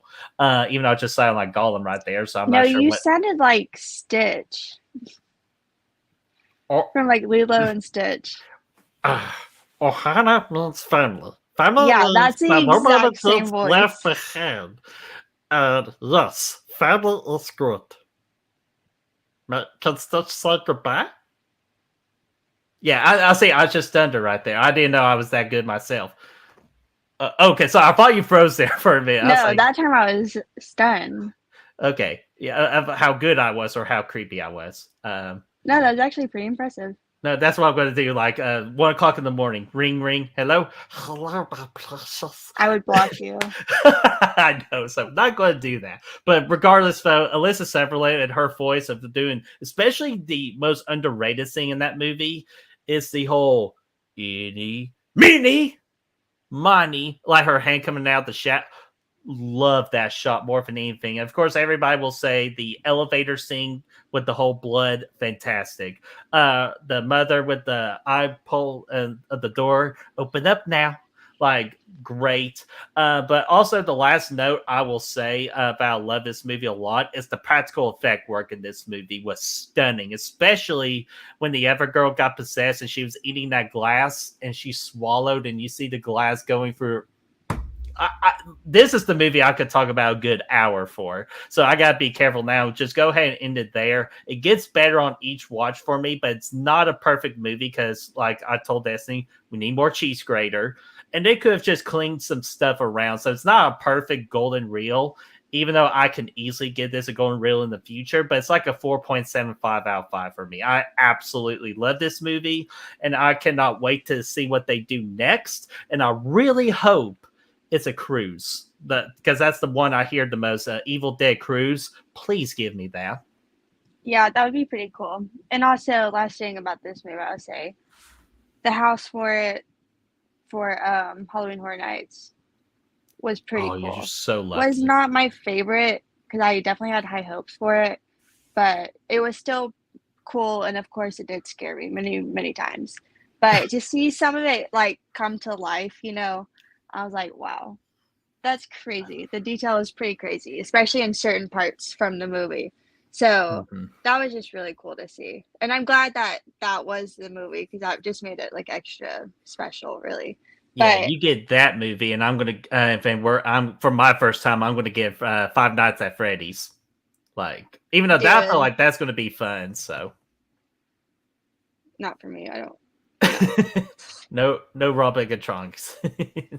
Even though I just sound like Gollum right there, so I'm No, not sure you what. sounded like Stitch Or, from like Lilo and Stitch. Ohana means family. Family Yeah, is that's the that nobody exact same gets left voice. behind. And yes, family is good. But can Stitch say goodbye? Yeah, I'll say I just stunned her right there. I didn't know I was that good myself. Okay, so I thought you froze there for a minute. I was No, like, that time I was stunned. okay, yeah, of how good I was or how creepy I was. No, that was actually pretty impressive. No, that's what I'm going to do. Like 1 o'clock in the morning, ring, ring, hello, hello, my precious. I would block you. I know, so I'm not going to do that. But regardless, though, Alyssa Sutherland and her voice of doing, especially the most underrated thing in that movie, is the whole "itty, meeny, money," like her hand coming out the shot. Love that shot more than anything. Of course, everybody will say the elevator scene with the whole blood, fantastic. The mother with the eye pole of the door, open up now, like great. But also the last note I will say about I love this movie a lot is the practical effect work in this movie was stunning, especially when the other girl got possessed and she was eating that glass and she swallowed and you see the glass going through. This is the movie I could talk about a good hour for. So I got to be careful now. Just go ahead and end it there. It gets better on each watch for me, but it's not a perfect movie because, like I told Destiny, we need more cheese grater. And they could have just cleaned some stuff around. So it's not a perfect golden reel, even though I can easily give this a golden reel in the future. But it's like a 4.75 out of 5 for me. I absolutely love this movie, and I cannot wait to see what they do next. And I really hope it's a cruise, because that's the one I hear the most. Evil Dead cruise. Please give me that. Yeah, that would be pretty cool. And also, last thing about this movie, I would say, the house for it for Halloween Horror Nights was pretty Oh, you're cool. just so Was lucky. not my favorite because I definitely had high hopes for it, but it was still cool. And of course, it did scare me many, many times. But to see some of it like come to life, you know, I was like, wow, that's crazy. The detail is pretty crazy, especially in certain parts from the movie. So Mhm. that was just really cool to see. And I'm glad that that was the movie because that just made it like extra special, really. Yeah, But you get that movie, and I'm gonna. I'm for my first time. I'm gonna give Five Nights at Freddy's. Like, even though that I feel dude, like that's gonna be fun. So not for me. I don't. No raw Megatronics.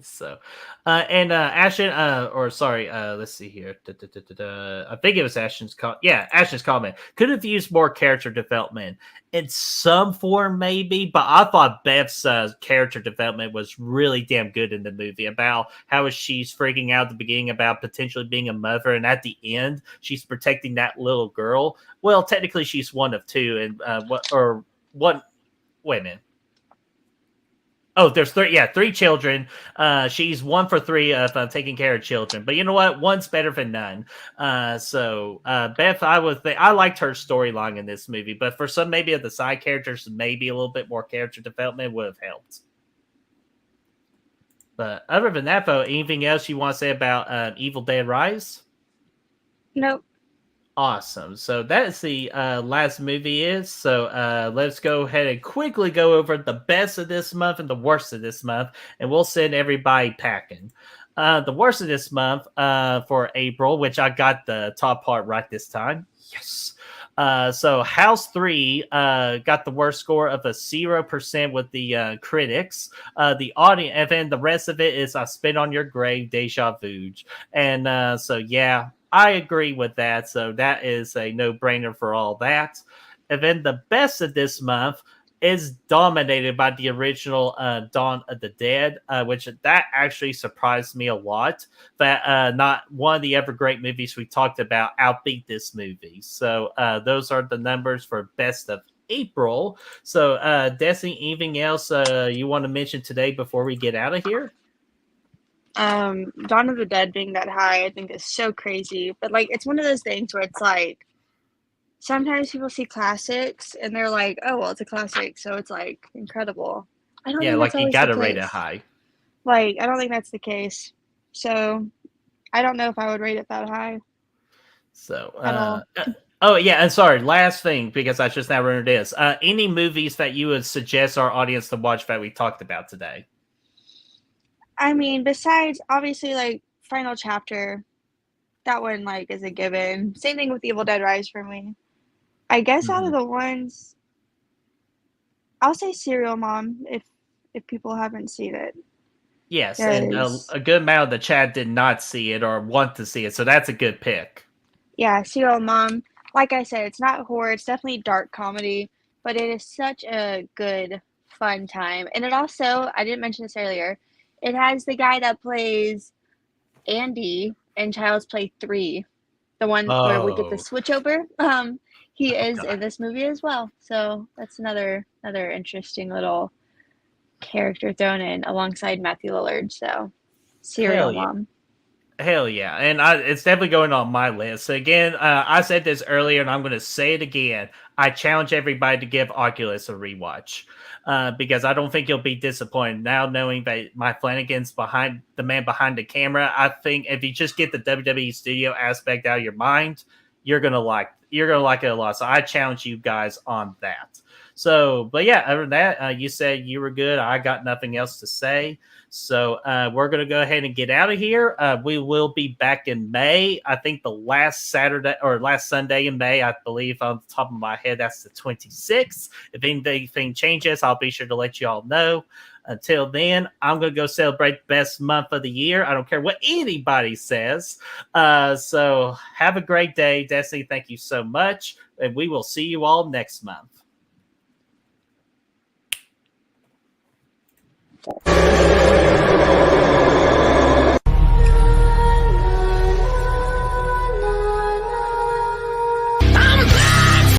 So, Ashton, or sorry, let's see here. I think it was Ashton's comment. Yeah, Ashton's comment could have used more character development in some form, maybe. But I thought Beth's character development was really damn good in the movie about how she's freaking out at the beginning about potentially being a mother, and at the end she's protecting that little girl. Well, technically she's one of two, and what or one. Wait a minute. Oh, there's three. Yeah, three children. She's one for three of taking care of children. But you know what? One's better than none. Beth, I liked her storyline in this movie, but for some maybe of the side characters, maybe a little bit more character development would have helped. But other than that, though, anything else you want to say about Evil Dead Rise? Nope. Awesome. So that's the last movie is. So let's go ahead and quickly go over the best of this month and the worst of this month, and we'll send everybody packing. The worst of this month for April, which I got the top part right this time. Yes. So House 3 got the worst score of a 0% with the critics. The audience, and then the rest of it is I Spit on Your Grave, Deja Vu. And so, yeah, I agree with that. So that is a no-brainer for all that. And then the best of this month is dominated by the original Dawn of the Dead, which that actually surprised me a lot. That not one of the ever great movies we talked about outbeat this movie. So those are the numbers for best of April. So Destiny, anything else you want to mention today before we get out of here? Dawn of the Dead being that high, I think is so crazy. But like, it's one of those things where it's like, sometimes people see classics and they're like, oh, well, it's a classic, so it's like incredible. I don't Yeah, think like that's you always gotta the rate it case. high. Like, I don't think that's the case. So I don't know if I would rate it that high So at all. oh yeah, and sorry, last thing, because I just now remembered this. Any movies that you would suggest our audience to watch that we talked about today? I mean, besides obviously like Final Chapter, that one like is a given. Same thing with Evil Dead Rise for me. I guess out of the ones, I'll say Serial Mom if people haven't seen it. Yes, and Because a good amount of the chat did not see it or want to see it, so that's a good pick. yeah, Serial Mom, like I said, it's not horror, it's definitely dark comedy, but it is such a good fun time. And it also, I didn't mention this earlier, it has the guy that plays Andy in Child's Play 3, the one where we get the Oh, switch over. He is God. in this movie as well. So that's another interesting little character thrown in alongside Matthew Lillard. So Serial Hell yeah. Mom. Hell yeah. And it's definitely going on my list. So again, I said this earlier and I'm going to say it again. I challenge everybody to give Oculus a rewatch because I don't think you'll be disappointed. Now knowing that Mike Flanagan's behind the man behind the camera, I think if you just get the WWE studio aspect out of your mind, you're going to like it a lot. So I challenge you guys on that. So, but yeah, other than that, you said you were good. I got nothing else to say. So we're going to go ahead and get out of here. We will be back in May. I think the last Saturday or last Sunday in May, I believe on the top of my head, that's the 26th. If anything changes, I'll be sure to let you all know. Until then, I'm going to go celebrate best month of the year. I don't care what anybody says. So have a great day. Destiny, thank you so much. And we will see you all next month.